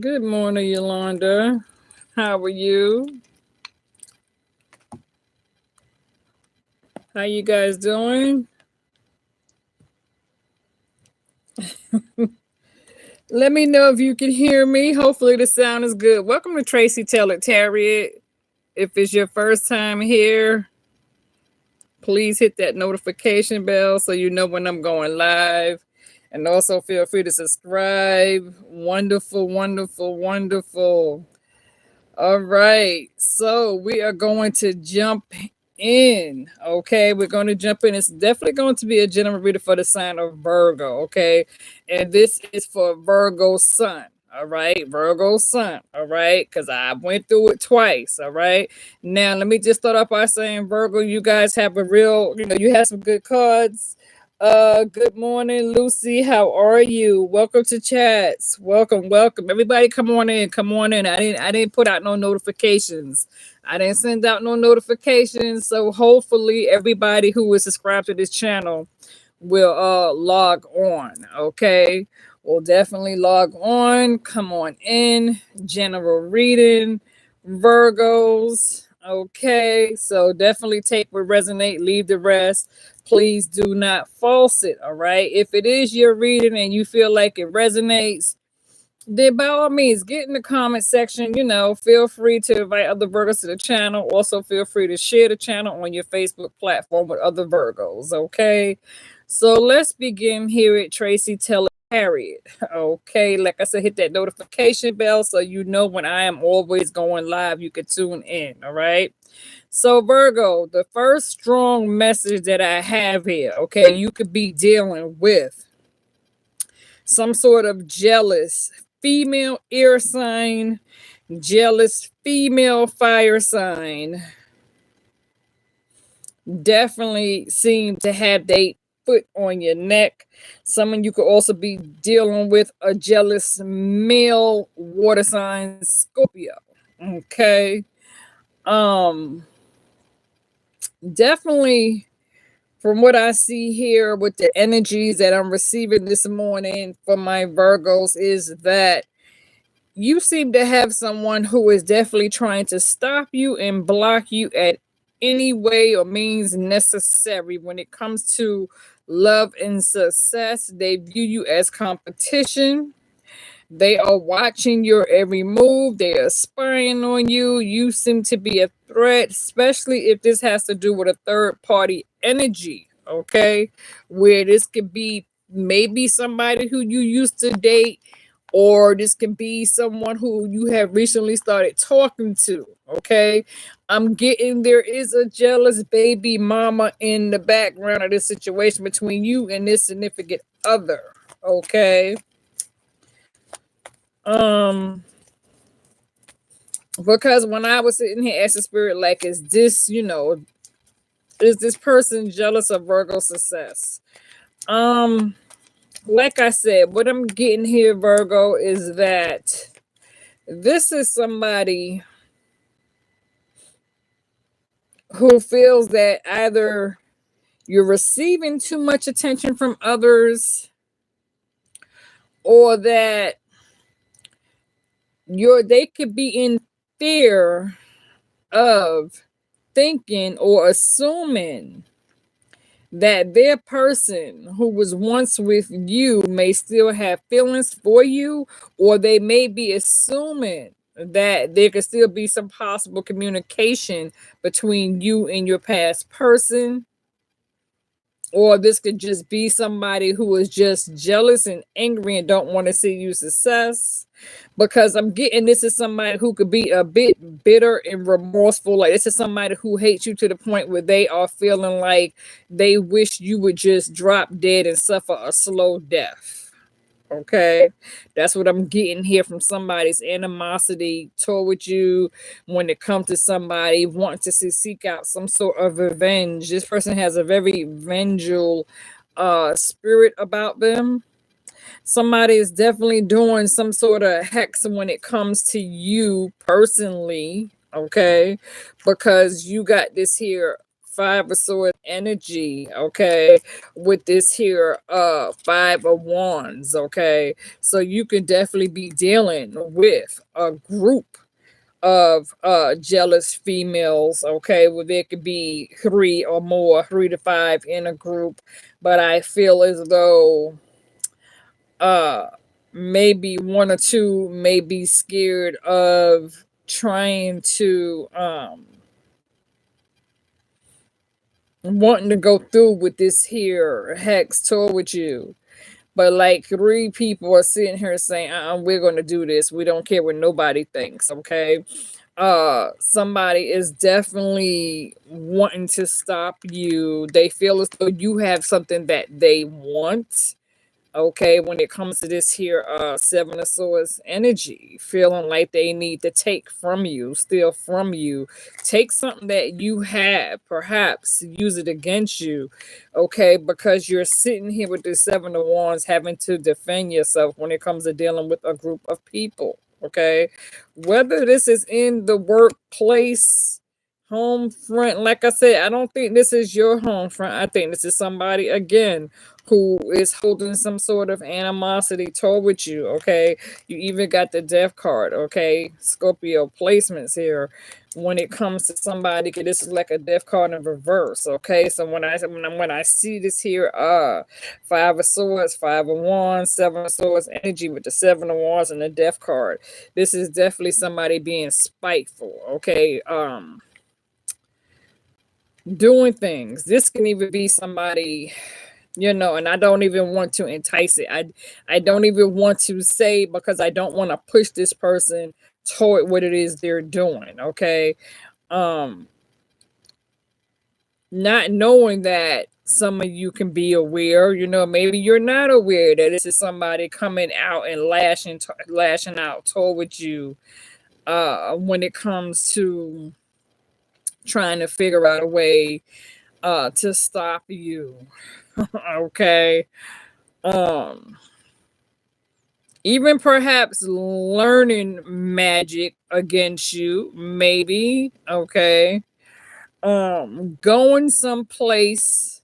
Good morning, Yolanda. How are you? How you guys doing? Let me know if you can hear me. Hopefully the sound is good. Welcome to Tracy Taylor Tarriott. If it's your first time here, please hit that notification bell so you know when I'm going live. And also feel free to subscribe. Wonderful, wonderful, wonderful. All right. So we are going to jump in. Okay. We're going to jump in. It's definitely going to be a general reader for the sign of Virgo. Okay. And this is for Virgo sun. All right. Virgo sun. All right. Because I went through it twice. All right. Now, let me just start off by saying, Virgo, you guys have a real, you have some good cards. Good morning, Lucy. How are you? Welcome to chats. Welcome, welcome. Everybody come on in. Come on in. I didn't put out no notifications. I didn't send out no notifications. So hopefully everybody who is subscribed to this channel will log on. Okay. We'll definitely log on. Come on in. General reading. Virgos. Okay. So definitely take what resonate, leave the rest. Please do not false it. All right. If it is your reading and you feel like it resonates, then by all means get in the comment section. Feel free to invite other Virgos to the channel. Also feel free to share the channel on your Facebook platform with other Virgos. Okay. So let's begin here at Tracy Taylor Harriet. Okay, like I said, hit that notification bell so you know when I am always going live. You can tune in. All right. So, Virgo, the first strong message that I have here, okay, you could be dealing with some sort of jealous female air sign, jealous female fire sign. Definitely seem to have their foot on your neck. Some of you could also be dealing with a jealous male water sign, Scorpio. Okay. Definitely from what I see here with the energies that I'm receiving this morning from my Virgos is that you seem to have someone who is definitely trying to stop you and block you at any way or means necessary when it comes to love and success. They view you as competition. They are watching your every move. They are spying on you. You seem to be a threat, especially if this has to do with a third party energy. Okay. Where this could be maybe somebody who you used to date, or this can be someone who you have recently started talking to. Okay. I'm getting there is a jealous baby mama in the background of this situation between you and this significant other. Okay. Because when I was sitting here as a spirit, like, is this person jealous of Virgo success? Like I said, what I'm getting here, Virgo, is that this is somebody who feels that either you're receiving too much attention from others, or that they could be in fear of thinking or assuming that their person who was once with you may still have feelings for you, or they may be assuming that there could still be some possible communication between you and your past person. Or this could just be somebody who is just jealous and angry and don't want to see you success. Because I'm getting this is somebody who could be a bit bitter and remorseful. Like, this is somebody who hates you to the point where they are feeling like they wish you would just drop dead and suffer a slow death. Okay, that's what I'm getting here from somebody's animosity toward you when it comes to somebody wanting to seek out some sort of revenge. This person has a very vengeful spirit about them. Somebody is definitely doing some sort of hex when it comes to you personally. Okay, because you got this here Five of Swords energy, okay, with this here Five of Wands, okay. So you can definitely be dealing with a group of jealous females, okay, where there could be three or more, 3 to 5 in a group. But I feel as though uh maybe one or two may be scared of trying to wanting to go through with this here hex tour with you. But like 3 people are sitting here saying, we're gonna do this. We don't care what nobody thinks, okay? Somebody is definitely wanting to stop you. They feel as though you have something that they want, okay, when it comes to this here Seven of Swords energy, feeling like they need to take from you, steal from you, take something that you have, perhaps use it against you, okay, because you're sitting here with the Seven of Wands having to defend yourself when it comes to dealing with a group of people, okay, whether this is in the workplace, home front. Like I said, I don't think this is your home front. I think this is somebody again who is holding some sort of animosity towards you, okay? You even got the death card, okay? Scorpio placements here. When it comes to somebody, this is like a death card in reverse, okay? So when I see this here, Five of Swords, Five of Wands, Seven of Swords energy with the Seven of Wands and the death card, this is definitely somebody being spiteful, okay? Doing things. This can even be somebody, and I don't even want to entice it. I don't even want to say, because I don't want to push this person toward what it is they're doing, okay? Um not knowing that some of you can be aware, maybe you're not aware that this is somebody coming out and lashing out toward you when it comes to trying to figure out a way to stop you. Okay. Um Even perhaps learning magic against you, maybe, okay. Going someplace,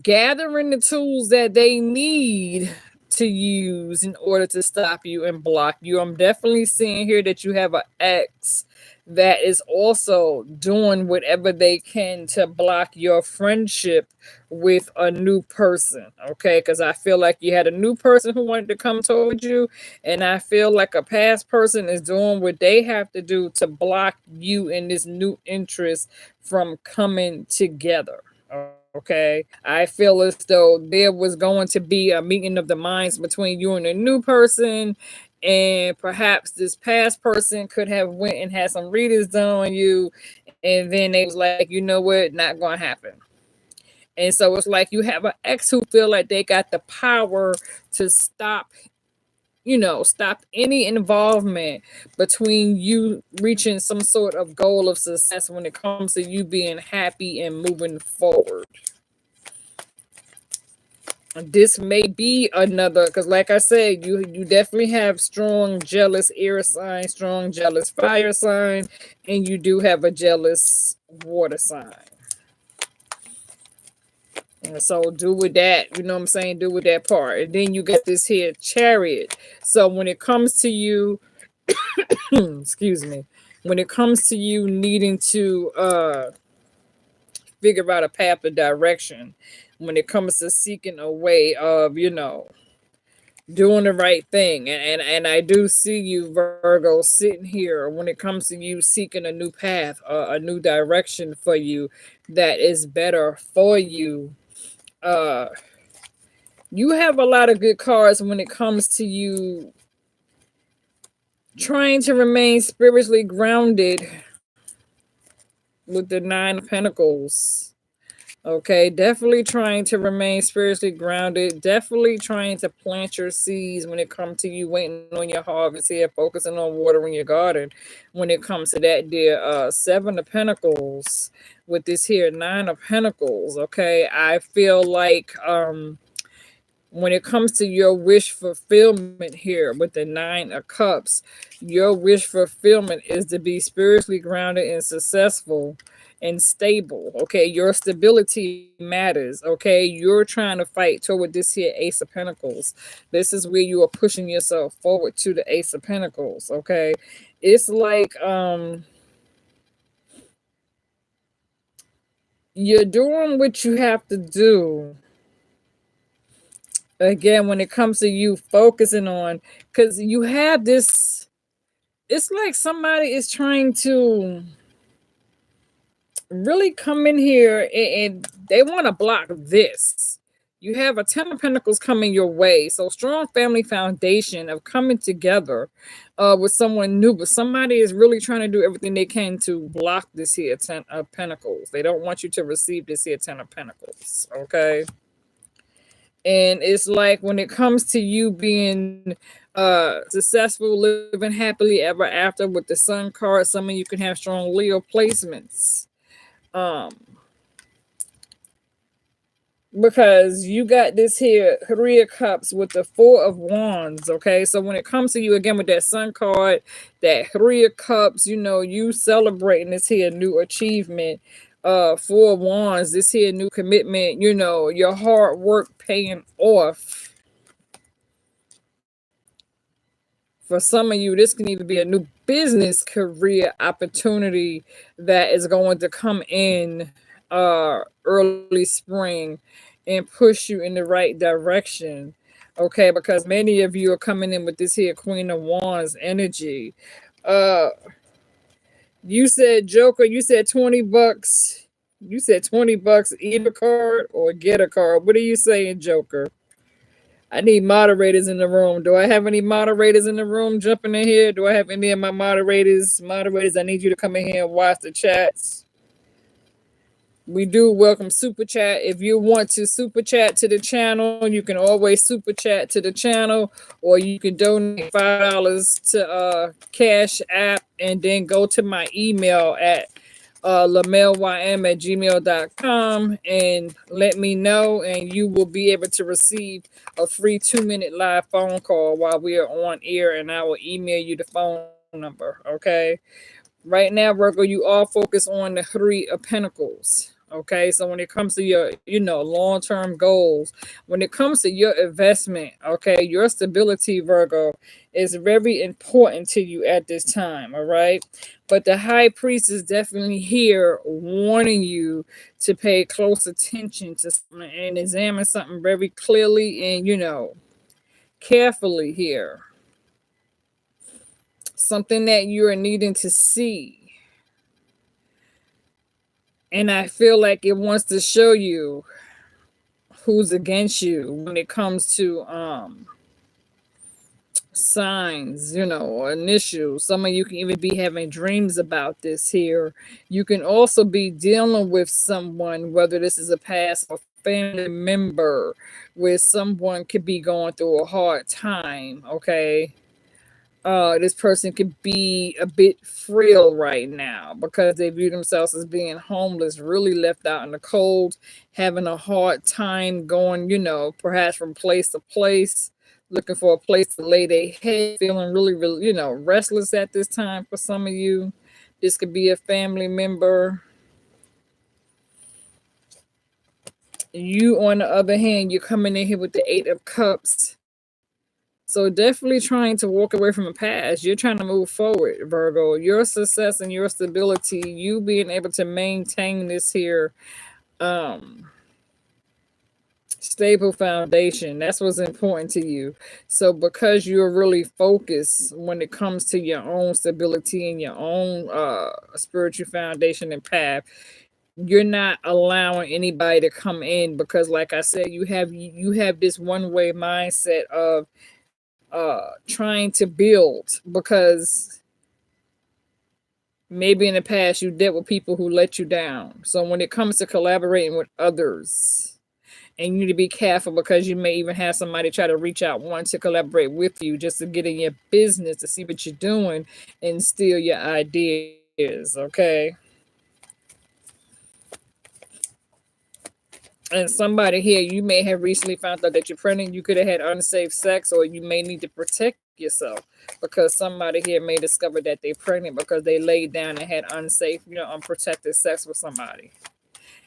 gathering the tools that they need to use in order to stop you and block you. I'm definitely seeing here that you have an ex that is also doing whatever they can to block your friendship with a new person, okay? Because I feel like you had a new person who wanted to come towards you, and I feel like a past person is doing what they have to do to block you and this new interest from coming together. Okay, I feel as though there was going to be a meeting of the minds between you and a new person, and perhaps this past person could have went and had some readings done on you, and then they was like, you know what, not gonna happen. And so it's like you have an ex who feel like they got the power to stop any involvement between you reaching some sort of goal of success when it comes to you being happy and moving forward. This may be another, because like I said, you definitely have strong jealous air sign, strong jealous fire sign, and you do have a jealous water sign. And so do with that, you know what I'm saying? Do with that part. And then you got this here chariot. So when it comes to you, excuse me, when it comes to you needing to figure out a path of direction, when it comes to seeking a way of, doing the right thing. And I do see you, Virgo, sitting here when it comes to you seeking a new path, a new direction for you that is better for you. You have a lot of good cards when it comes to you trying to remain spiritually grounded with the Nine of Pentacles. Okay, definitely trying to remain spiritually grounded. Definitely trying to plant your seeds when it comes to you waiting on your harvest here, focusing on watering your garden. When it comes to that, dear, Seven of Pentacles with this here Nine of Pentacles. Okay, I feel like when it comes to your wish fulfillment here with the Nine of Cups, your wish fulfillment is to be spiritually grounded and successful and stable. Okay, your stability matters. Okay, you're trying to fight toward this here Ace of Pentacles. This is where you are pushing yourself forward to the Ace of Pentacles. Okay, it's like you're doing what you have to do. Again, when it comes to you focusing on, because you have this, it's like somebody is trying to really come in here and they want to block this. You have a Ten of Pentacles coming your way. So strong family foundation of coming together with someone new, but somebody is really trying to do everything they can to block this here Ten of Pentacles. They don't want you to receive this here Ten of Pentacles. Okay. And it's like when it comes to you being successful, living happily ever after with the Sun card, some of you can have strong Leo placements. Because you got this here Three of Cups with the Four of Wands. Okay, so when it comes to you again with that Sun card, that Three of Cups, you know, you celebrating this here new achievement. Four of Wands, this here new commitment, you know, your hard work paying off. For some of you, this can even be a new business career opportunity that is going to come in early spring and push you in the right direction. Okay, because many of you are coming in with this here Queen of Wands energy. You said Joker, you said 20 bucks. You said 20 bucks, eat a card or get a card. What are you saying, Joker? I need moderators in the room. Do I have any moderators in the room jumping in here? Do I have any of my moderators? Moderators, I need you to come in here and watch the chats. We do welcome super chat. If you want to super chat to the channel, you can always super chat to the channel, or you can donate $5 to Cash App and then go to my email at lamelym@gmail.com and let me know, and you will be able to receive a free 2-minute live phone call while we are on air, and I will email you the phone number. Okay, right now, Virgo, you all focus on the Three of Pentacles. Okay, so when it comes to your, you know, long-term goals, when it comes to your investment, okay, your stability, Virgo, is very important to you at this time. All right, but the High Priest is definitely here warning you to pay close attention to something and examine something very clearly and, you know, carefully here. Something that you're needing to see. And I feel like it wants to show you who's against you when it comes to signs, you know, or initials. Some of you can even be having dreams about this here. You can also be dealing with someone, whether this is a past or family member, where someone could be going through a hard time. Okay, this person could be a bit frail right now because they view themselves as being homeless, really left out in the cold, having a hard time going, you know, perhaps from place to place, looking for a place to lay their head, feeling really, really, you know, restless at this time for some of you. This could be a family member. You, on the other hand, you're coming in here with the Eight of Cups. So definitely trying to walk away from the past. You're trying to move forward, Virgo. Your success and your stability, you being able to maintain this here stable foundation. That's what's important to you. So because you're really focused when it comes to your own stability and your own spiritual foundation and path, you're not allowing anybody to come in because, like I said, you have this one-way mindset of trying to build, because maybe in the past you dealt with people who let you down. So when it comes to collaborating with others, and you need to be careful because you may even have somebody try to reach out, want to collaborate with you just to get in your business, to see what you're doing and steal your ideas. Okay, And somebody here, you may have recently found out that you're pregnant. You could have had unsafe sex, or you may need to protect yourself because somebody here may discover that they're pregnant because they laid down and had unsafe, unprotected sex with somebody.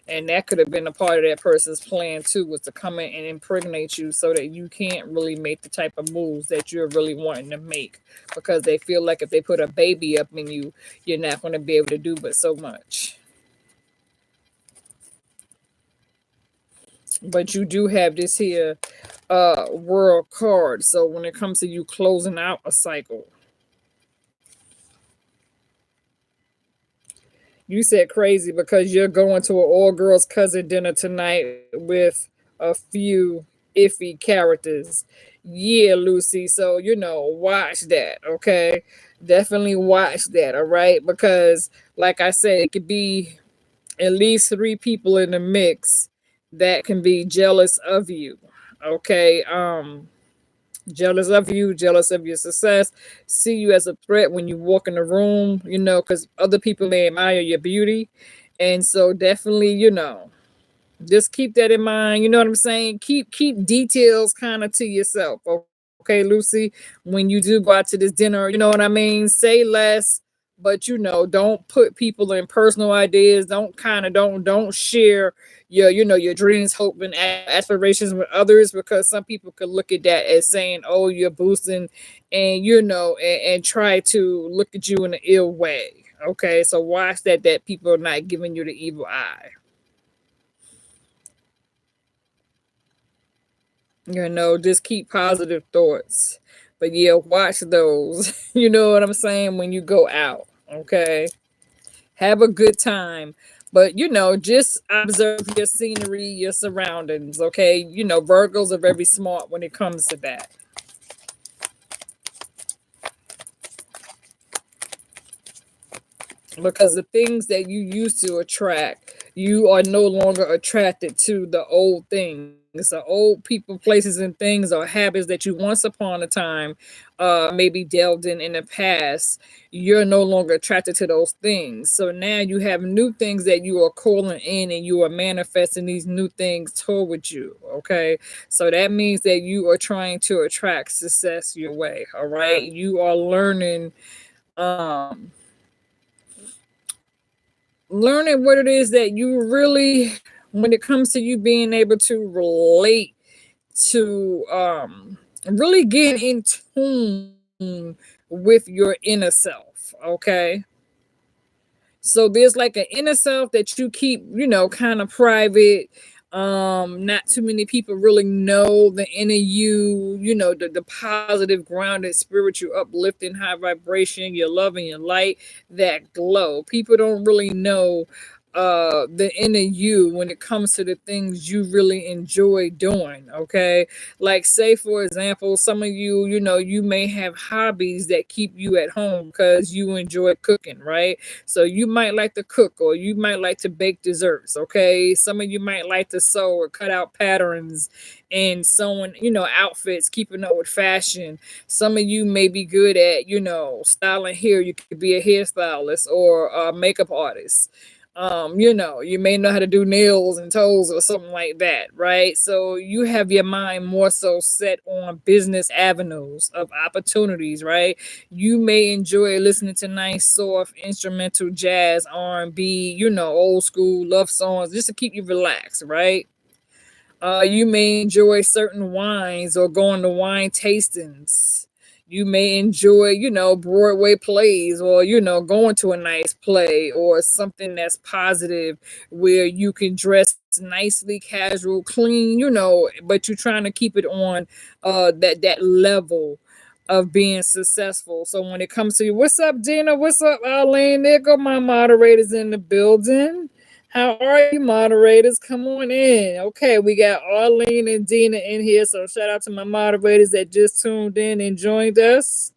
And that could have been a part of that person's plan too, was to come in and impregnate you so that you can't really make the type of moves that you're really wanting to make, because they feel like if they put a baby up in you, you're not going to be able to do but so much. But you do have this here world card. So when it comes to you closing out a cycle, you said crazy because you're going to an all girls cousin dinner tonight with a few iffy characters. Yeah, Lucy. So, watch that. Okay. Definitely watch that. All right. Because, like I said, it could be at least three people in the mix that can be jealous of you. Okay. Jealous of you, jealous of your success, see you as a threat when you walk in the room, because other people may admire your beauty. And so definitely, just keep that in mind. You know what I'm saying? Keep details kind of to yourself. Okay, Lucy, when you do go out to this dinner, you know what I mean? Say less, but don't put people in personal ideas. Don't share your dreams, hope, and aspirations with others, because some people could look at that as saying, "Oh, you're boosting," and and try to look at you in an ill way. Okay, so watch that people are not giving you the evil eye. Just keep positive thoughts. But yeah, watch those. You know what I'm saying? When you go out. Okay. Have a good time. But just observe your scenery, your surroundings. Okay. Virgos are very smart when it comes to that. Because the things that you used to attract, you are no longer attracted to the old things, the old people, places, and things, or habits that you once upon a time maybe delved in the past. You're no longer attracted to those things, so now you have new things that you are calling in, and you are manifesting these new things toward you. Okay, so that means that you are trying to attract success your way. All right, you are um learning what it is that you really, when it comes to you being able to relate to, really get in tune with your inner self. Okay, so there's like an inner self that you keep, kind of private. Not too many people really know the inner you, the positive, grounded, spiritual, uplifting, high vibration, your love and your light, that glow. People don't really know the inner you when it comes to the things you really enjoy doing. Okay, like, say for example, some of you, you may have hobbies that keep you at home because you enjoy cooking, right? So you might like to cook, or you might like to bake desserts. Okay, some of you might like to sew or cut out patterns and sewing, outfits, keeping up with fashion. Some of you may be good at, styling hair. You could be a hairstylist or a makeup artist. You may know how to do nails and toes or something like that, right? So you have your mind more so set on business avenues of opportunities, right? You may enjoy listening to nice soft instrumental jazz, R&B, old school love songs, just to keep you relaxed, right? You may enjoy certain wines or going to wine tastings. You may enjoy, Broadway plays, or, going to a nice play or something that's positive, where you can dress nicely, casual, clean, but you're trying to keep it on that level of being successful. So when it comes to you, what's up, Gina? What's up, Arlene? There go my moderators in the building. How are you, moderators? Come on in. Okay, we got Arlene and Dina in here. So shout out to my moderators that just tuned in and joined us.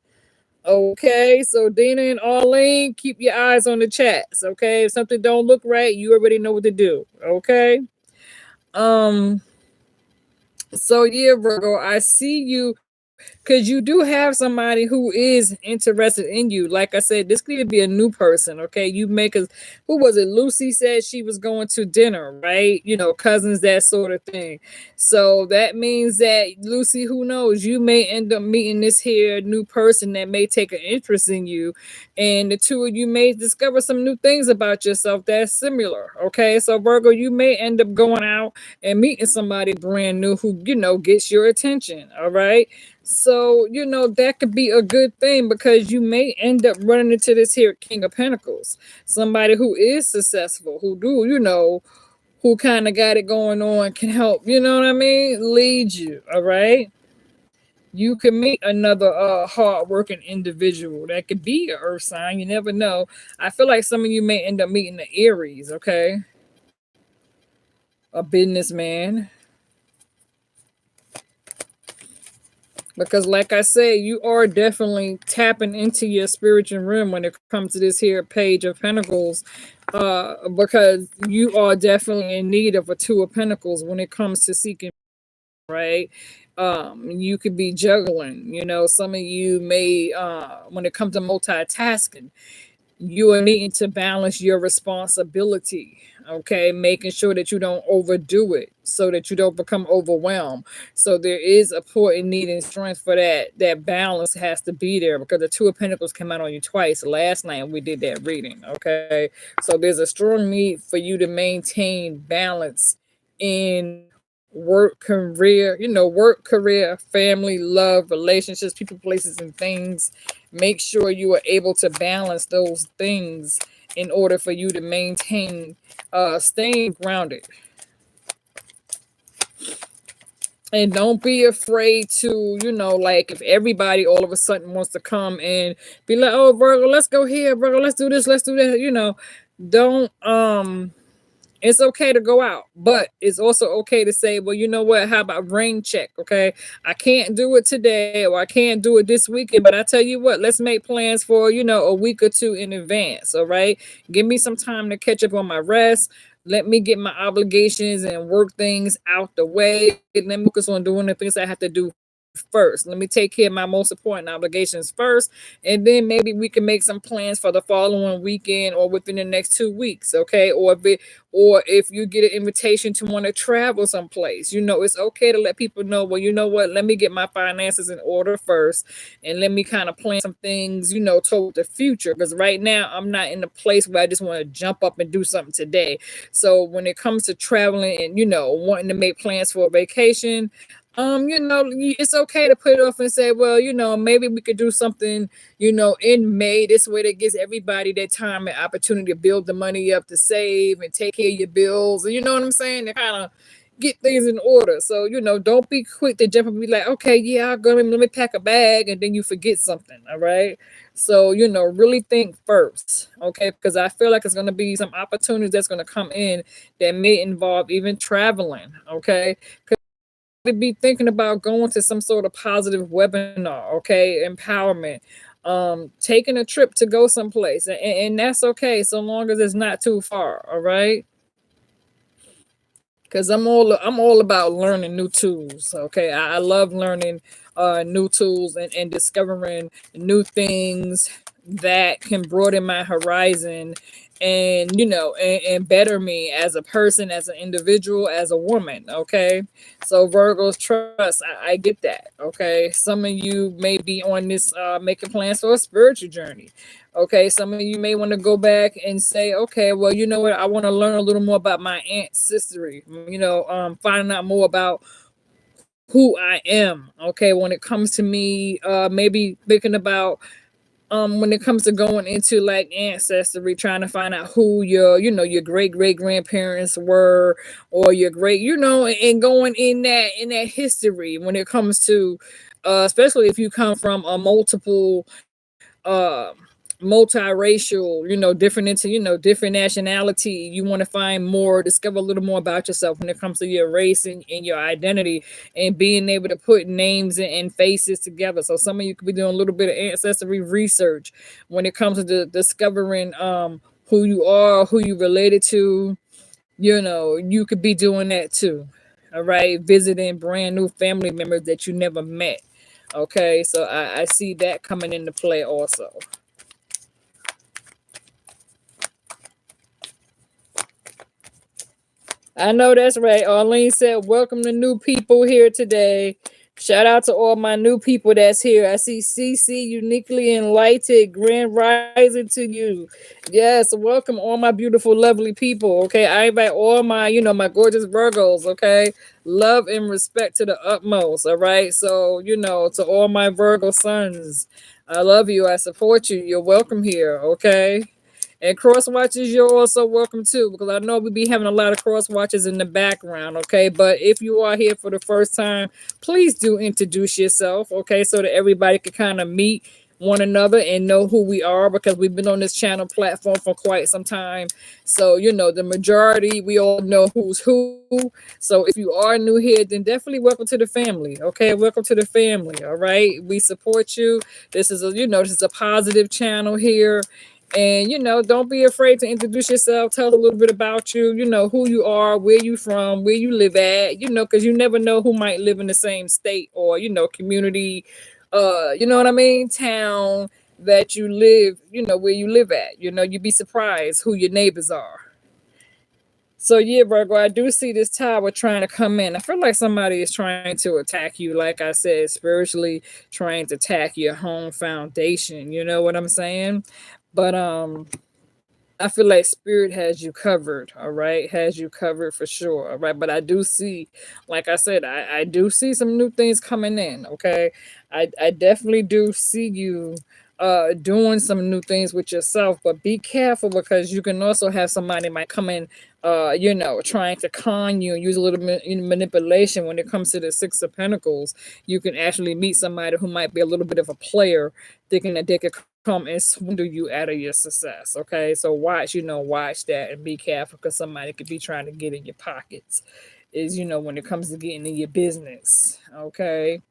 Okay, so Dina and Arlene, keep your eyes on the chats. Okay, if something don't look right, you already know what to do. Okay. Um. So yeah, Virgo, I see you because you do have somebody who is interested in you. Like I said, this could even be a new person. Okay, you make us. Who was it? Lucy said she was going to dinner, right? You know, cousins, that sort of thing. So that means that Lucy, who knows, you may end up meeting this here new person that may take an interest in you, and the two of you may discover some new things about yourself that's similar. Okay, so Virgo, you may end up going out and meeting somebody brand new who, you know, gets your attention. All right. So, you know, that could be a good thing because you may end up running into this here King of Pentacles, somebody who is successful, who do, you know, who kind of got it going on, can help, you know what I mean? Lead you. All right. You can meet another hardworking individual that could be an earth sign. You never know. I feel like some of you may end up meeting the Aries, okay? A businessman. Because like I said, you are definitely tapping into your spiritual realm when it comes to this here Page of Pentacles. Because you are definitely in need of a Two of Pentacles when it comes to seeking, right? You could be juggling, you know, some of you may when it comes to multitasking, you are needing to balance your responsibility, okay, making sure that you don't overdo it so that you don't become overwhelmed. So there is a point in needing strength for that balance has to be there because the Two of Pentacles came out on you twice last night we did that reading, okay? So there's a strong need for you to maintain balance in work, career, you know, work, career, family, love, relationships, people, places, and things. Make sure you are able to balance those things in order for you to maintain staying grounded. And don't be afraid to, you know, like if everybody all of a sudden wants to come and be like, oh Virgo, let's go here, Virgo, let's do this, let's do that, you know, don't it's okay to go out, but it's also okay to say, well, you know what? How about rain check? Okay. I can't do it today or I can't do it this weekend, but I tell you what, let's make plans for, you know, a week or two in advance. All right. Give me some time to catch up on my rest. Let me get my obligations and work things out the way. Let me focus on doing the things I have to do first. Let me take care of my most important obligations first, and then maybe we can make some plans for the following weekend or within the next 2 weeks, okay? Or if you get an invitation to want to travel someplace, you know, it's okay to let people know, well, you know what, let me get my finances in order first, and let me kind of plan some things, you know, toward the future. Because right now I'm not in a place where I just want to jump up and do something today. So when it comes to traveling and, you know, wanting to make plans for a vacation, you know, it's okay to put it off and say, well, you know, maybe we could do something, you know, in May. This way that gives everybody that time and opportunity to build the money up to save and take care of your bills. And you know what I'm saying? To kind of get things in order. So, you know, don't be quick to jump and be like, okay, yeah, I'll go, let me pack a bag, and then you forget something. All right. So, you know, really think first. Okay. Because I feel like it's going to be some opportunities that's going to come in that may involve even traveling. Okay. To be thinking about going to some sort of positive webinar, okay, empowerment, taking a trip to go someplace, and that's okay so long as it's not too far, all right? Because I'm all about learning new tools. Okay, I love learning new tools and discovering new things that can broaden my horizon and, you know, and better me as a person, as an individual, as a woman. Okay, so Virgos, trust, I get that. Okay, some of you may be on this making plans for a spiritual journey. Okay, some of you may want to go back and say, okay, well, you know what? I want to learn a little more about my aunt's history. You know, finding out more about who I am. Okay, when it comes to me, maybe thinking about when it comes to going into like ancestry, trying to find out who your, you know, your great great grandparents were, or your great, you know, and going in that history when it comes to, especially if you come from a uh multiracial, you know, different into, you know, different nationality, you want to find more, discover a little more about yourself when it comes to your race and your identity, and being able to put names and faces together. So some of you could be doing a little bit of ancestry research when it comes to discovering who you are, who you related to. You know, you could be doing that too. All right, visiting brand new family members that you never met. Okay, so I see that coming into play also. I know that's right. Arlene said, welcome to new people here today. Shout out to all my new people that's here. I see CC uniquely enlightened, grand rising to you. Yes, welcome all my beautiful, lovely people. Okay, I invite all my, my gorgeous Virgos. Okay, love and respect to the utmost. All right, so to all my Virgo sons, I love you. I support you. You're welcome here. Okay. And cross watches, you're also welcome too, because I know we be having a lot of cross watches in the background, okay? But if you are here for the first time, please do introduce yourself, okay? So that everybody can kind of meet one another and know who we are, because we've been on this channel platform for quite some time. So, the majority, we all know who's who. So if you are new here, then definitely welcome to the family, okay? Welcome to the family, all right? We support you. This is this is a positive channel here. And don't be afraid to introduce yourself. Tell us a little bit about you. Who you are, where you from, where you live at. Because you never know who might live in the same state or community. You know what I mean? Town that you live. Where you live at. You'd be surprised who your neighbors are. So yeah, Virgo, I do see this tower trying to come in. I feel like somebody is trying to attack you, like I said, spiritually trying to attack your home foundation. You know what I'm saying? But I feel like spirit has you covered, all right? Has you covered for sure, all right? But I do see, like I said, I do see some new things coming in, okay? I definitely do see you doing some new things with yourself, but be careful, because you can also have somebody might come in trying to con you and use a little bit manipulation. When it comes to the Six of Pentacles, you can actually meet somebody who might be a little bit of a player, thinking that they could come and swindle you out of your success. Okay, so watch that and be careful, because somebody could be trying to get in your pockets. Is when it comes to getting in your business. Okay.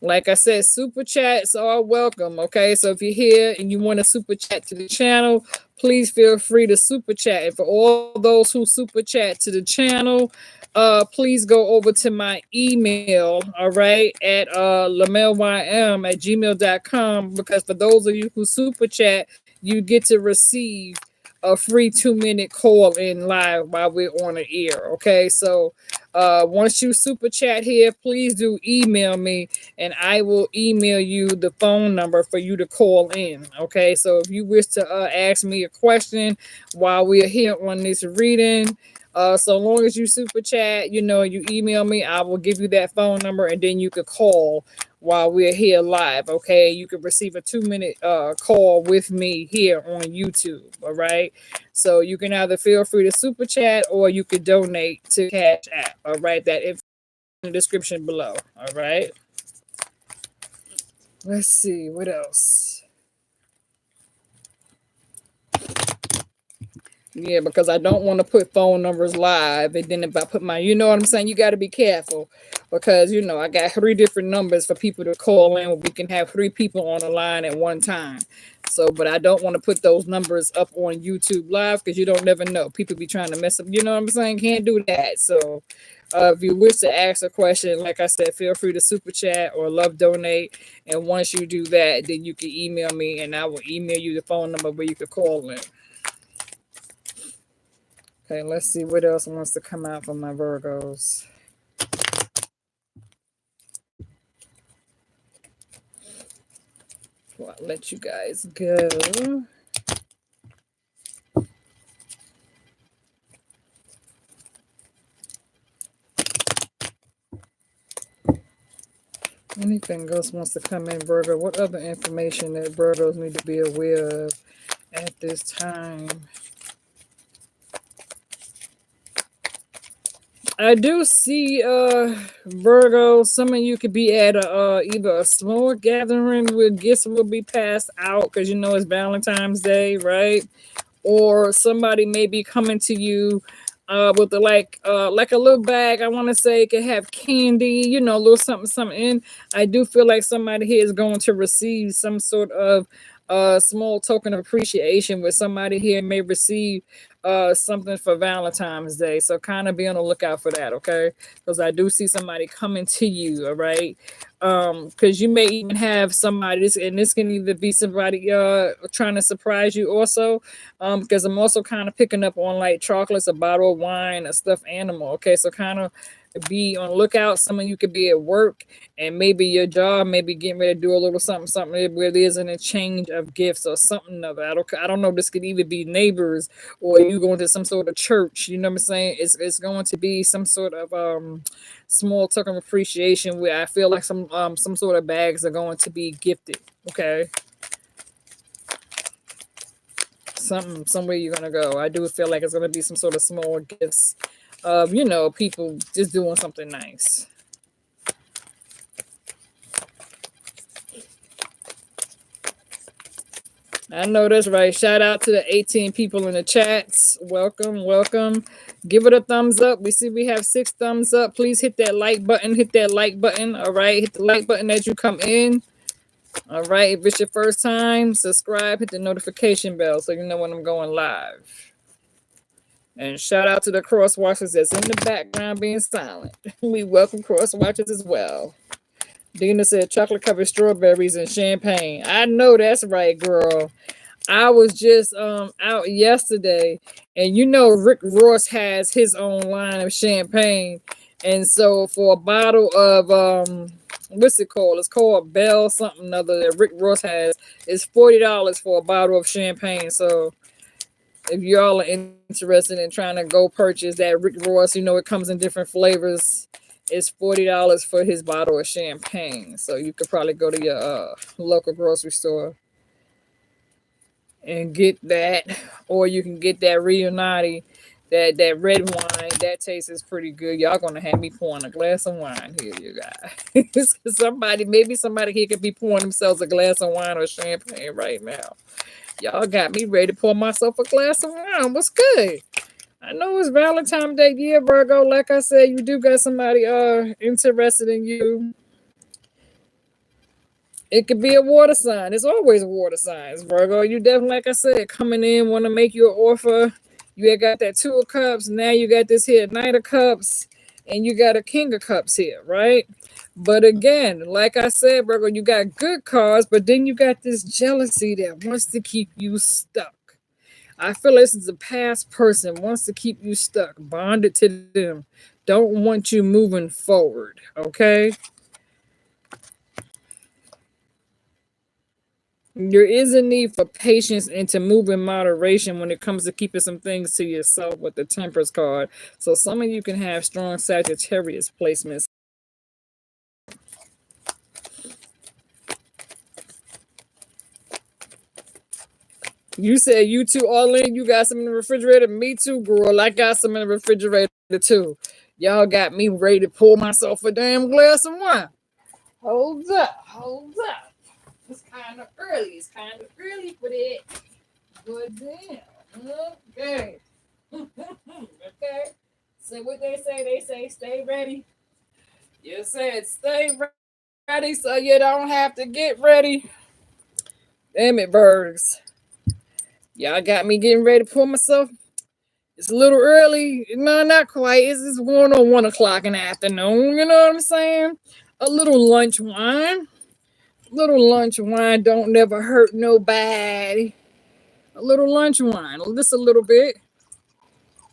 Like I said, super chats are welcome. Okay, so if you're here and you want to super chat to the channel, please feel free to super chat. And for all those who super chat to the channel, please go over to my email, all right, at lamelym@gmail.com, because for those of you who super chat, you get to receive a free 2-minute call in live while we're on the air. Okay, so once you super chat here, please do email me, and I will email you the phone number for you to call in. Okay, so if you wish to ask me a question while we're here on this reading, so long as you super chat, you email me, I will give you that phone number, and then you could call while we're here live. Okay, you can receive a 2-minute call with me here on YouTube. All right, so you can either feel free to super chat, or you could donate to Cash App. All right, that in the description below. All right, let's see what else. Yeah, because I don't want to put phone numbers live, and then if I put my, you know what I'm saying, you got to be careful, because I got 3 different numbers for people to call in. We can have 3 people on the line at one time. So, but I don't want to put those numbers up on YouTube live, because you don't never know. People be trying to mess up. You know what I'm saying? Can't do that. So, if you wish to ask a question, like I said, feel free to super chat or love donate. And once you do that, then you can email me, and I will email you the phone number where you can call in. Okay, let's see what else wants to come out from my Virgos. Well, I'll let you guys go. Anything else wants to come in, Virgo? What other information that Virgos need to be aware of at this time? I do see Virgo, some of you could be at either a small gathering where gifts will be passed out, because it's Valentine's Day, right? Or somebody may be coming to you with like a little bag. I want to say it could have candy, a little something in. I do feel like somebody here is going to receive some sort of a small token of appreciation where somebody here may receive something for Valentine's Day. So kind of be on the lookout for that, okay? Because I do see somebody coming to you, all right? Because you may even have somebody this, and this can either be somebody trying to surprise you also, because I'm also kind of picking up on like chocolates, a bottle of wine, a stuffed animal, okay? So kind of be on the lookout. Some of you could be at work, and maybe your job may be getting ready to do a little something where there's an exchange of gifts or something of that. I don't know. This could either be neighbors or you going to some sort of church. You know what I'm saying? It's going to be some sort of small token of appreciation where I feel like some sort of bags are going to be gifted. Okay. Somewhere you're gonna go. I do feel like it's gonna be some sort of small gifts of people just doing something nice. I know that's right. Shout out to the 18 people in the chats. Welcome, welcome. Give it a thumbs up. We see we have 6 thumbs up. Please hit that like button. Hit that like button. All right. Hit the like button as you come in. All right. If it's your first time, subscribe. Hit the notification bell so you know when I'm going live. And shout out to the cross watchers that's in the background being silent. We welcome cross watchers as well. Dina said chocolate covered strawberries and champagne. I know that's right, girl. I was just out yesterday, and Rick Ross has his own line of champagne. And so for a bottle of what's it called? It's called Bell something other that Rick Ross has. It's $40 for a bottle of champagne. So if y'all are interested in trying to go purchase that Rick Ross, it comes in different flavors. It's $40 for his bottle of champagne. So you could probably go to your local grocery store and get that, or you can get that Reunati, that red wine. That tastes pretty good. Y'all gonna have me pouring a glass of wine here, you guys. Maybe somebody here could be pouring themselves a glass of wine or champagne right now. Y'all got me ready to pour myself a glass of wine. What's good? I know it's Valentine's Day, yeah, Virgo. Like I said, you do got somebody interested in you. It could be a water sign. It's always water signs, Virgo. You definitely, like I said, coming in, want to make you an offer. You got that 2 of Cups. Now you got this here Knight of Cups. And you got a King of Cups here, right? But again, like I said, Virgo, you got good cards, but then you got this jealousy that wants to keep you stuck. I feel this is a past person, wants to keep you stuck, bonded to them, don't want you moving forward, okay? There is a need for patience and to move in moderation when it comes to keeping some things to yourself with the Temperance card. So some of you can have strong Sagittarius placements. You said you two all in. You got some in the refrigerator. Me too, girl. I got some in the refrigerator too. Y'all got me ready to pour myself a damn glass of wine. Hold up. It's kind of early. For that. Good damn. Okay. Okay. So what they say stay ready. You said stay ready so you don't have to get ready. Damn it, birds. Y'all got me getting ready to pour myself. It's a little early. No, not quite. It's going on 1 o'clock in the afternoon. You know what I'm saying? A little lunch wine. Don't never hurt nobody. A little lunch wine. Just a little bit.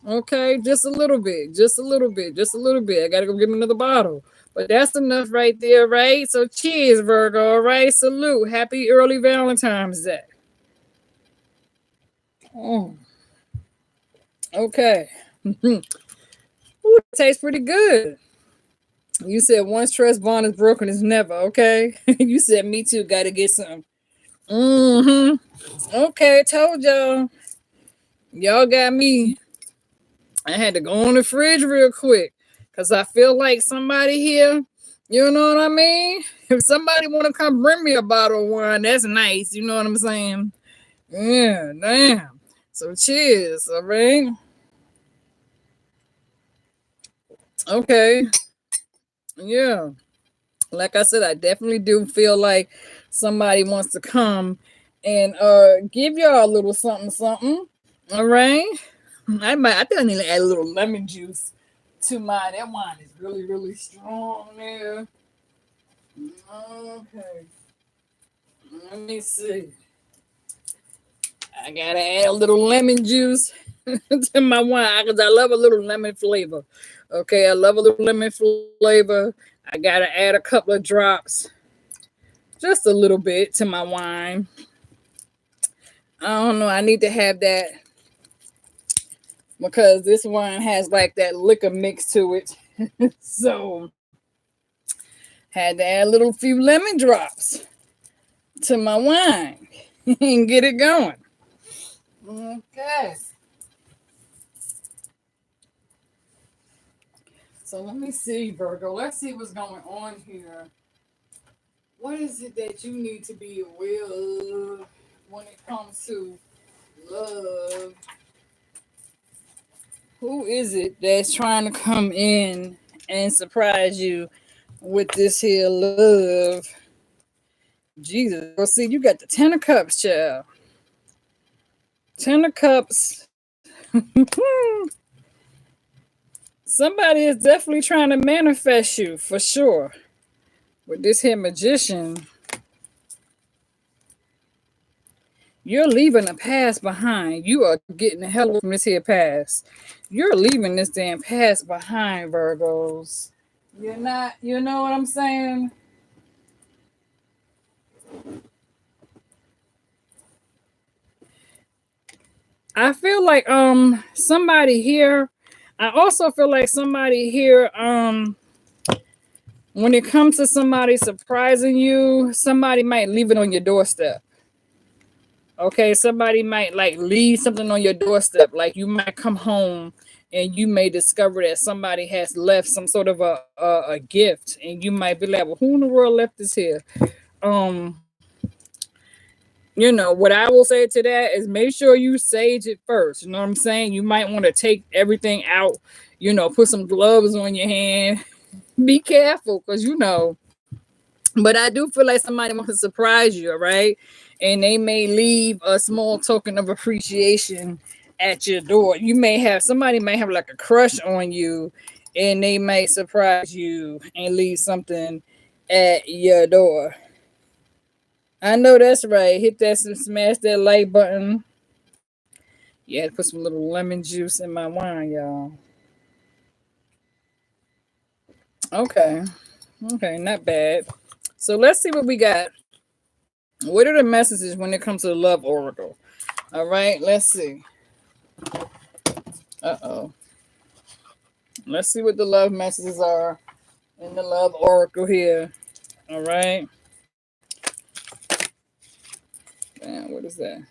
Okay, just a little bit. I gotta go get me another bottle. But that's enough right there, right? So cheers, Virgo. All right, salute. Happy early Valentine's Day. Oh. Okay. Ooh, it tastes pretty good. You said once trust bond is broken, it's never, okay? You said me too, gotta get some. Okay, told y'all. Y'all got me. I had to go on the fridge real quick. Cause I feel like somebody here, you know what I mean? If somebody wanna come bring me a bottle of wine, that's nice. You know what I'm saying? Yeah, damn. So cheers, all right? Okay. Yeah. Like I said, I definitely do feel like somebody wants to come and give y'all a little something something. All right. I think I need to add a little lemon juice to mine. That wine is really, really strong there. Okay. Let me see. I gotta add a little lemon juice to my wine because I love a little lemon flavor. Okay, I love a little lemon flavor. I gotta add a couple of drops, just a little bit to my wine. I don't know. I need to have that because this wine has like that liquor mix to it. So had to add a little few lemon drops to my wine and get it going. Okay. So let me see, Virgo. Let's see what's going on here. What is it that you need to be aware of when it comes to love? Who is it that's trying to come in and surprise you with this here love? Jesus. Well, see, you got the Ten of Cups, child. Ten of Cups. Somebody is definitely trying to manifest you for sure. With this here Magician, you're leaving a past behind. You are getting the hell away from this here past. You're leaving this damn past behind, Virgos. You're not, you know what I'm saying? I feel like somebody here, I also feel like somebody here, when it comes to somebody surprising you, somebody might leave it on your doorstep. Okay, somebody might like leave something on your doorstep. Like you might come home and you may discover that somebody has left some sort of a gift, and you might be like, "Well, who in the world left this here?" Um, what I will say to that is make sure you sage it first. You know what I'm saying? You might want to take everything out. Put some gloves on your hand. Be careful, because But I do feel like somebody wants to surprise you, all right? And they may leave a small token of appreciation at your door. Somebody may have like a crush on you, and they might surprise you and leave something at your door. I know that's right. Hit that, smash that like button. Yeah, put some little lemon juice in my wine, y'all. Okay. Okay, not bad. So let's see what we got. What are the messages when it comes to the love oracle? All right, let's see. Uh-oh. Let's see what the love messages are in the love oracle here. All right. Man, what is that?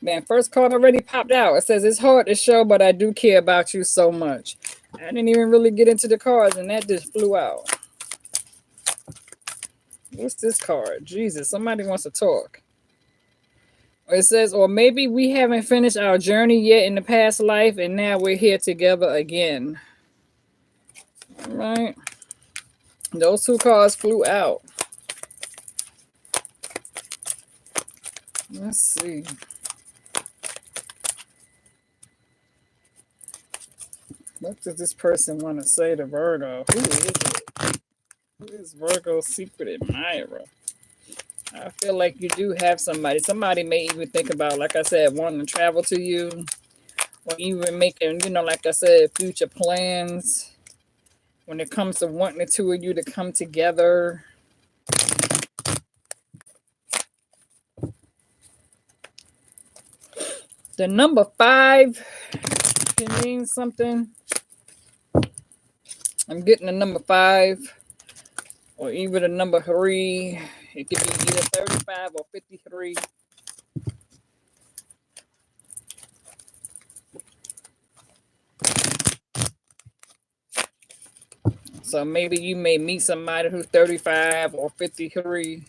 Man, first card already popped out. It says, it's hard to show, but I do care about you so much. I didn't even really get into the cards, and that just flew out. What's this card? Jesus, somebody wants to talk. It says, or maybe we haven't finished our journey yet in the past life, and now we're here together again. All right. Those two cards flew out. Let's see. What does this person want to say to Virgo? Who is it? Who is Virgo's secret admirer? I feel like you do have somebody. Somebody may even think about, like I said, wanting to travel to you, or even making, like I said, future plans when it comes to wanting the two of you to come together. The number 5 can mean something. I'm getting the number 5 or even the number 3. It could be either 35 or 53. So maybe you may meet somebody who's 35 or 53.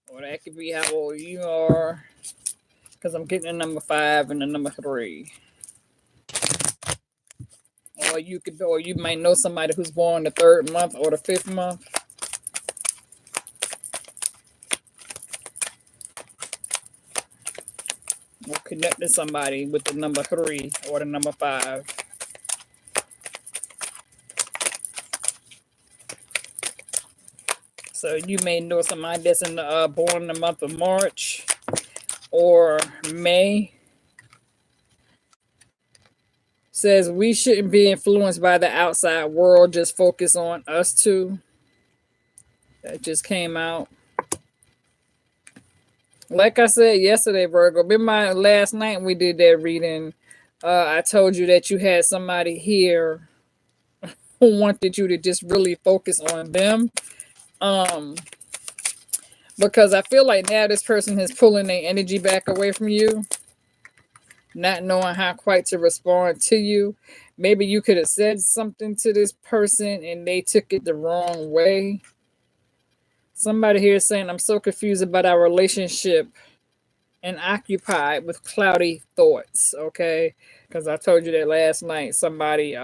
Or that could be how old you are. Because I'm getting the number 5 and the number 3. Or you might know somebody who's born the 3rd month or the 5th month. or connecting somebody with the number 3 or the number 5. So you may know somebody that's born in the month of March or May. Says we shouldn't be influenced by the outside world, just focus on us two. That just came out. Like I said yesterday, Virgo, remember last night we did that reading. I told you that you had somebody here who wanted you to just really focus on them. Because I feel like now this person is pulling their energy back away from you, not knowing how quite to respond to you. Maybe you could have said something to this person and they took it the wrong way. Somebody here is saying, I'm so confused about our relationship and occupied with cloudy thoughts. Okay. Because I told you that last night. Somebody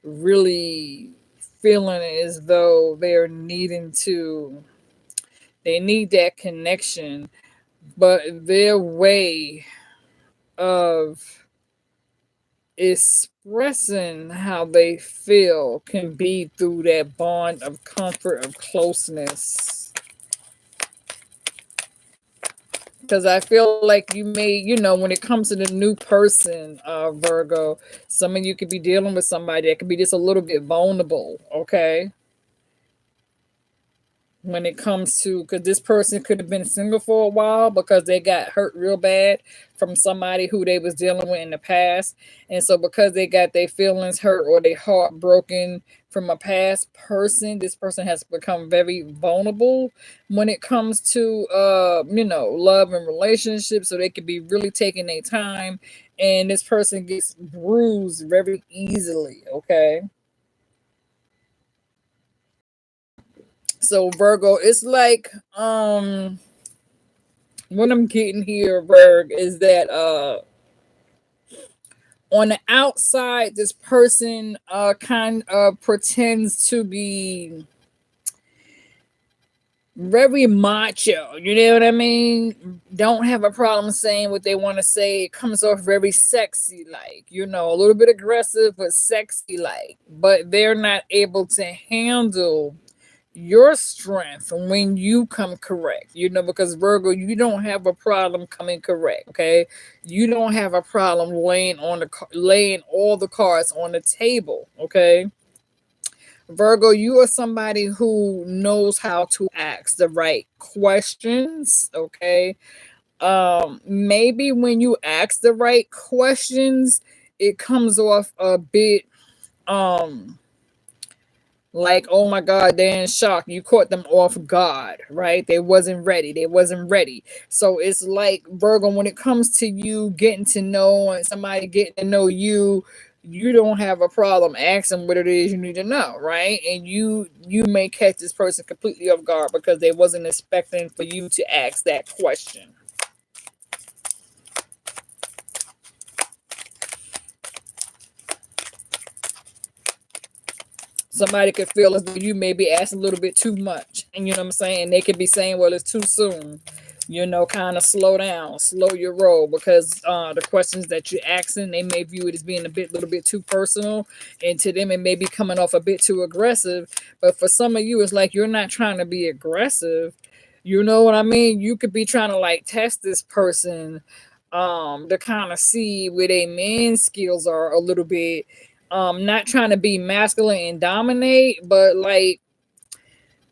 really feeling as though they need that connection, but their way of expressing how they feel can be through that bond of comfort, of closeness. Because I feel like you may, when it comes to the new person, Virgo, some of you could be dealing with somebody that could be just a little bit vulnerable, okay? When it comes to, because this person could have been single for a while because they got hurt real bad from somebody who they was dealing with in the past. And so because they got their feelings hurt or their heart broken from a past person, this person has become very vulnerable when it comes to, love and relationships. So they could be really taking their time, and this person gets bruised very easily, okay? So Virgo, it's like what I'm getting here, Virg, is that on the outside, this person kind of pretends to be very macho. You know what I mean? Don't have a problem saying what they want to say. It comes off very sexy, like, a little bit aggressive, but sexy, like. But they're not able to handle your strength when you come correct, because Virgo, you don't have a problem coming correct, okay? You don't have a problem laying all the cards on the table, okay? Virgo, you are somebody who knows how to ask the right questions, okay? Maybe when you ask the right questions, it comes off a bit like, oh my God, they're in shock. You caught them off guard, right? They wasn't ready. So it's like, Virgo, when it comes to you getting to know and somebody getting to know you, you don't have a problem asking what it is you need to know, right? And you may catch this person completely off guard because they wasn't expecting for you to ask that question. Somebody could feel as though you may be asking a little bit too much. And you know what I'm saying? They could be saying, well, it's too soon. Kind of slow down, slow your roll, because the questions that you're asking, they may view it as being little bit too personal. And to them, it may be coming off a bit too aggressive. But for some of you, it's like you're not trying to be aggressive. You know what I mean? You could be trying to like test this person to kind of see where their man skills are a little bit. Not trying to be masculine and dominate, but like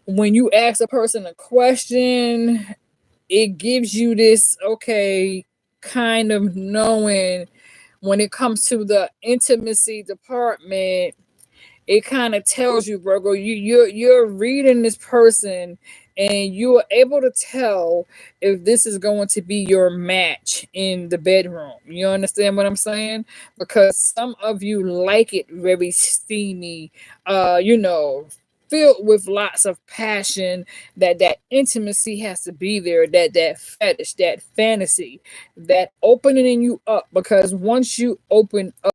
when you ask a person a question, it gives you this, okay, kind of knowing when it comes to the intimacy department. It kind of tells you, Virgo, you're reading this person and you are able to tell if this is going to be your match in the bedroom. You understand what I'm saying? Because some of you like it very steamy, filled with lots of passion, that intimacy has to be there, that fetish, that fantasy, that opening you up, because once you open up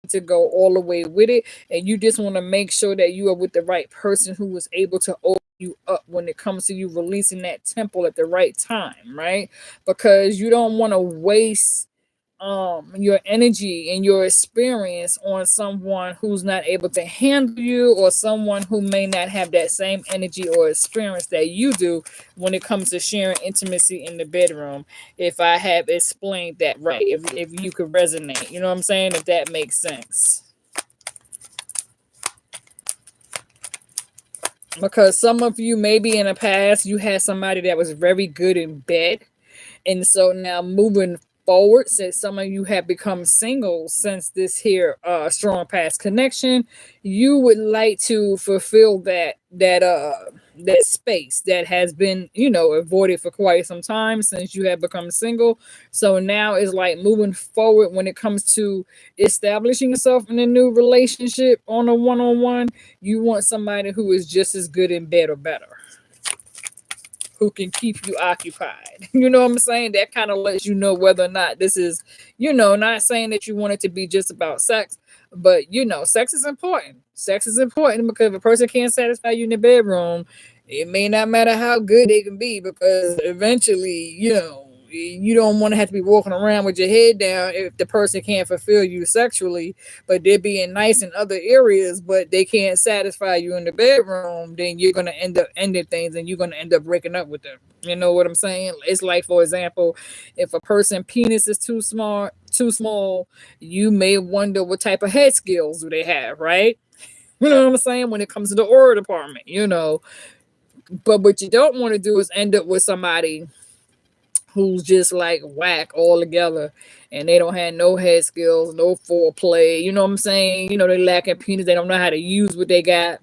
to go all the way with it, and you just want to make sure that you are with the right person who is able to open you up when it comes to you releasing that temple at the right time, right? Because you don't want to waste your energy and your experience on someone who's not able to handle you, or someone who may not have that same energy or experience that you do when it comes to sharing intimacy in the bedroom. If I have explained that right, if you could resonate, you know what I'm saying, if that makes sense. Because some of you, maybe in the past, you had somebody that was very good in bed. And so now moving forward, since some of you have become single since this here strong past connection, you would like to fulfill that space that has been, avoided for quite some time since you have become single. So now it's like moving forward when it comes to establishing yourself in a new relationship on a one-on-one. You want somebody who is just as good in bed or better, who can keep you occupied. You know what I'm saying? That kind of lets you know whether or not this is, not saying that you want it to be just about sex, but sex is important. Sex is important because if a person can't satisfy you in the bedroom, it may not matter how good they can be, because eventually, you don't want to have to be walking around with your head down if the person can't fulfill you sexually, but they're being nice in other areas, but they can't satisfy you in the bedroom. Then you're going to end up ending things, and you're going to end up breaking up with them. You know what I'm saying? It's like, for example, if a person penis is too small, you may wonder what type of head skills do they have, right? You know what I'm saying? When it comes to the oral department. But what you don't want to do is end up with somebody who's just like whack altogether, and they don't have no head skills, no foreplay. You know what I'm saying? They lacking penis. They don't know how to use what they got.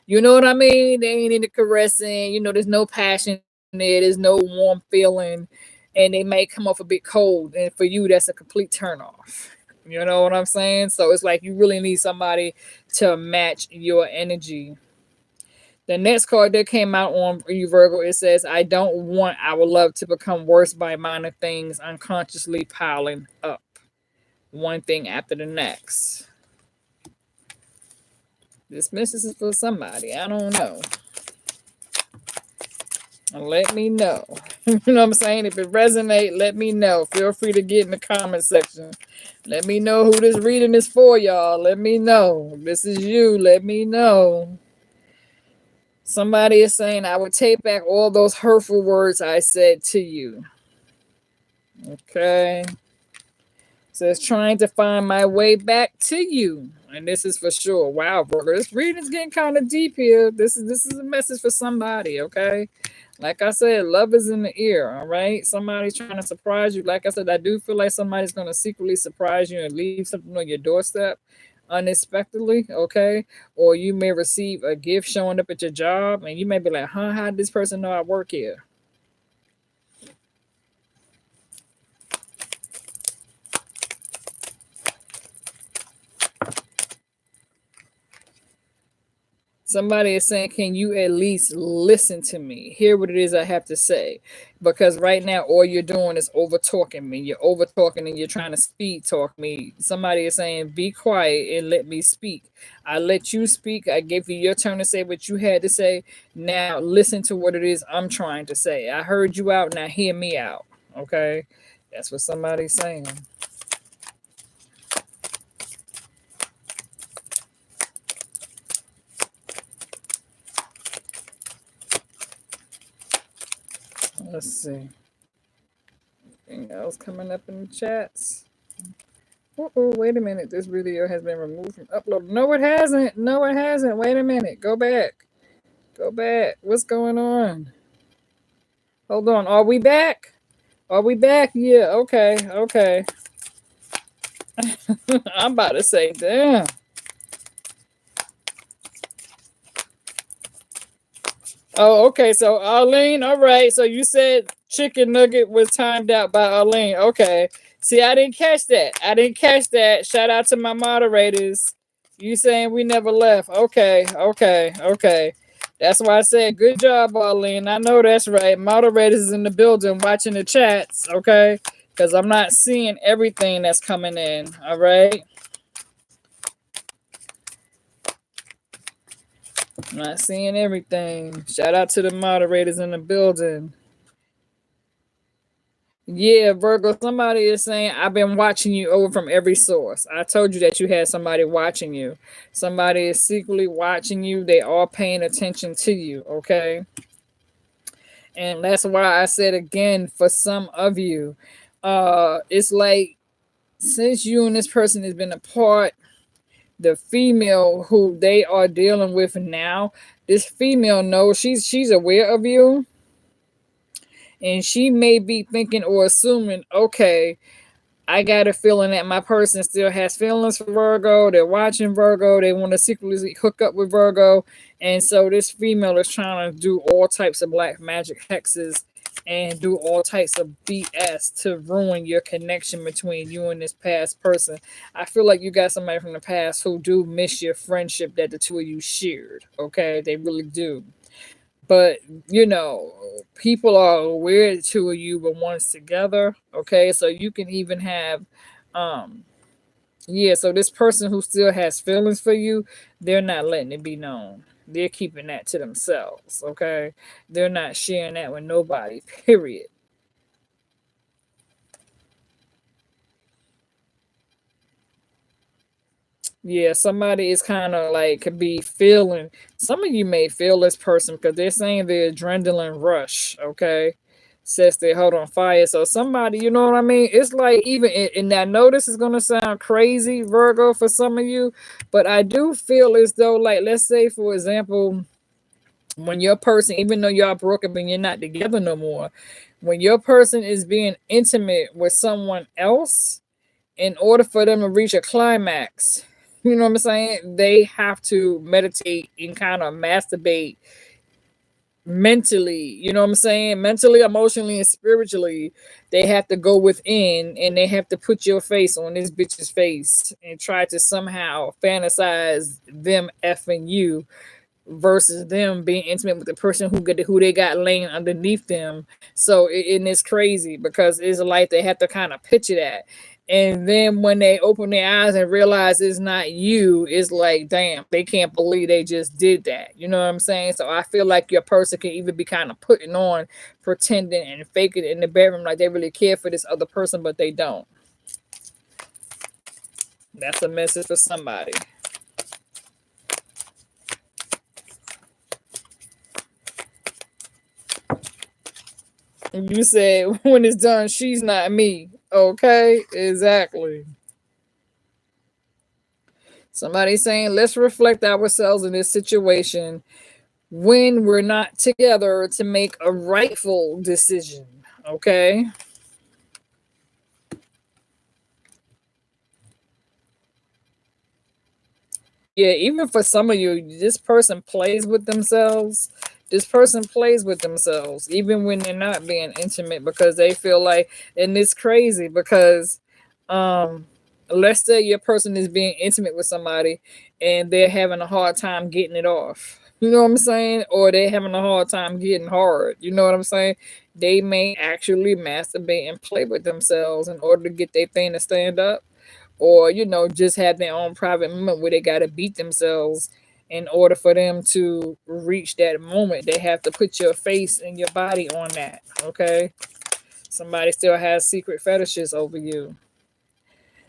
You know what I mean? They ain't into caressing. There's no passion there. There's no warm feeling, and they may come off a bit cold. And for you, that's a complete turn off. You know what I'm saying? So it's like you really need somebody to match your energy. The next card that came out on you, Virgo, it says, I don't want our love to become worse by minor things unconsciously piling up, one thing after the next. This message is for somebody. I don't know. Let me know. You know what I'm saying? If it resonates, let me know. Feel free to get in the comment section. Let me know who this reading is for, y'all. Let me know. This is you. Let me know. Somebody is saying, I would take back all those hurtful words I said to you. Okay. Says, trying to find my way back to you. And this is for sure. Wow, brother. This reading is getting kind of deep here. This is a message for somebody, okay? Like I said, love is in the ear, all right? Somebody's trying to surprise you. Like I said, I do feel like somebody's going to secretly surprise you and leave something on your doorstep unexpectedly, okay? Or you may receive a gift showing up at your job, and you may be like, how did this person know I work here? Somebody is saying, can you at least listen to me? Hear what it is I have to say. Because right now, all you're doing is over talking me. You're over talking and you're trying to speed talk me. Somebody is saying, be quiet and let me speak. I let you speak. I gave you your turn to say what you had to say. Now listen to what it is I'm trying to say. I heard you out. Now hear me out. Okay? That's what somebody's saying. Let's see. Anything else coming up in the chats? Oh, wait a minute. This video has been removed from upload. No, it hasn't. No, it hasn't. Wait a minute. Go back. Go back. What's going on? Hold on. Are we back? Are we back? Yeah. Okay. Okay. I'm about to say, damn. Oh, okay. So Arlene, all right. So you said chicken nugget was timed out by Arlene. Okay. See, I didn't catch that. I didn't catch that. Shout out to my moderators. You saying we never left. Okay. Okay. Okay. That's why I said good job, Arlene. I know that's right. Moderators in the building watching the chats. Okay. Because I'm not seeing everything that's coming in. All right. Not seeing everything. Shout out to the moderators in the building. Yeah, Virgo, somebody is saying, I've been watching you over from every source. I told you that you had somebody watching you. Somebody is secretly watching you. They are paying attention to you, okay? And that's why I said again, for some of you, it's like since you and this person has been apart, the female who they are dealing with now, this female knows she's aware of you, and she may be thinking or assuming, okay, I got a feeling that my person still has feelings for Virgo. They're watching Virgo. They want to secretly hook up with Virgo. And so this female is trying to do all types of black magic hexes and do all types of BS to ruin your connection between you and this past person. I feel like you got somebody from the past who do miss your friendship that the two of you shared. Okay, they really do. But people are aware the two of you were once together. Okay, so you can even have um yeah, so this person who still has feelings for you, they're not letting it be known. They're keeping that to themselves. Okay, they're not sharing that with nobody, period. Yeah, somebody is kind of like could be feeling. Some of you may feel this person because they're saying the adrenaline rush. Okay, sets their heart on fire. So somebody, you know what I mean? It's like even and I know this is gonna sound crazy, Virgo, for some of you, but I do feel as though, like, let's say for example, when your person, even though y'all broke up and you're not together no more, when your person is being intimate with someone else in order for them to reach a climax, you know what I'm saying? They have to meditate and kind of masturbate mentally, you know what I'm saying? Mentally, emotionally, and spiritually. They have to go within and they have to put your face on this bitch's face and try to somehow fantasize them effing you versus them being intimate with the person who they got laying underneath them. So and it's crazy because it's like they have to kind of picture that. And then when they open their eyes and realize it's not you, it's like, damn, they can't believe they just did that. You know what I'm saying? So I feel like your person can even be kind of putting on, pretending and faking it in the bedroom like they really care for this other person, but they don't. That's a message for somebody. You said when it's done, she's not me. Okay, exactly. Somebody saying, let's reflect ourselves in this situation when we're not together to make a rightful decision. Okay. Yeah, even for some of you, this person plays with themselves. This person plays with themselves, even when they're not being intimate, because they feel like, and it's crazy because, um, let's say your person is being intimate with somebody and they're having a hard time getting it off. You know what I'm saying? Or they're having a hard time getting hard. You know what I'm saying? They may actually masturbate and play with themselves in order to get their thing to stand up, or just have their own private moment where they got to beat themselves in order for them to reach that moment. They have to put your face and your body on that. Okay, somebody still has secret fetishes over you.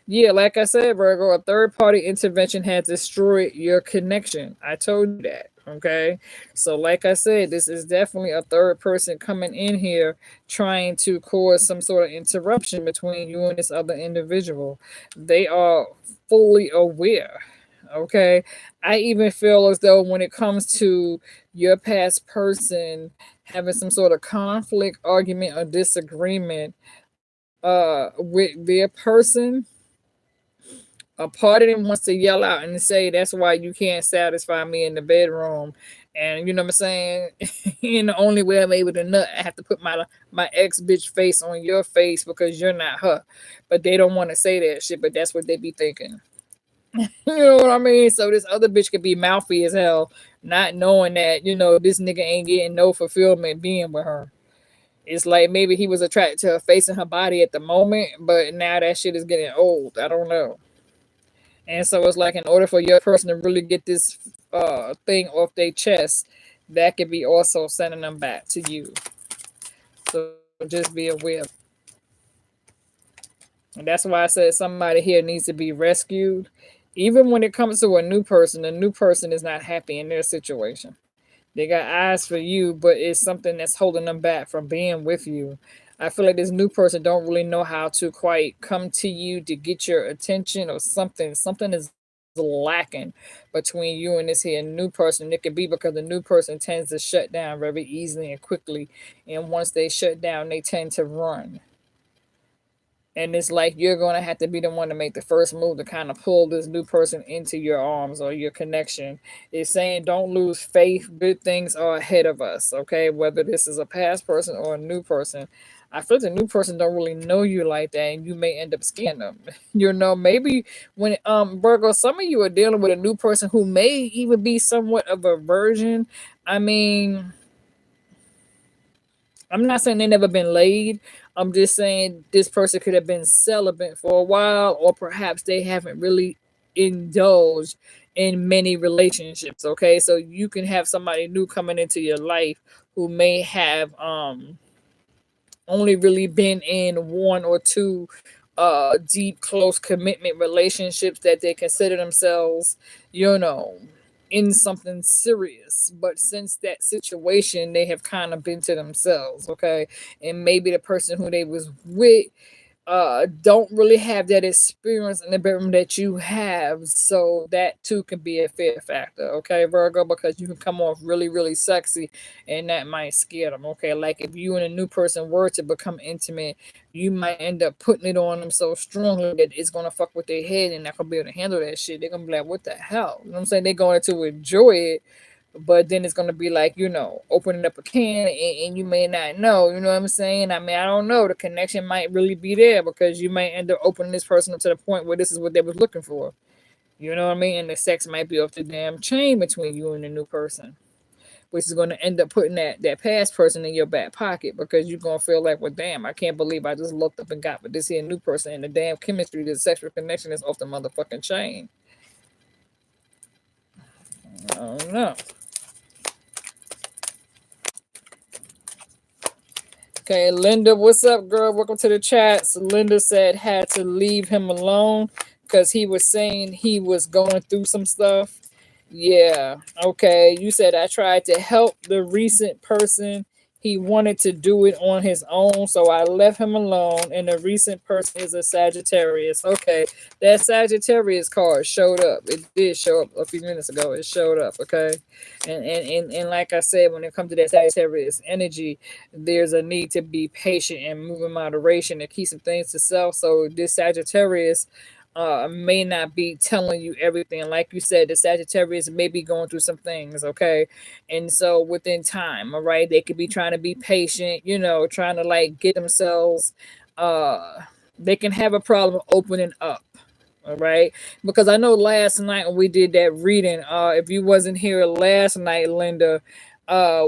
Yeah, like I said, Virgo, a third party intervention has destroyed your connection. I told you that. Okay. So, like I said, this is definitely a third person coming in here trying to cause some sort of interruption between you and this other individual. They are fully aware. Okay. I even feel as though when it comes to your past person having some sort of conflict, argument, or disagreement with their person, a part of them wants to yell out and say that's why you can't satisfy me in the bedroom. And you know what I'm saying? And the only way I'm able to nut, I have to put my ex bitch face on your face because you're not her. But they don't want to say that shit, but that's what they be thinking. You know what I mean? So this other bitch could be mouthy as hell, not knowing that, this nigga ain't getting no fulfillment being with her. It's like maybe he was attracted to her face and her body at the moment, but now that shit is getting old. I don't know. And so it's like in order for your person to really get this thing off their chest, that could be also sending them back to you. So just be aware. And that's why I said somebody here needs to be rescued. Even when it comes to a new person, the new person is not happy in their situation. They got eyes for you, but it's something that's holding them back from being with you. I feel like this new person don't really know how to quite come to you to get your attention or something. Something is lacking between you and this here new person. It could be because the new person tends to shut down very easily and quickly. And once they shut down, they tend to run. And it's like you're going to have to be the one to make the first move to kind of pull this new person into your arms or your connection. It's saying don't lose faith. Good things are ahead of us, okay? Whether this is a past person or a new person. I feel the new person don't really know you like that, and you may end up scaring them. Maybe when Virgo, some of you are dealing with a new person who may even be somewhat of a virgin. I mean, I'm not saying they never been laid. I'm just saying this person could have been celibate for a while, or perhaps they haven't really indulged in many relationships. Okay, so you can have somebody new coming into your life who may have only really been in one or two deep close commitment relationships that they consider themselves, you know, in something serious. But since that situation, they have kind of been to themselves, okay? And maybe the person who they was with don't really have that experience in the bedroom that you have, so that too can be a fear factor, okay, Virgo, because you can come off really really sexy and that might scare them, okay? Like if you and a new person were to become intimate, you might end up putting it on them so strongly that it's gonna fuck with their head and not gonna be able to handle that shit. They're gonna be like, what the hell, you know what I'm saying? They're going to enjoy it, but then it's gonna be like, opening up a can, and you may not know, you know what I'm saying? I mean, I don't know. The connection might really be there because you might end up opening this person up to the point where this is what they was looking for. You know what I mean? And the sex might be off the damn chain between you and the new person, which is going to end up putting that past person in your back pocket because you're going to feel like, well, damn, I can't believe I just looked up and got with this here new person, and the damn chemistry, the sexual connection is off the motherfucking chain. I don't know. Okay, Linda, what's up, girl? Welcome to the chat. So Linda said had to leave him alone because he was saying he was going through some stuff. Yeah, okay. You said I tried to help the recent person. He wanted to do it on his own, so I left him alone. And the recent person is a Sagittarius. Okay, that Sagittarius card showed up. It did show up a few minutes ago. It showed up, okay? And like I said, when it comes to that Sagittarius energy, there's a need to be patient and move in moderation and keep some things to self. So this Sagittarius may not be telling you everything. Like you said, the Sagittarius may be going through some things, okay? And so within time, all right, they could be trying to be patient, trying to like get themselves, uh, they can have a problem opening up. All right, because I know last night when we did that reading, if you wasn't here last night, Linda,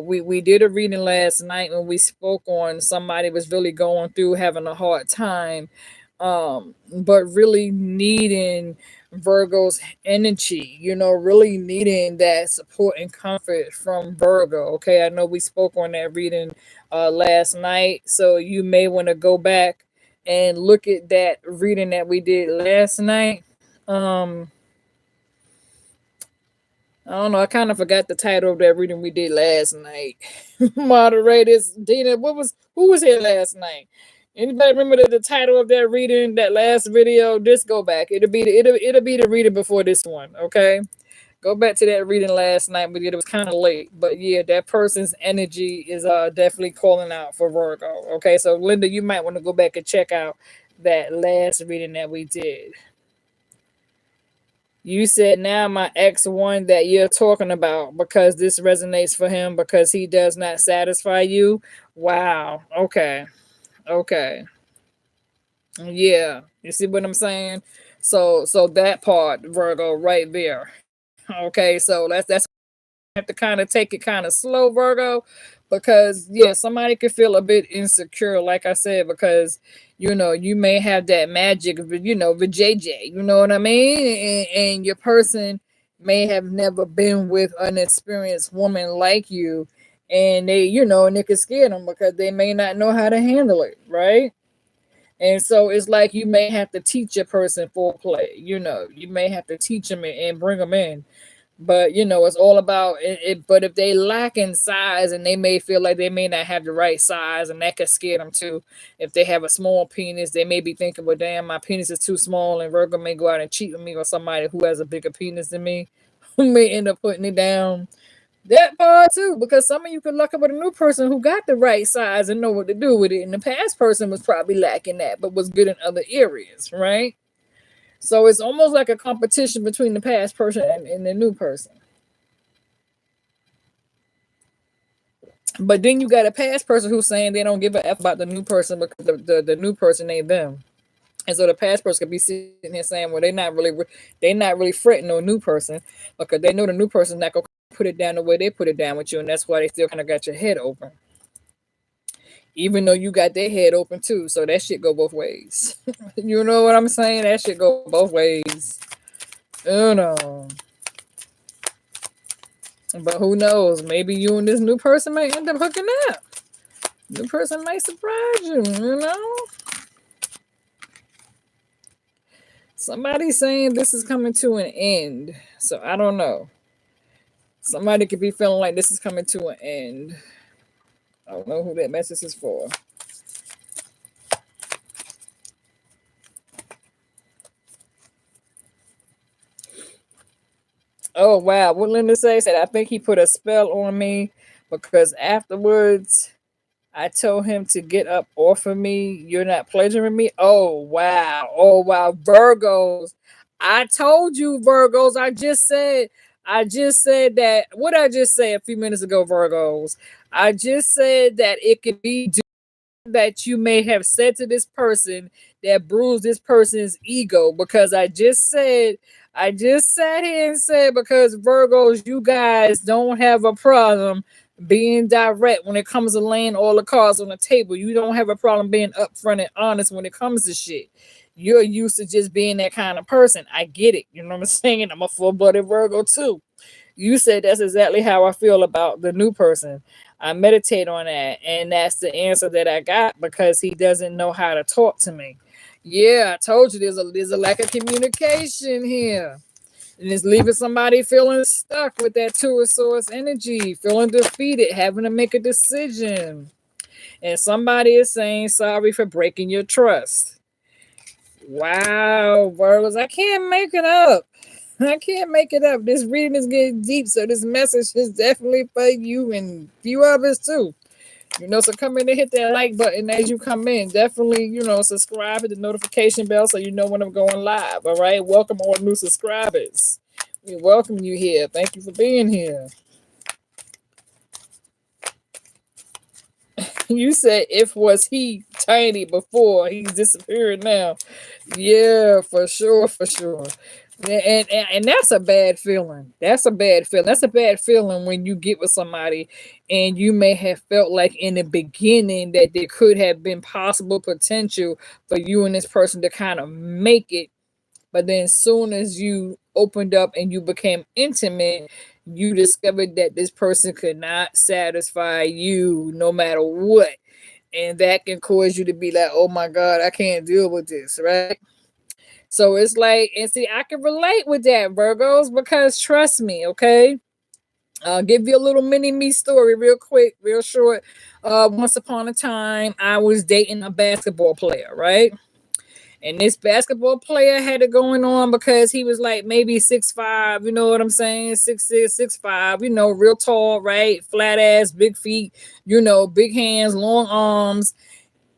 we did a reading last night when we spoke on somebody was really going through having a hard time, but really needing Virgo's energy, really needing that support and comfort from Virgo. Okay, I know we spoke on that reading last night, so you may want to go back and look at that reading that we did last night. Um, I don't know. I kind of forgot the title of that reading we did last night. Moderators, Dina, who was here last night? Anybody remember the title of that reading, that last video? Just go back. It'll be the reading before this one. Okay, go back to that reading last night. We did. It was kind of late, but yeah, that person's energy is definitely calling out for Virgo. Okay, so Linda, you might want to go back and check out that last reading that we did. You said now my ex one that you're talking about because this resonates for him because he does not satisfy you. Wow. Okay. Okay. Yeah. You see what I'm saying? So that part, Virgo, right there. Okay. So that's have to kind of take it kind of slow, Virgo, because yeah, somebody could feel a bit insecure, like I said, because you may have that magic of the JJ, you know what I mean, and your person may have never been with an experienced woman like you, and and it could scare them because they may not know how to handle it, right? And so it's like you may have to teach a person foreplay. You may have to teach them and bring them in. But it's all about it. But if they lack in size and they may feel like they may not have the right size, and that could scare them too. If they have a small penis, they may be thinking, "Well, damn, my penis is too small," and Virgo may go out and cheat with me or somebody who has a bigger penis than me, who may end up putting it down. That part too, because some of you could luck up with a new person who got the right size and know what to do with it. And the past person was probably lacking that, but was good in other areas, right? So it's almost like a competition between the past person and the new person. But then you got a past person who's saying they don't give a F about the new person because the new person ain't them. And so the past person could be sitting here saying, well, they're not really fretting on a new person because they know the new person's not gonna put it down the way they put it down with you, and that's why they still kind of got your head open, even though you got their head open too. So that shit go both ways. You know what I'm saying? That shit go both ways. You know. But who knows? Maybe you and this new person may end up hooking up. New person might surprise you. Somebody's saying this is coming to an end. So I don't know. Somebody could be feeling like this is coming to an end. I don't know who that message is for. Oh wow. What Linda said, I think he put a spell on me because afterwards I told him to get up off of me. You're not pleasuring me. Oh wow. Oh wow. Virgos. I told you, Virgos. I just said that. What I just said a few minutes ago, Virgos. I just said that it could be that you may have said to this person that bruised this person's ego, because I just sat here and said, because Virgos, you guys don't have a problem being direct when it comes to laying all the cards on the table. You don't have a problem being upfront and honest when it comes to shit. You're used to just being that kind of person. I get it. You know what I'm saying? I'm a full-blooded Virgo too. You said that's exactly how I feel about the new person. I meditate on that, and that's the answer that I got, because he doesn't know how to talk to me. Yeah, I told you there's a lack of communication here. And it's leaving somebody feeling stuck with that two of swords energy, feeling defeated, having to make a decision. And somebody is saying sorry for breaking your trust. Wow, Virgos, I can't make it up. I can't make it up. This reading is getting deep, so this message is definitely for you and a few others too. So come in and hit that like button as you come in. Definitely, subscribe, hit the notification bell so you know when I'm going live. All right. Welcome all new subscribers. We welcome you here. Thank you for being here. You said if was he tiny before, he's disappearing now. Yeah, for sure, for sure. And that's a bad feeling. That's a bad feeling. That's a bad feeling when you get with somebody and you may have felt like in the beginning that there could have been possible potential for you and this person to kind of make it. But then soon as you opened up and you became intimate, you discovered that this person could not satisfy you no matter what. And that can cause you to be like, oh my God, I can't deal with this, right? So it's like, and see, I can relate with that, Virgos, because trust me, okay? I'll give you a little mini me story real quick, real short. Once upon a time, I was dating a basketball player, right? And this basketball player had it going on because he was like maybe 6'5", you know what I'm saying? 6'6", 6'5", real tall, right? Flat ass, big feet, big hands, long arms.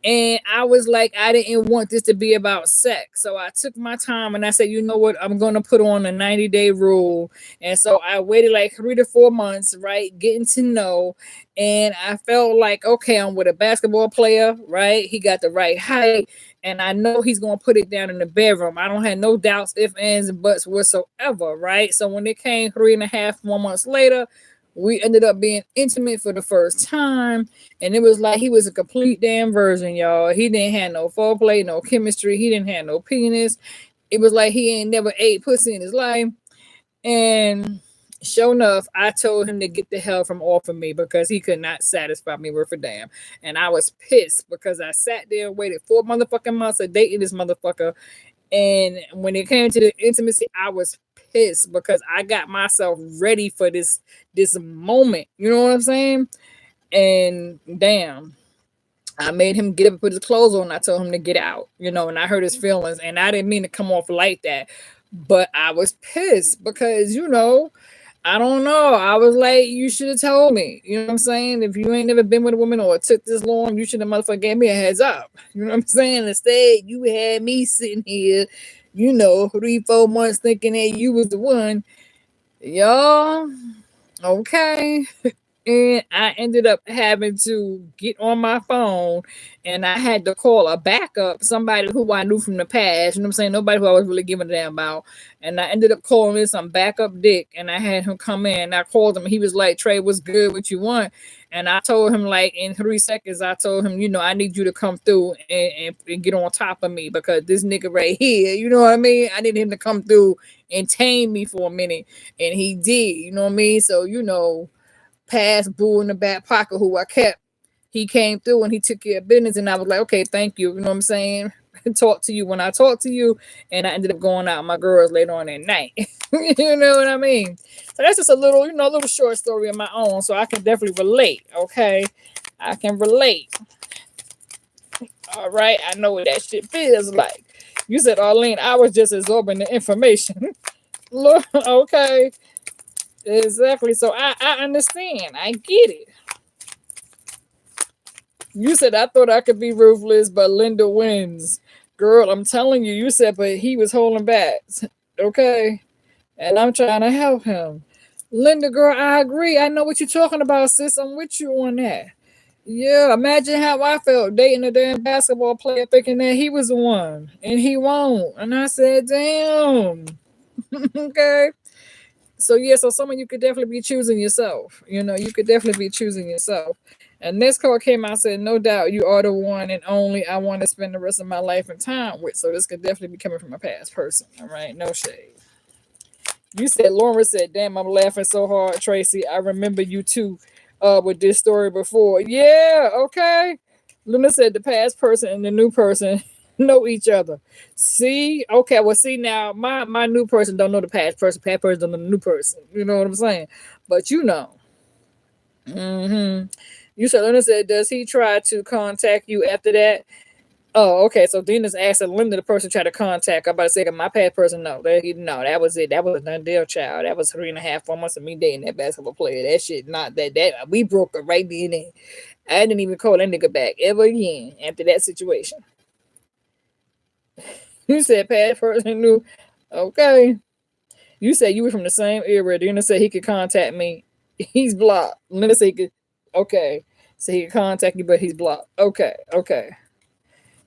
And I was like, I didn't want this to be about sex. So I took my time and I said, you know what? I'm going to put on a 90-day rule. And so I waited like 3 to 4 months, right? Getting to know. And I felt like, okay, I'm with a basketball player, right? He got the right height. And I know he's going to put it down in the bedroom. I don't have no doubts, ifs, ands, and buts whatsoever, right? So when it came 3.5 more months later, We ended up being intimate for the first time, and it was like he was a complete damn virgin, y'all. He didn't have no foreplay, no chemistry. He didn't have no penis. It was like he ain't never ate pussy in his life. And sure enough, I told him to get the hell from off of me because he could not satisfy me worth a damn. And I was pissed because I sat there and waited 4 motherfucking months of dating this motherfucker. And when it came to the intimacy, I was pissed because I got myself ready for this moment. You know what I'm saying? And damn, I made him get up and put his clothes on. I told him to get out, and I hurt his feelings. And I didn't mean to come off like that. But I was pissed because, I don't know. I was like, you should have told me. You know what I'm saying? If you ain't never been with a woman or it took this long, you should have motherfucking gave me a heads up. You know what I'm saying? Instead, you had me sitting here, 3-4 months thinking that you was the one. Y'all, okay. And I ended up having to get on my phone and I had to call a backup, somebody who I knew from the past, you know what I'm saying? Nobody who I was really giving a damn about. And I ended up calling in some backup dick and I had him come in. I called him. He was like, Trey, what's good? What you want? And I told him, like, in 3 seconds, I told him, I need you to come through and get on top of me because this nigga right here, you know what I mean? I need him to come through and tame me for a minute. And he did, you know what I mean? So, past boo in the back pocket who I kept. He came through and he took care of business, and I was like, okay, thank you. You know what I'm saying? Talk to you when I talk to you, and I ended up going out with my girls later on at night. You know what I mean? So that's just a little, a little short story of my own, so I can definitely relate. Okay, I can relate. All right, I know what that shit feels like. You said, Arlene, I was just absorbing the information. Look, okay. Exactly. So I understand. I get it. You said I thought I could be ruthless, but Linda wins. Girl, I'm telling you, you said, but he was holding back. Okay. And I'm trying to help him. Linda, girl, I agree. I know what you're talking about, sis. I'm with you on that. Yeah, imagine how I felt dating a damn basketball player thinking that he was the one and he won't. And I said, damn. Okay. So yeah, so some of you could definitely be choosing yourself. You could definitely be choosing yourself. And this card came out and said, no doubt you are the one and only I want to spend the rest of my life and time with. So this could definitely be coming from a past person. All right, no shade. You said, Lauren said, damn, I'm laughing so hard, Tracy. I remember you too with this story before. Yeah, okay. Luna said the past person and the new person know each other. See, okay, well, see now, my new person don't know the past person. Past person don't know the new person. You know what I'm saying? But Mm-hmm. You said Linda said, does he try to contact you after that? Oh, okay. So Dina's asking Linda, the person tried to contact. I'm about to say my past person, no, that was it. That was a done deal, child. That was 3.5, 4 months of me dating that basketball player. That shit, not that we broke it right then and there. I didn't even call that nigga back ever again after that situation. You said past person knew. Okay. You said you were from the same era. Dina said he could contact me. He's blocked. Linda said he could. Okay. So he could contact you, but he's blocked. Okay. Okay.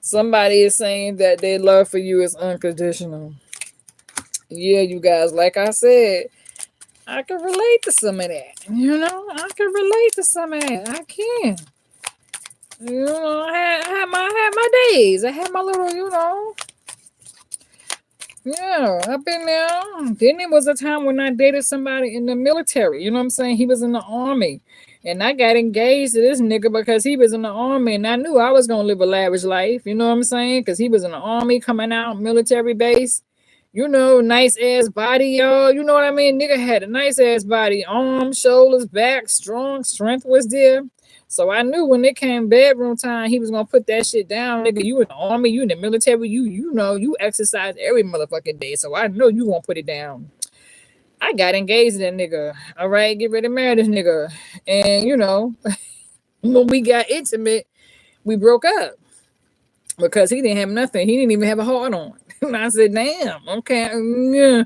Somebody is saying that their love for you is unconditional. Yeah, you guys, like I said, I can relate to some of that. I can relate to some of that. I can. I had my days. I had my little, Yeah, I've been there. Then it was a time when I dated somebody in the military. You know what I'm saying? He was in the army. And I got engaged to this nigga because he was in the army. And I knew I was going to live a lavish life. You know what I'm saying? Because he was in the army coming out, military base. Nice ass body, y'all. You know what I mean? Nigga had a nice ass body. Arms, shoulders, back, strong. Strength was there. So I knew when it came bedroom time, he was gonna put that shit down, nigga. You in the army, you in the military, you exercise every motherfucking day. So I know you gonna put it down. I got engaged to that nigga. All right, get ready to marry this nigga. And when we got intimate, we broke up because he didn't have nothing. He didn't even have a heart on. And I said, damn, okay, yeah.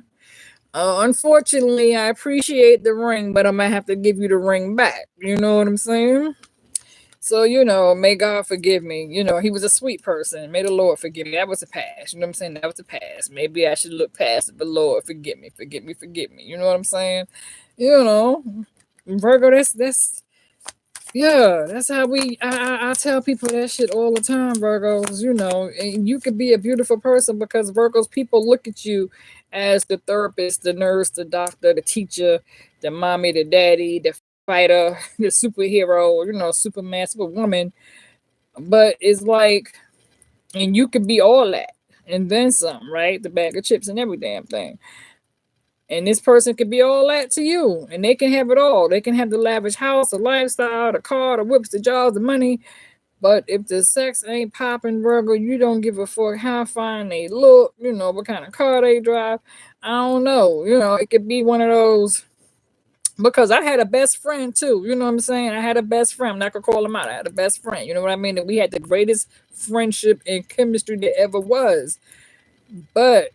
Unfortunately, I appreciate the ring, but I'm gonna have to give you the ring back. You know what I'm saying? So, may God forgive me. He was a sweet person. May the Lord forgive me. That was a past. You know what I'm saying? That was a past. Maybe I should look past it, but Lord, forgive me, forgive me, forgive me. You know what I'm saying? Virgo, that's yeah, that's how I tell people that shit all the time, Virgos, and you could be a beautiful person because Virgos, people look at you as the therapist, the nurse, the doctor, the teacher, the mommy, the daddy, the fighter, the superhero, Superman, Superwoman. But it's like, and you could be all that and then some, right? The bag of chips and every damn thing. And this person could be all that to you, and they can have it all. They can have the lavish house, the lifestyle, the car, the whips, the jobs, the money. But if the sex ain't popping, Virgo, you don't give a fuck how fine they look, what kind of car they drive. I don't know. It could be one of those. Because I had a best friend too. You know what I'm saying? I had a best friend. I'm not gonna call him out. I had a best friend. You know what I mean? And we had the greatest friendship and chemistry that ever was. But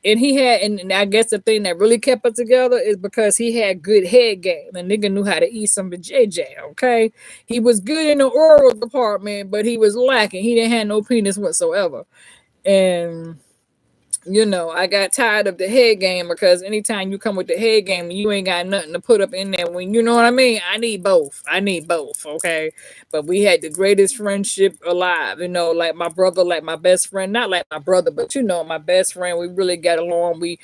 and he had, and I guess the thing that really kept us together is because he had good head game. The nigga knew how to eat some JJ. Okay, he was good in the oral department, but he was lacking. He didn't have no penis whatsoever, and I got tired of the head game because anytime you come with the head game, you ain't got nothing to put up in there. When you know what I mean, I need both. I need both. Okay, but we had the greatest friendship alive. Like my brother, like my best friend, not like my brother, but my best friend. We really got along. We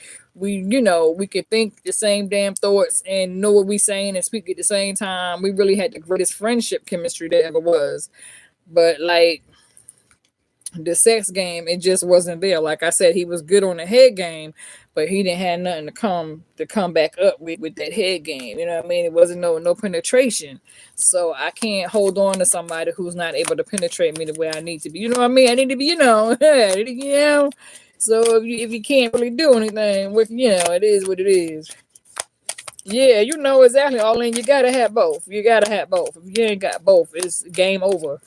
could think the same damn thoughts and know what we saying and speak at the same time. We really had the greatest friendship chemistry that ever was. But like the sex game, it just wasn't there. Like I said, he was good on the head game, but he didn't have nothing to come back up with that head game. You know what I mean? It wasn't no penetration. So I can't hold on to somebody who's not able to penetrate me the way I need to be. You know what I mean? I need to be, So if you can't really do anything with, it is what it is. Yeah, you know exactly. All in, you gotta have both. You gotta have both. If you ain't got both, it's game over.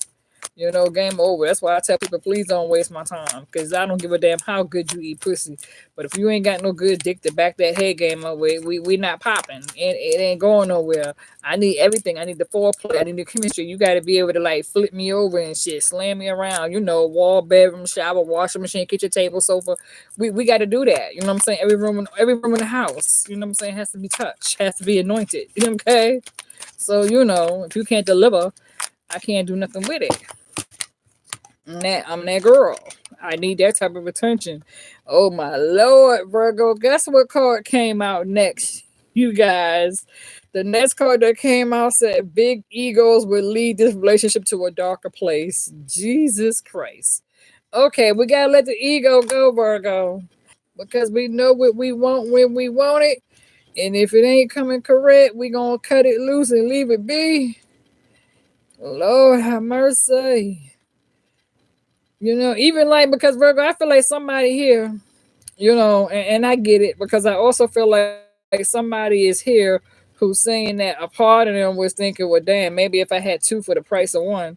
Game over. That's why I tell people, please don't waste my time, because I don't give a damn how good you eat pussy. But if you ain't got no good dick to back that head game up with, we not popping. It ain't going nowhere. I need everything. I need the foreplay. I need the chemistry. You got to be able to like flip me over and shit, slam me around. Wall, bedroom, shower, washing machine, kitchen table, sofa. We got to do that. You know what I'm saying? Every room in the house. You know what I'm saying? Has to be touched. Has to be anointed. Okay. So if you can't deliver, I can't do nothing with it. I'm that girl. I need that type of attention. Oh my lord, Virgo. Guess what card came out next? You guys. The next card that came out said big egos will lead this relationship to a darker place. Jesus Christ. Okay, we gotta let the ego go, Virgo. Because we know what we want when we want it. And if it ain't coming correct, we gonna cut it loose and leave it be. Lord have mercy. Even like, because Virgo, I feel like somebody here, and I get it, because I also feel like somebody is here who's saying that a part of them was thinking, well, damn, maybe if I had two for the price of one.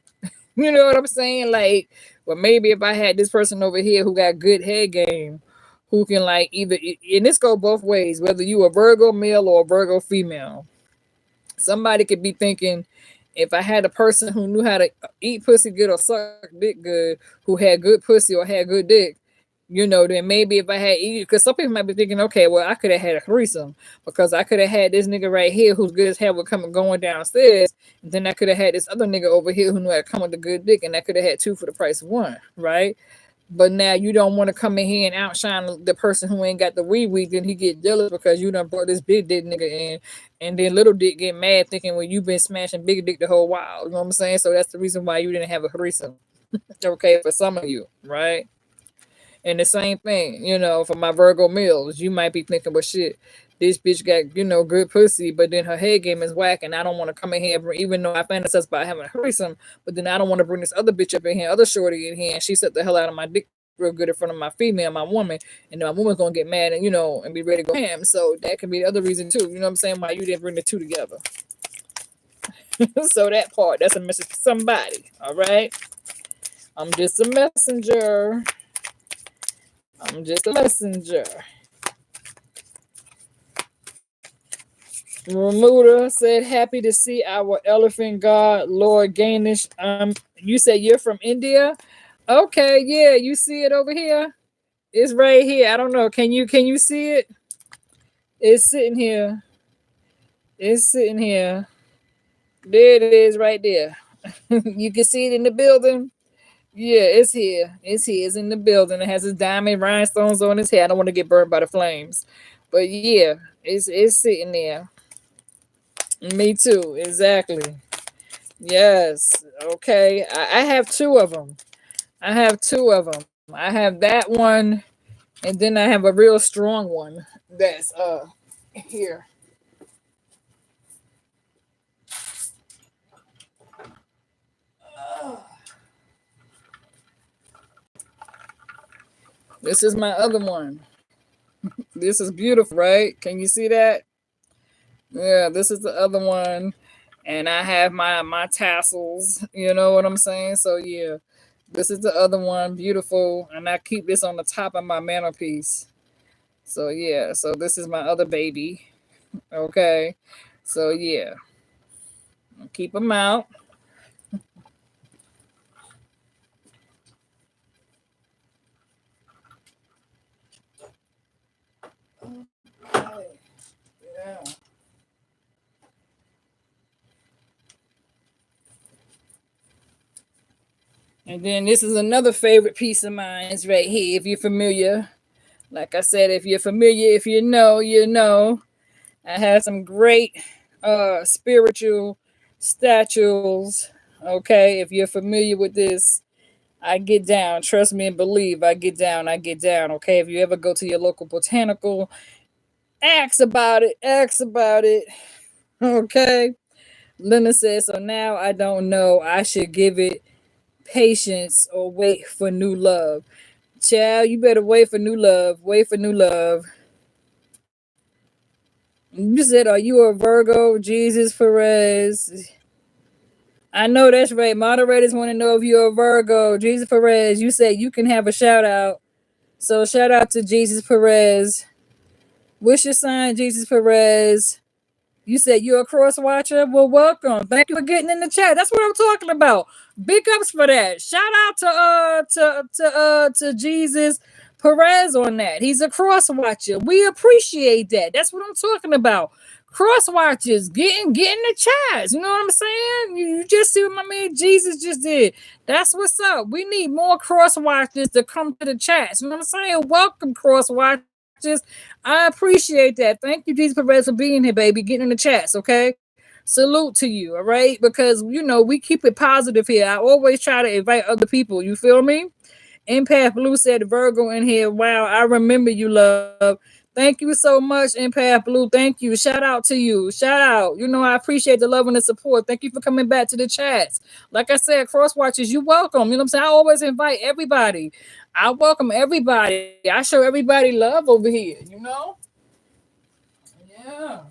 You know what I'm saying? Like, well, maybe if I had this person over here who got good head game, who can like either, and this go both ways, whether you a Virgo male or a Virgo female. Somebody could be thinking, if I had a person who knew how to eat pussy good or suck dick good, who had good pussy or had good dick, then maybe if I had, because some people might be thinking, okay, well, I could have had a threesome because I could have had this nigga right here who's good as hell with coming going downstairs, and then I could have had this other nigga over here who knew how to come with a good dick, and I could have had two for the price of one, right? But now you don't want to come in here and outshine the person who ain't got the wee, then he get jealous because you done brought this big dick nigga in, and then little dick get mad thinking, well, you been smashing big dick the whole while. You know what I'm saying? So that's the reason why you didn't have a threesome. Okay, for some of you, right? And the same thing, for my Virgo males, you might be thinking, well, shit, this bitch got, good pussy, but then her head game is whack, and I don't want to come in here, even though I fantasize about having a threesome, but then I don't want to bring this other bitch up in here, other shorty in here, and she set the hell out of my dick real good in front of my female, my woman, and then my woman's gonna get mad and, and be ready to go ham. So that could be the other reason too, you know what I'm saying, why you didn't bring the two together. So that part, that's a message for somebody, all right? I'm just a messenger. I'm just a messenger. Remuda said, happy to see our elephant god, Lord Gainish. You said you're from India? Okay, yeah, you see it over here? It's right here. I don't know. Can you see it? It's sitting here. It's sitting here. There it is right there. You can see it in the building. Yeah, it's here. It's here. It's in the building. It has his diamond rhinestones on his head. I don't want to get burned by the flames. But yeah, it's sitting there. Me too. Exactly. Yes. Okay. I have two of them. I have two of them. I have that one, and then I have a real strong one that's here. This is my other one. This is beautiful, right? Can you see that? Yeah, this is the other one. And I have my tassels, you know what I'm saying? So yeah, this is the other one, beautiful, and I keep this on the top of my mantelpiece. So yeah, so this is my other baby. Okay, so yeah, keep them out. Yeah. And then this is another favorite piece of mine. It's right here. If you're familiar, like I said, if you're familiar, if you know, you know. I have some great spiritual statues. Okay, if you're familiar with this, I get down. Trust me and believe. I get down. I get down. Okay, if you ever go to your local botanical, ask about it. Ask about it. Okay. Linda says, so now I don't know. I should give it patience or wait for new love. Child, you better wait for new love. Wait for new love. You said, are you a Virgo? Jesus Perez. I know that's right. Moderators want to know if you're a Virgo. Jesus Perez, you said you can have a shout out. So shout out to Jesus Perez. What's your sign, Jesus Perez? You said you're a cross watcher. Well, welcome. Thank you for getting in the chat. That's what I'm talking about. Big ups for that. Shout out to Jesus Perez on that. He's a cross watcher. We appreciate that. That's what I'm talking about. Cross watchers getting the chats. You know what I'm saying? You just see what my man Jesus just did. That's what's up. We need more cross watchers to come to the chats. You know what I'm saying? Welcome, cross watchers. I appreciate that. Thank you, Jesus Perez, for being here, baby. Getting in the chats, okay? Salute to you, all right? Because we keep it positive here. I always try to invite other people. You feel me? Empath Blue said Virgo in here. Wow, I remember you, love. Thank you so much, Empath Blue. Thank you. Shout out to you. Shout out. I appreciate the love and the support. Thank you for coming back to the chats. Like I said, cross watchers, you welcome. You know what I'm saying? I always invite everybody. I welcome everybody. I show everybody love over here, you know? Yeah.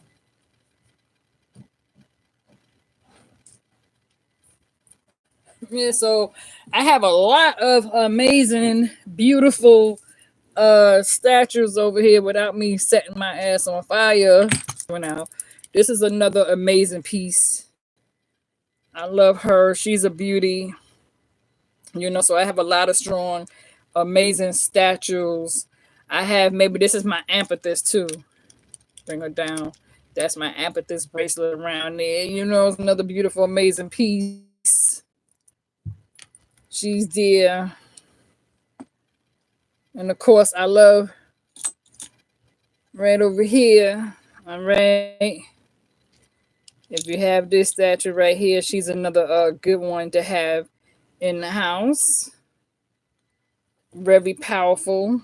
Yeah, so I have a lot of amazing, beautiful statues over here without me setting my ass on fire. Now, this is another amazing piece. I love her. She's a beauty. So I have a lot of strong, amazing statues. I have maybe this is my amethyst too. Bring her down. That's my amethyst bracelet around there. It's another beautiful, amazing piece. She's dear. And of course, I love right over here. All right. If you have this statue right here, she's another good one to have in the house. Very powerful.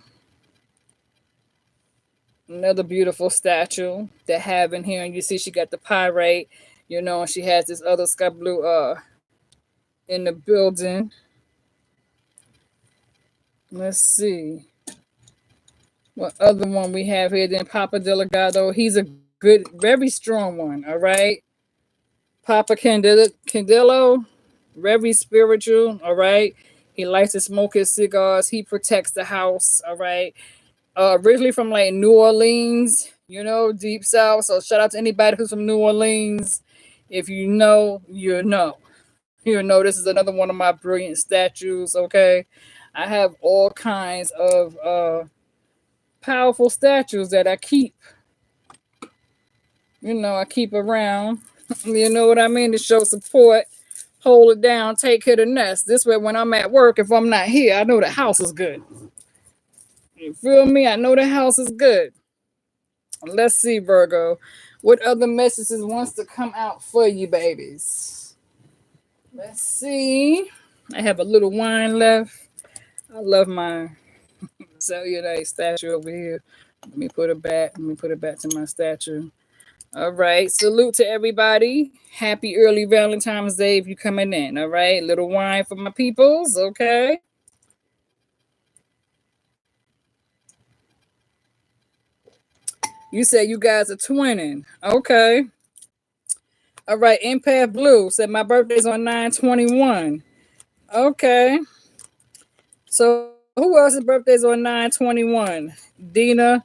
Another beautiful statue to have in here. And you see she got the pyrite, and she has this other sky blue in the building. Let's see. What other one we have here? Then Papa Delegado. He's a good, very strong one. All right. Papa Candelo, very spiritual. All right. He likes to smoke his cigars. He protects the house. All right. Originally from like New Orleans, deep south. So shout out to anybody who's from New Orleans. If you know, you know. This is another one of my brilliant statues. Okay. I have all kinds of powerful statues that I keep. You know, I keep around. You know what I mean? To show support, hold it down, take care of the nest. This way, when I'm at work, if I'm not here, I know the house is good. You feel me? I know the house is good. Let's see, Virgo. What other messages wants to come out for you, babies? Let's see. I have a little wine left. I love my cellulite statue over here. Let me put it back. Let me put it back to my statue. All right. Salute to everybody. Happy early Valentine's Day if you're coming in. All right. Little wine for my peoples. Okay. You said you guys are twinning. Okay. All right. Empath Blue said my birthday's on 9/21. Okay. So who else's birthday's on 9/21? Dina,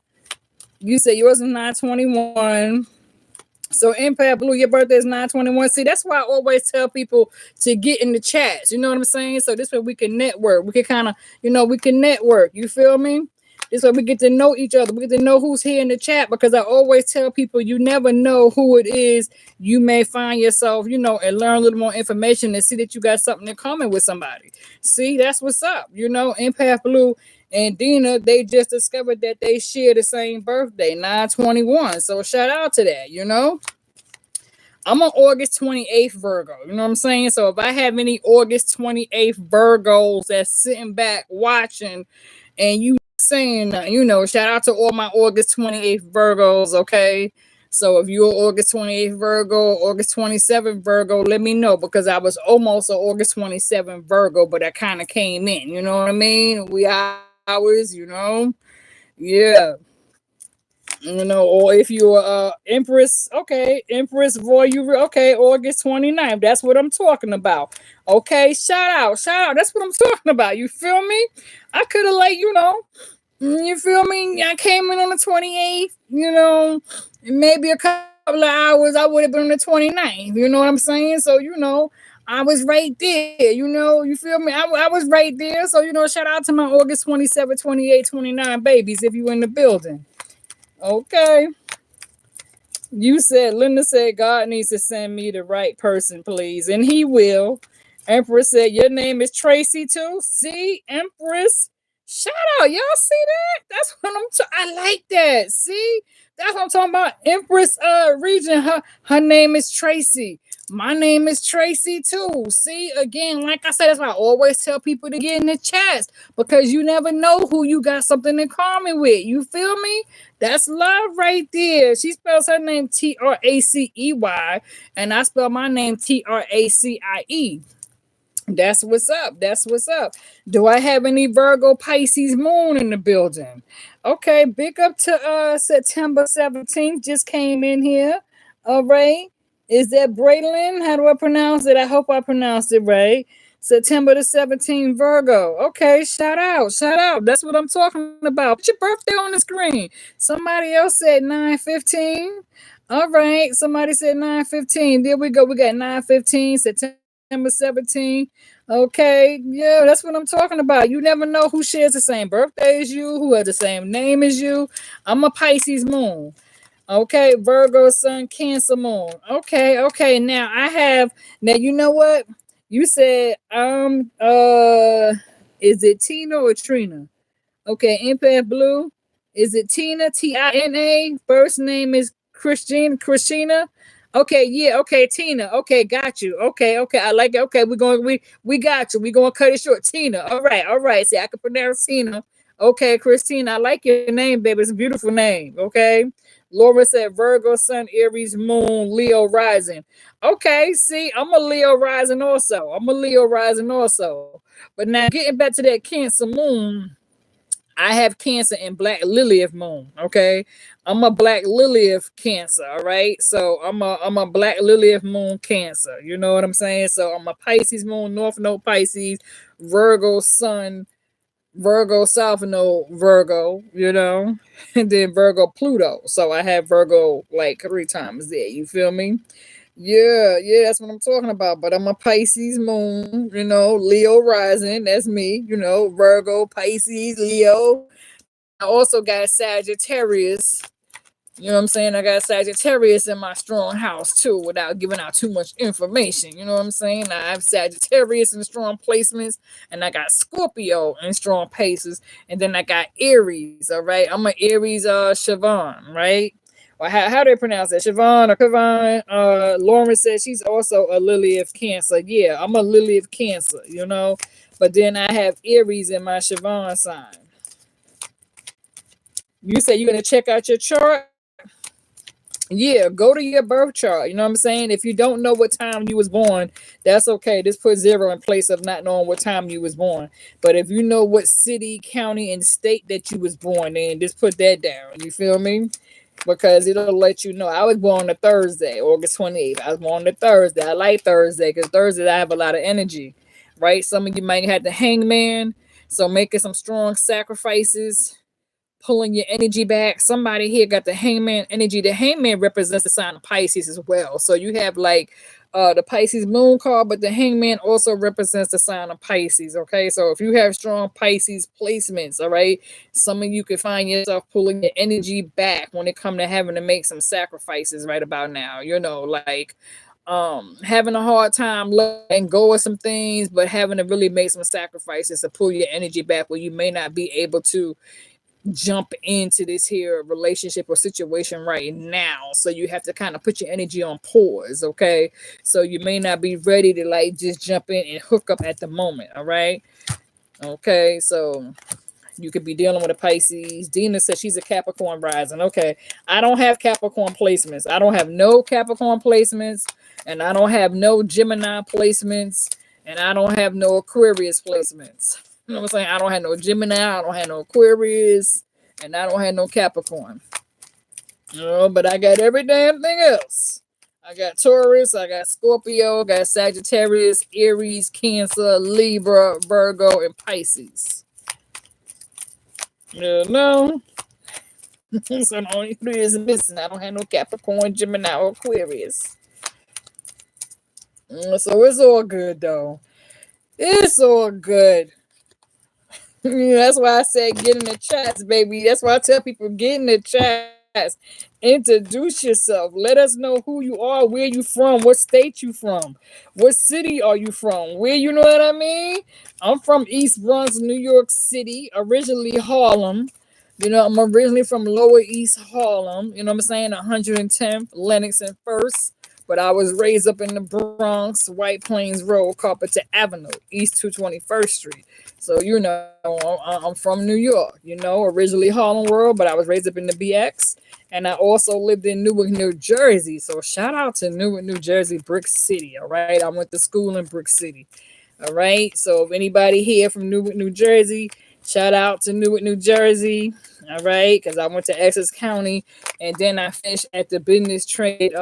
you said yours is 9/21. So Empath Blue, your birthday is 9/21. See, that's why I always tell people to get in the chats. You know what I'm saying? So this way we can network. We can kind of, we can network. You feel me? This way we get to know each other. We get to know who's here in the chat, because I always tell people you never know who it is. You may find yourself, and learn a little more information and see that you got something in common with somebody. See, that's what's up. Empath Blue and Dina, they just discovered that they share the same birthday, 9/21. So shout out to that, I'm on August 28th Virgo. You know what I'm saying? So if I have any August 28th Virgos that's sitting back watching and you saying, shout out to all my August 28th Virgos, okay? So if you're August 28th Virgo, August 27th Virgo, let me know, because I was almost an August 27th Virgo, but I kind of came in. You know what I mean? We hours, yeah. Or if you're Empress, okay, Empress Voyeur, okay, August 29th. That's what I'm talking about. Okay, shout out. That's what I'm talking about. You feel me? I could have you feel me? I came in on the 28th, maybe a couple of hours, I would have been on the 29th. You know what I'm saying? So, I was right there, you feel me? I was right there. So, shout out to my August 27, 28, 29 babies if you in the building. Okay. Linda said, God needs to send me the right person, please. And he will. Empress said, your name is Tracy too. See, Empress. Shout out. Y'all see that? That's what I like that. See? That's what I'm talking about. Empress region. Her name is Tracy. My name is Tracy too. See, again, like I said, that's why I always tell people to get in the chats, because you never know who you got something in common with. You feel me? That's love right there. She spells her name Tracey, and I spell my name Tracie. That's what's up. That's what's up. Do I have any Virgo Pisces moon in the building? Okay, big up to September 17th. Just came in here. All right. Is that Braylon? How do I pronounce it? I hope I pronounced it right. September the 17th Virgo. Okay, shout out. That's what I'm talking about. Put your birthday on the screen. Somebody else said 9/15. All right. Somebody said 9/15. There we go. We got 9/15, September 17th. Okay. Yeah, that's what I'm talking about. You never know who shares the same birthday as you, who has the same name as you. I'm a Pisces moon. Okay, Virgo sun, Cancer moon. Okay. Now you know what? You said is it Tina or Trina? Okay, Empath Blue. Is it Tina? Tina. First name is Christina. Okay, yeah, okay, Tina. Okay, got you. Okay, I like it. Okay, we got you. We're gonna cut it short. Tina. All right. See, I can pronounce Tina. Okay, Christina. I like your name, baby. It's a beautiful name. Okay. Laura said Virgo, Sun, Aries, Moon, Leo rising. Okay, see, I'm a Leo rising also. But now getting back to that Cancer moon, I have Cancer in Black Lilith moon. Okay, I'm a Black Lilith Cancer. All right, so I'm a Black Lilith moon Cancer. You know what I'm saying? So I'm a Pisces moon, North Node Pisces, Virgo Sun, Virgo South Node Virgo. And then Virgo Pluto. So I have Virgo like 3 times there. You feel me? Yeah, that's what I'm talking about. But I'm a Pisces moon, Leo rising. That's me, Virgo, Pisces, Leo. I also got Sagittarius You know what I'm saying? I got Sagittarius in my strong house too, without giving out too much information. You know what I'm saying? I have Sagittarius in strong placements, and I got Scorpio in strong places, and then I got Aries. All right, I'm an Aries, Siobhan, right? Or how they pronounce it, Siobhan or Kavan? Lauren says she's also a Lily of Cancer. Yeah, I'm a Lily of Cancer. But then I have Aries in my Siobhan sign. You say you're gonna check out your chart. Yeah, go to your birth chart. You know what I'm saying? If you don't know what time you was born, that's okay. Just put zero in place of not knowing what time you was born. But if you know what city, county, and state that you was born in, just put that down. You feel me? Because it'll let you know. I was born on a Thursday, August 28th. I was born on a Thursday. I like Thursday because Thursday I have a lot of energy, right? Some of you might have the hangman, so making some strong sacrifices, pulling your energy back. Somebody here got the hangman energy. The hangman represents the sign of Pisces as well. So you have like the Pisces moon card, but the hangman also represents the sign of Pisces. Okay, so if you have strong Pisces placements, all right, some of you could find yourself pulling your energy back when it come to having to make some sacrifices right about now. Like having a hard time letting go of some things, but having to really make some sacrifices to pull your energy back where you may not be able to jump into this here relationship or situation right now. So you have to kind of put your energy on pause, okay? So you may not be ready to like just jump in and hook up at the moment, all right? Okay, so you could be dealing with a Pisces. Dina says she's a Capricorn rising. Okay, I don't have Capricorn placements. I don't have no Capricorn placements, and I don't have no Gemini placements, and I don't have no Aquarius placements. You know what I'm saying? I don't have no Gemini, I don't have no Aquarius, and I don't have no Capricorn. But I got every damn thing else. I got Taurus, I got Scorpio, got Sagittarius, Aries, Cancer, Libra, Virgo, and Pisces. No. So the only three is missing. I don't have no Capricorn, Gemini, or Aquarius. So it's all good though. It's all good. That's why I said get in the chats, baby. That's why I tell people get in the chats. Introduce yourself. Let us know who you are, where you from, what state you from, what city are you from, where you know what I mean? I'm from East Bronx, New York City, originally Harlem. I'm originally from Lower East Harlem. You know what I'm saying? 110th, Lenox and First. But I was raised up in the Bronx, White Plains Road, Carpenter Avenue, East 221st Street. So, I'm from New York, originally Harlem World, but I was raised up in the BX. And I also lived in Newark, New Jersey. So shout out to Newark, New Jersey, Brick City. All right. I went to school in Brick City. All right. So if anybody here from Newark, New Jersey, shout out to Newark, New Jersey. All right. Because I went to Essex County and then I finished at the Business Trade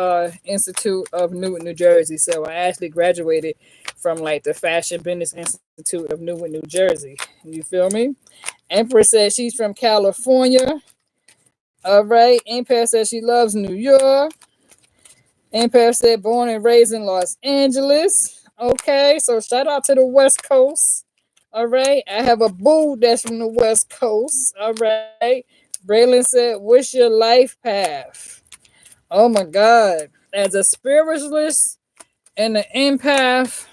Institute of Newark, New Jersey. So I actually graduated from like the Fashion Business Institute of Newark, New Jersey. You feel me? Empress says she's from California. All right. Empire says she loves New York. Empire said born and raised in Los Angeles. Okay. So shout out to the West Coast. All right. I have a boo that's from the West Coast. All right. Braylon said, what's your life path? Oh my God. As a spiritualist and an empath,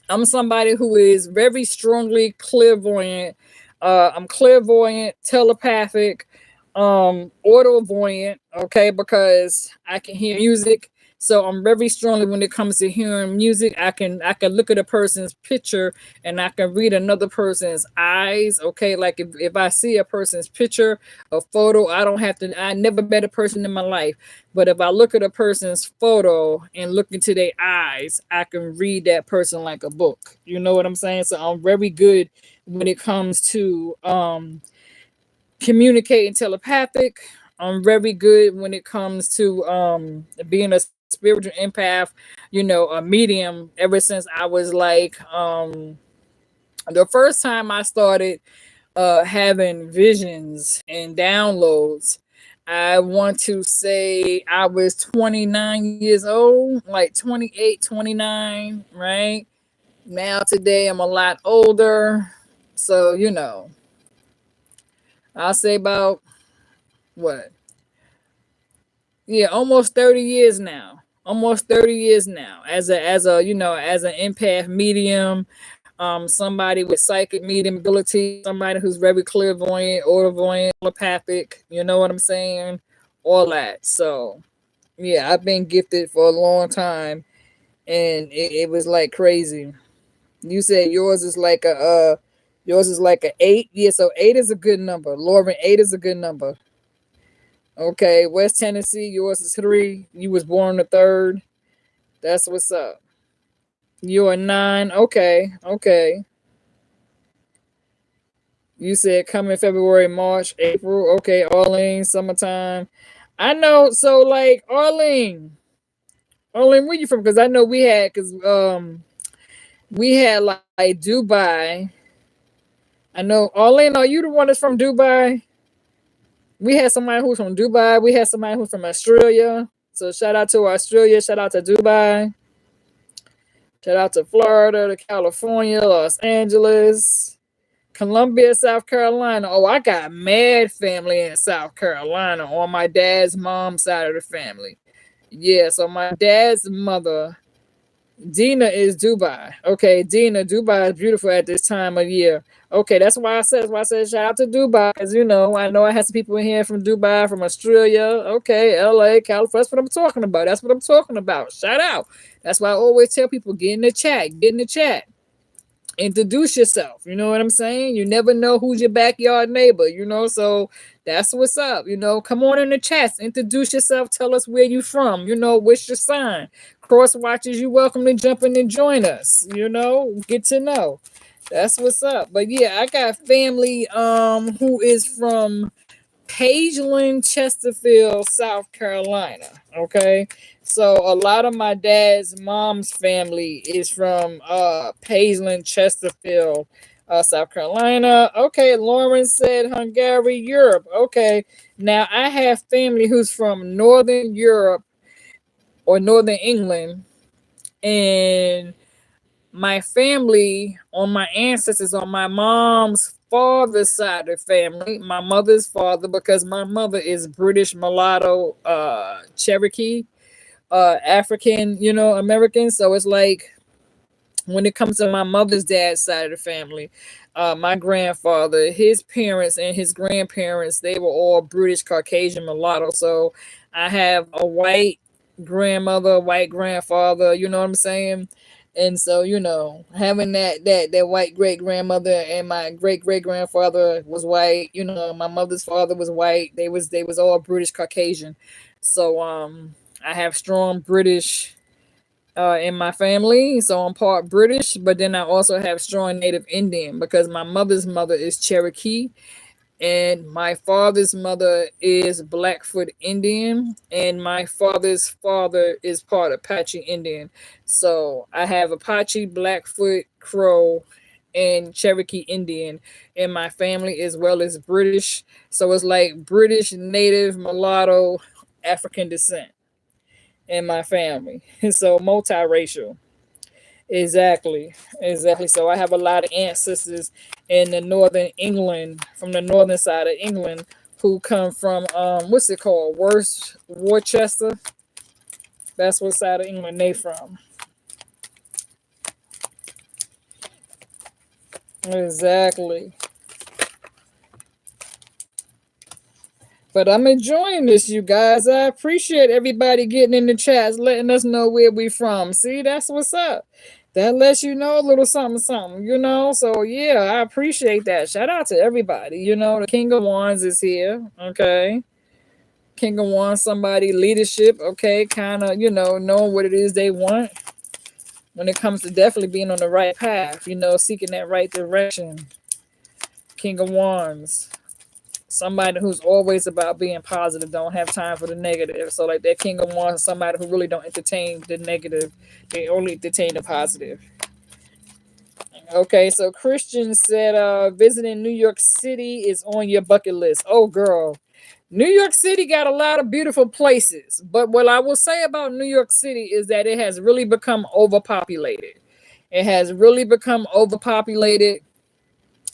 I'm somebody who is very strongly clairvoyant. I'm clairvoyant, telepathic, autovoyant, okay, because I can hear music. So I'm very strongly when it comes to hearing music. I can look at a person's picture and I can read another person's eyes. Okay, like if I see a person's picture, a photo, I never met a person in my life. But if I look at a person's photo and look into their eyes, I can read that person like a book. You know what I'm saying? So I'm very good when it comes to communicating telepathic. I'm very good when it comes to being a spiritual empath, a medium ever since I was like the first time I started having visions and downloads. I want to say I was 29 years old, like 28, 29, right? Now today I'm a lot older. So, I'll say about what? Yeah, almost 30 years now. Almost 30 years now. As a as an empath medium, somebody with psychic medium ability, somebody who's very clairvoyant, auditory, telepathic, you know what I'm saying? All that. So yeah, I've been gifted for a long time, and it was like crazy. You said yours is like a eight. Yeah, so eight is a good number. Lauren, eight is a good number. Okay, West Tennessee, yours is three. You was born the third. That's what's up. You're a nine. Okay, okay. You said coming February, March, April. Okay, Arlene, summertime. I know. So like Arlene, where you from? Because I know we had like Dubai. I know Arlene. Are you the one that's from Dubai? We had somebody who's from Dubai. We had somebody who's from Australia. So shout out to Australia. Shout out to Dubai. Shout out to Florida, to California, Los Angeles, Columbia, South Carolina. Oh, I got mad family in South Carolina on my dad's mom's side of the family. Yeah, so my dad's mother, Dina, is Dubai. Okay, Dina, Dubai is beautiful at this time of year. Okay, that's why I said shout out to Dubai, because I know I have some people in here from Dubai, from Australia. Okay, LA, California. That's what I'm talking about. That's what I'm talking about. Shout out. That's why I always tell people, get in the chat, get in the chat. Introduce yourself. You know what I'm saying? You never know who's your backyard neighbor. So that's what's up. Come on in the chats, introduce yourself, tell us where you from, what's your sign. Cross watchers, you welcome to jump in and join us. Get to know. That's what's up. But yeah, I got family who is from Pageland, Chesterfield, South Carolina. Okay. So a lot of my dad's mom's family is from Pageland, Chesterfield, South Carolina. Okay, Lauren said Hungary, Europe. Okay. Now I have family who's from Northern Europe or Northern England, and my family on my ancestors on my mom's father's side of the family, my mother's father, because my mother is British mulatto, Cherokee, African, American. So it's like when it comes to my mother's dad's side of the family, my grandfather, his parents and his grandparents, they were all British Caucasian mulatto. So I have a white grandmother, white grandfather, you know what I'm saying? And so, having that white great grandmother, and my great great grandfather was white, my mother's father was white. They was all British Caucasian. So I have strong British in my family. So I'm part British, but then I also have strong Native Indian because my mother's mother is Cherokee and my father's mother is Blackfoot Indian, and my father's father is part Apache Indian. So I have Apache, Blackfoot, Crow, and Cherokee Indian in my family, as well as British. So it's like British, Native, Mulatto, African descent in my family. So multiracial. Exactly, exactly. So I have a lot of ancestors in the northern England, from the northern side of England, who come from what's it called, Worcester. That's what side of England they from. Exactly. But I'm enjoying this, you guys. I appreciate everybody getting in the chats, letting us know where we from. See, that's what's up. That lets you know a little something, something. So yeah, I appreciate that. Shout out to everybody. The King of Wands is here. Okay. King of Wands, somebody leadership. Okay, kind of, knowing what it is they want when it comes to definitely being on the right path. Seeking that right direction. King of Wands, somebody who's always about being positive, don't have time for the negative. So like that King of Wands, somebody who really don't entertain the negative, they only entertain the positive. Okay, so Christian said visiting New York City is on your bucket list. Oh girl, New York City got a lot of beautiful places, but what I will say about New York City is that it has really become overpopulated. It has really become overpopulated.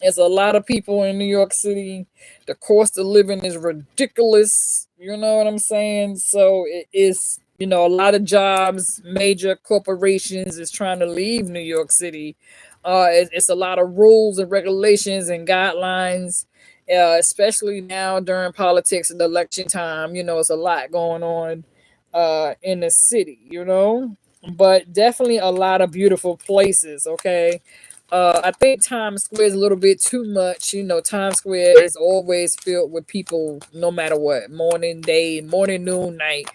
It's a lot of people in New York City. The cost of living is ridiculous. You know what I'm saying? So it is, a lot of jobs, major corporations is trying to leave New York City. It's a lot of rules and regulations and guidelines, especially now during politics and election time. It's a lot going on in the city. But definitely a lot of beautiful places, okay? I think Times Square is a little bit too much. Times Square is always filled with people, no matter what, morning, day, morning, noon, night.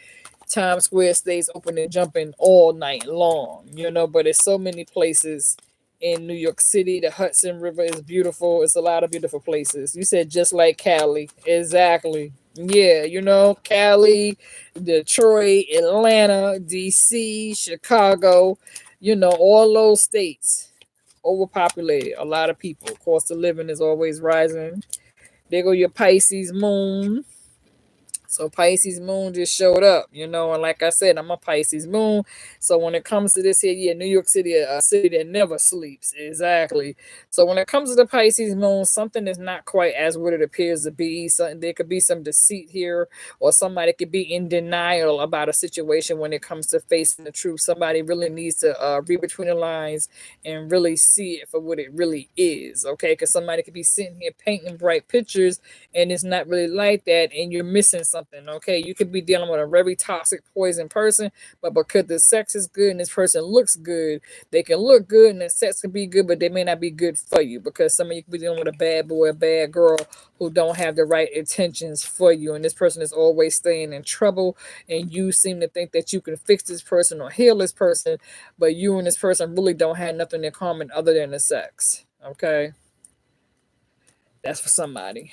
Times Square stays open and jumping all night long. But there's so many places in New York City. The Hudson River is beautiful. It's a lot of beautiful places. You said just like Cali, exactly. Yeah, Cali, Detroit, Atlanta, DC, Chicago. All those states overpopulated. A lot of people. Cost of living is always rising. There go your Pisces moon. So Pisces moon just showed up, and like I said, I'm a Pisces moon. So when it comes to this here, yeah, New York City, a city that never sleeps. Exactly. So when it comes to the Pisces moon, something is not quite as what it appears to be. Something there could be some deceit here, or somebody could be in denial about a situation when it comes to facing the truth. Somebody really needs to read between the lines and really see it for what it really is. Okay, because somebody could be sitting here painting bright pictures and it's not really like that, and you're missing something. Okay, you could be dealing with a very toxic poison person, but because the sex is good and this person looks good, they can look good and the sex can be good, but they may not be good for you, because some of you could be dealing with a bad boy, a bad girl who don't have the right intentions for you, and this person is always staying in trouble, and you seem to think that you can fix this person or heal this person, but you and this person really don't have nothing in common other than the sex. Okay, that's for somebody.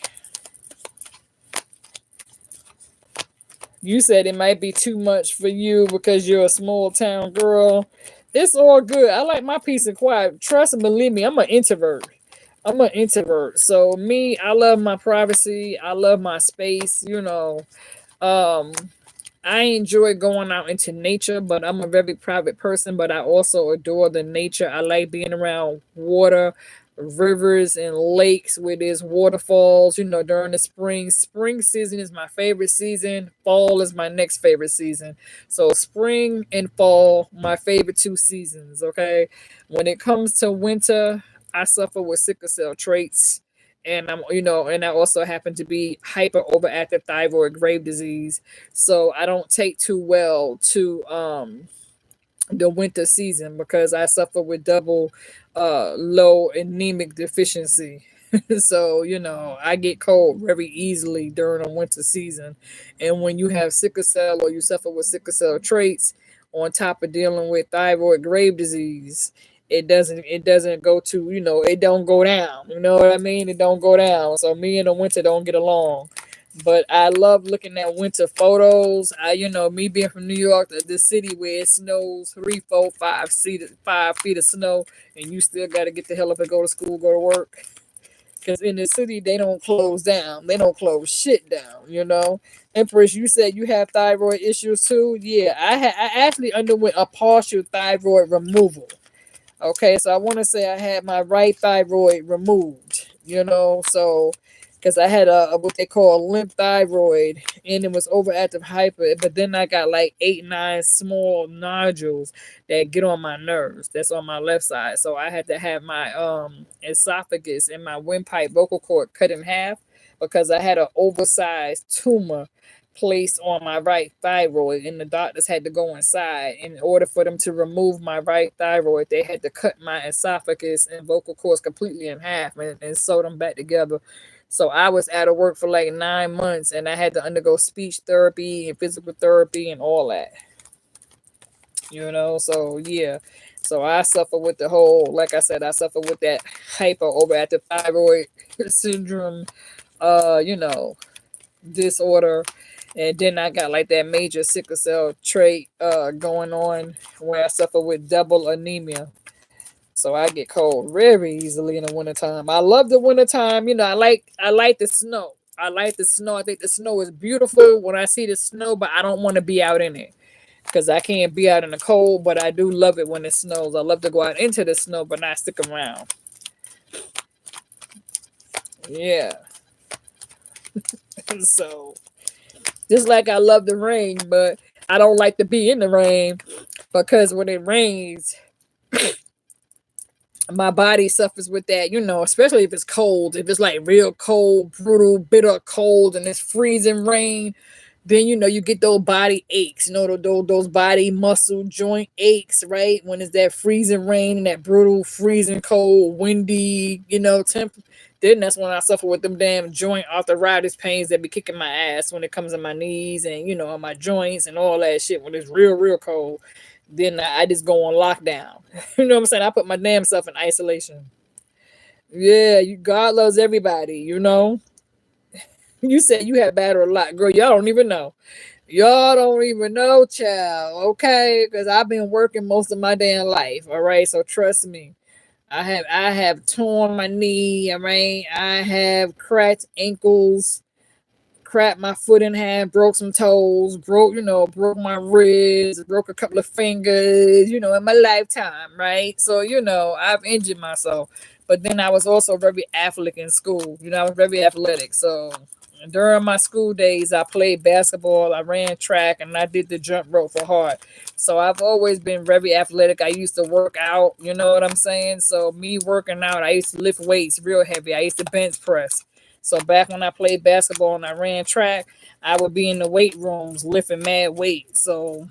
You said it might be too much for you because you're a small town girl. It's all good. I like my peace and quiet. Trust and believe me, I'm an introvert. I'm an introvert. So me, I love my privacy. I love my space. Um, I enjoy going out into nature, but I'm a very private person, but I also adore the nature. I like being around water, rivers, and lakes where there's waterfalls, during the spring. Spring season is my favorite season. Fall is my next favorite season. So spring and fall, my favorite two seasons, okay? When it comes to winter, I suffer with sickle cell traits. And I also happen to be hyper overactive thyroid grave disease, so I don't take too well to the winter season because I suffer with double low anemic deficiency. So, I get cold very easily during the winter season. And when you have sickle cell or you suffer with sickle cell traits on top of dealing with thyroid grave disease, it doesn't go to, it don't go down. You know what I mean? It don't go down. So me and the winter don't get along, but I love looking at winter photos. Me being from New York, the city where it snows 3, 4, 5 feet of snow, and you still got to get the hell up and go to school, go to work. Because in the city, they don't close down. They don't close shit down. Empress, you said you have thyroid issues too. Yeah, I actually underwent a partial thyroid removal. Okay, so I want to say I had my right thyroid removed, so because I had a what they call limp thyroid, and it was overactive hyper, but then I got like 8, 9 small nodules that get on my nerves. That's on my left side. So I had to have my esophagus and my windpipe vocal cord cut in half because I had an oversized tumor placed on my right thyroid, and the doctors had to go inside. In order for them to remove my right thyroid, they had to cut my esophagus and vocal cords completely in half and sew them back together. So I was out of work for like 9 months, and I had to undergo speech therapy and physical therapy and all that. So yeah. So I suffer with the whole, like I said, I suffer with that hyper overactive thyroid syndrome, uh, you know, disorder. And then I got like that major sickle cell trait going on where I suffer with double anemia. So I get cold very easily in the wintertime. I love the wintertime. I like the snow. I like the snow. I think the snow is beautiful when I see the snow, but I don't want to be out in it because I can't be out in the cold, but I do love it when it snows. I love to go out into the snow, but not stick around. Yeah. So just like I love the rain, but I don't like to be in the rain because when it rains, my body suffers with that, especially if it's cold. If it's like real cold, brutal, bitter cold, and it's freezing rain, then you get those body aches, those body muscle joint aches, right? When it's that freezing rain and that brutal, freezing cold, windy, temp. Then that's when I suffer with them damn joint arthritis pains that be kicking my ass when it comes to my knees and on my joints and all that shit when it's real, real cold. Then I just go on lockdown. You know what I'm saying? I put my damn self in isolation. Yeah, God loves everybody, You said you had battled a lot. Girl, y'all don't even know. Y'all don't even know, child. Okay? Because I've been working most of my damn life. All right. So trust me. I have torn my knee. All right. I have cracked ankles, cracked my foot in half, broke some toes, broke my ribs, broke a couple of fingers, in my lifetime, right? So, I've injured myself. But then I was also very athletic in school. I was very athletic. So during my school days, I played basketball, I ran track, and I did the jump rope for hard. So I've always been very athletic. I used to work out, you know what I'm saying? So me working out, I used to lift weights real heavy. I used to bench press. So back when I played basketball and I ran track, I would be in the weight rooms lifting mad weight. So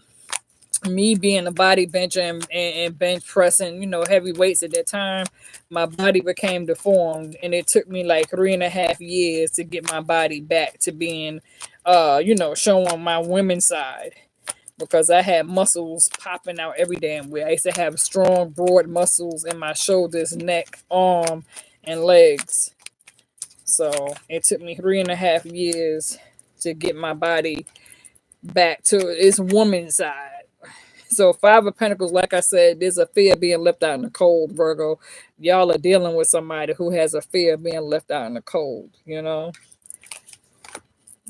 me being a body bencher and bench pressing, heavy weights at that time, my body became deformed, and it took me like 3.5 years to get my body back to being, showing my women's side because I had muscles popping out every damn way. I used to have strong, broad muscles in my shoulders, neck, arm, and legs. So it took me 3.5 years to get my body back to its woman's side. So Five of Pentacles, like I said, there's a fear of being left out in the cold, Virgo. Y'all are dealing with somebody who has a fear of being left out in the cold.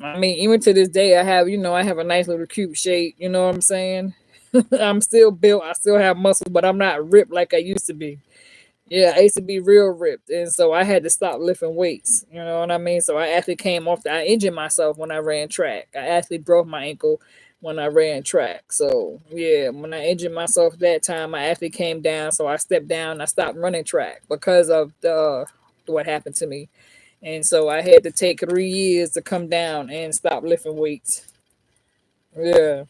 I mean, even to this day, I have a nice little cute shape. You know what I'm saying? I'm still built. I still have muscle, but I'm not ripped like I used to be. Yeah, I used to be real ripped, and so I had to stop lifting weights. You know what I mean? So I actually came off. I injured myself when I ran track. I actually broke my ankle when I ran track. So yeah, when I injured myself that time, I actually came down. So I stepped down. I stopped running track because of what happened to me, and so I had to take 3 years to come down and stop lifting weights. Yeah.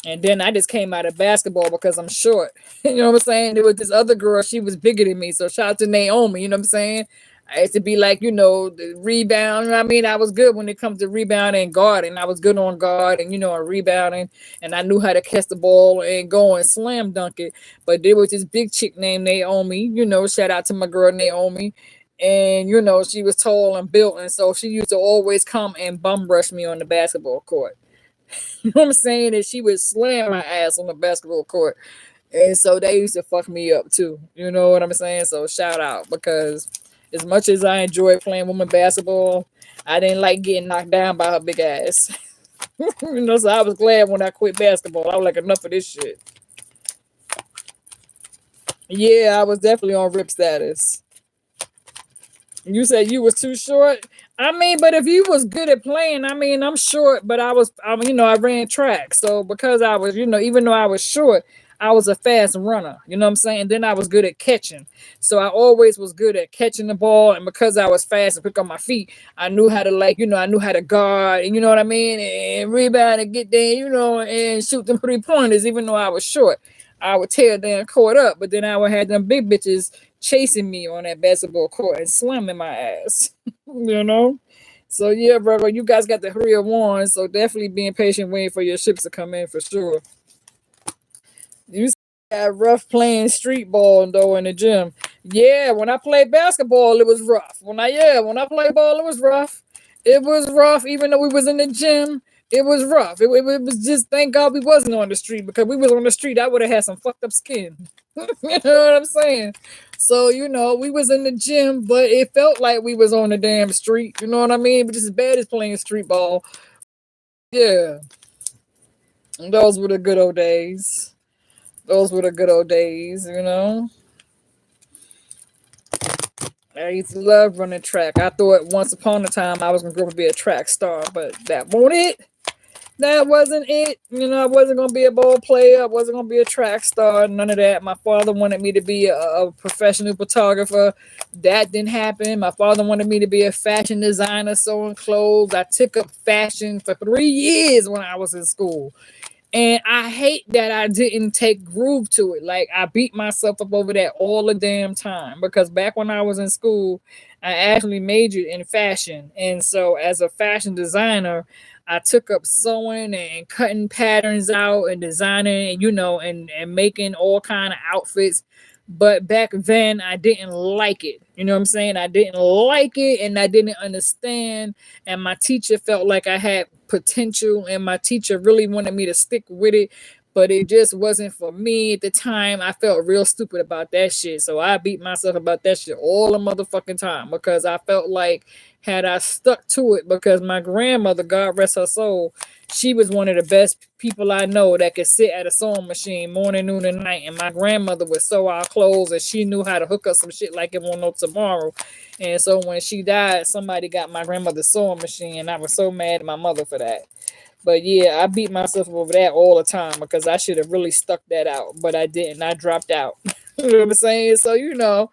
And then I just came out of basketball because I'm short. You know what I'm saying? There was this other girl, she was bigger than me. So shout out to Naomi, you know what I'm saying? I used to be like, the rebound. You know what I mean? I was good when it comes to rebounding and guarding. I was good on guard and, and rebounding. And I knew how to catch the ball and go and slam dunk it. But there was this big chick named Naomi, shout out to my girl Naomi. And, she was tall and built. And so she used to always come and bum rush me on the basketball court. You know what I'm saying? And she would slam my ass on the basketball court. And so they used to fuck me up too. You know what I'm saying? So shout out, because as much as I enjoy playing women basketball, I didn't like getting knocked down by her big ass. So I was glad when I quit basketball. I was like, enough of this shit. Yeah, I was definitely on rip status. You said you was too short. I mean, but if you was good at playing, I mean, I'm short, but I ran track. So because I was, even though I was short, I was a fast runner. You know what I'm saying? Then I was good at catching. So I always was good at catching the ball. And because I was fast and quick on my feet, I knew how to I knew how to guard, and you know what I mean? And rebound and get there, and shoot them 3-pointers, even though I was short. I would tear them court up, but then I would have them big bitches chasing me on that basketball court and slamming my ass. So yeah, brother, you guys got the 3 of Wands, so definitely being patient, waiting for your ships to come in for sure. You got rough playing street ball though in the gym. Yeah, when I played basketball, it was rough. When I played ball, it was rough. It was rough, even though we was in the gym. It was rough. It was just, thank God we wasn't on the street, because we was on the street, I would have had some fucked up skin. You know what I'm saying? So, we was in the gym, but it felt like we was on the damn street. You know what I mean? But just as bad as playing street ball. Yeah. And those were the good old days. I used to love running track. I thought once upon a time I was gonna grow up to be a track star, but that wasn't it. That wasn't it. I wasn't gonna be a ball player. I wasn't gonna be a track star. None of that. My father wanted me to be a professional photographer. That didn't happen. My father wanted me to be a fashion designer, sewing clothes. I took up fashion for 3 years when I was in school. And I hate that I didn't take groove to it. Like I beat myself up over that all the damn time because back when I was in school, I actually majored in fashion. And so as a fashion designer, I took up sewing and cutting patterns out and designing and and making all kind of outfits. But back then I didn't like it. You know what I'm saying? I didn't like it and I didn't understand. And my teacher felt like I had potential and my teacher really wanted me to stick with it, but it just wasn't for me at the time. I felt real stupid about that shit, so I beat myself about that shit all the motherfucking time because I felt like had I stuck to it, because my grandmother, God rest her soul, she was one of the best people I know that could sit at a sewing machine morning, noon, and night. And my grandmother would sew our clothes and she knew how to hook up some shit like it won't no tomorrow. And so when she died, somebody got my grandmother's sewing machine, and I was so mad at my mother for that. But yeah, I beat myself over that all the time because I should have really stuck that out, but I didn't. I dropped out. You know what I'm saying? So you know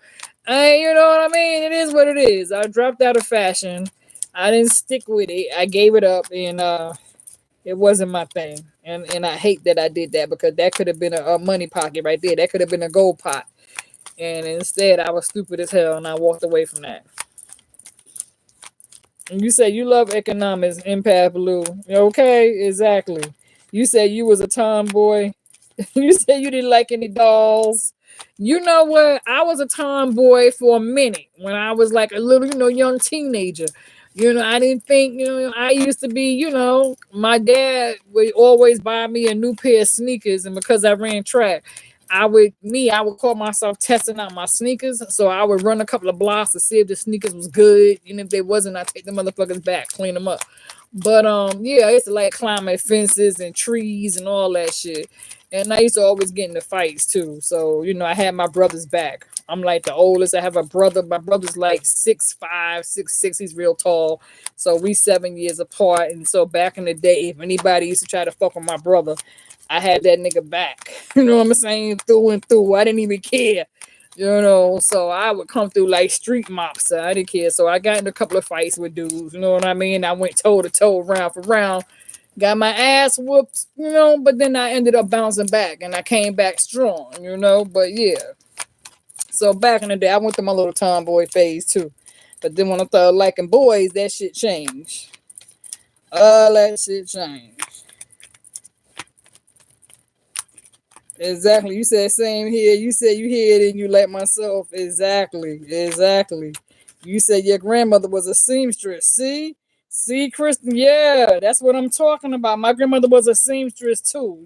what I mean. It is what it is. I dropped out of fashion. I didn't stick with it. I gave it up, and it wasn't my thing. And I hate that I did that because that could have been a money pocket right there. That could have been a gold pot. And instead, I was stupid as hell, and I walked away from that. And you say you love economics, Empath Blue. Okay, exactly. You said you was a tomboy. You said you didn't like any dolls. You know what? I was a tomboy for a minute when I was like a little, young teenager. I didn't think, I used to be, my dad would always buy me a new pair of sneakers. And because I ran track, I would call myself testing out my sneakers. So I would run a couple of blocks to see if the sneakers was good. And if they wasn't, I take the motherfuckers back, clean them up. But yeah, I used to like climbing fences and trees and all that shit. And I used to always get into fights too. So, I had my brother's back. I'm like the oldest. I have a brother. My brother's like 6'5", 6'6". He's real tall. So we 7 years apart. And so back in the day, if anybody used to try to fuck with my brother, I had that nigga back. You know what I'm saying? Through and through. I didn't even care. So I would come through like street mops. So I didn't care. So I got in a couple of fights with dudes. You know what I mean? I went toe to toe, round for round. Got my ass whooped, but then I ended up bouncing back and I came back strong, but yeah. So back in the day, I went through my little tomboy phase too. But then when I started liking boys, that shit changed. All that shit changed. Exactly. You said same here. You said you hear it and you like myself. Exactly. Exactly. You said your grandmother was a seamstress. See, Kristen. Yeah, that's what I'm talking about. My grandmother was a seamstress too,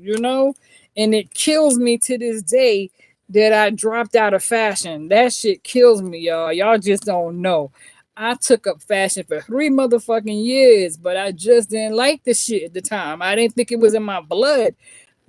and it kills me to this day that I dropped out of fashion. That shit kills me, y'all. Y'all just don't know. I took up fashion for 3 motherfucking years, but I just didn't like the shit at the time. I didn't think it was in my blood.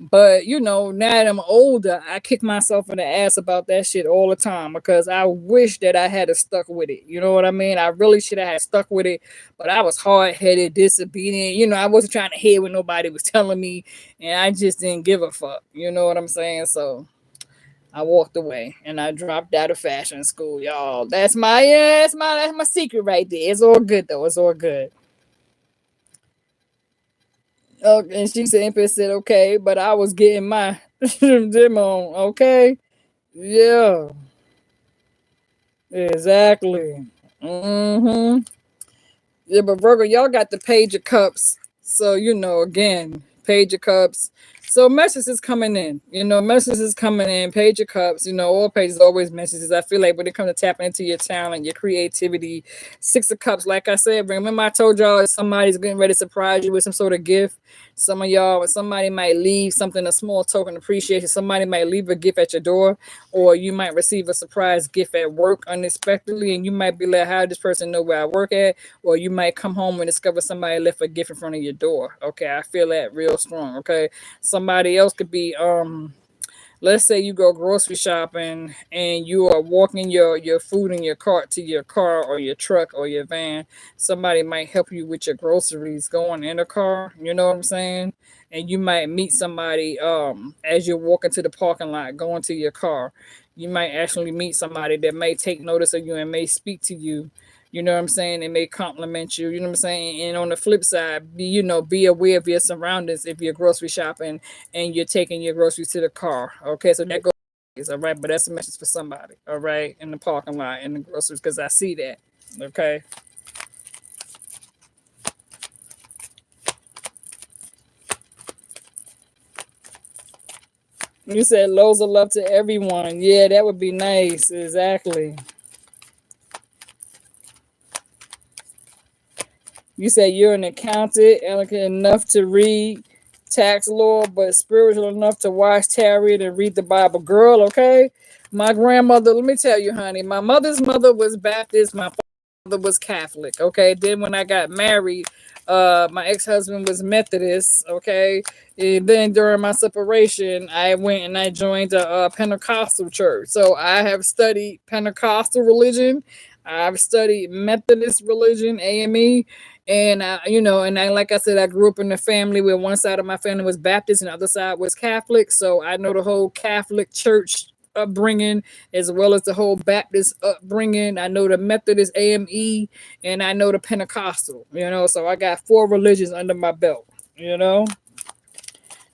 But now that I'm older, I kick myself in the ass about that shit all the time because I wish that I had stuck with it. You know what I mean? I really should have had stuck with it, but I was hard headed, disobedient. I wasn't trying to hear what nobody was telling me, and I just didn't give a fuck. You know what I'm saying? So I walked away and I dropped out of fashion school, y'all. That's my secret right there. It's all good though. It's all good. Oh, and she said, Empress said, okay, but I was getting my gym on, okay? Yeah, exactly. Mm-hmm. Yeah, but Virgo, y'all got the Page of Cups. So, again, Page of Cups. So messages is coming in. Messages is coming in. Page of Cups. All pages always messages. I feel like when it comes to tapping into your talent, your creativity, Six of Cups, like I said, remember I told y'all somebody's getting ready to surprise you with some sort of gift. Some of y'all, somebody might leave something, a small token of appreciation. Somebody might leave a gift at your door, or you might receive a surprise gift at work unexpectedly, and you might be like, how did this person know where I work at? Or you might come home and discover somebody left a gift in front of your door. Okay, I feel that real strong. Okay, somebody else could be let's say you go grocery shopping and you are walking your food in your cart to your car or your truck or your van. Somebody might help you with your groceries going in the car, you know what I'm saying? And you might meet somebody as you're walking to the parking lot going to your car. You might actually meet somebody that may take notice of you and may speak to you, you know what I'm saying? They may compliment you, you know what I'm saying? And on the flip side, be aware of your surroundings if you're grocery shopping and you're taking your groceries to the car. Okay, so that goes, all right, but that's a message for somebody, all right, in the parking lot, in the groceries, because I see that. Okay. You said loads of love to everyone. Yeah, that would be nice. Exactly. You say you're an accountant, elegant enough to read tax law, but spiritual enough to watch tarot and read the Bible. Girl, okay? My grandmother, let me tell you, honey, my mother's mother was Baptist, my father was Catholic, okay? Then when I got married, my ex-husband was Methodist, okay? And then during my separation, I went and I joined a Pentecostal church. So I have studied Pentecostal religion. I've studied Methodist religion, AME, and like I said, I grew up in a family where one side of my family was Baptist and the other side was Catholic. So I know the whole Catholic church upbringing as well as the whole Baptist upbringing. I know the Methodist AME and I know the Pentecostal, so I got four religions under my belt, you know.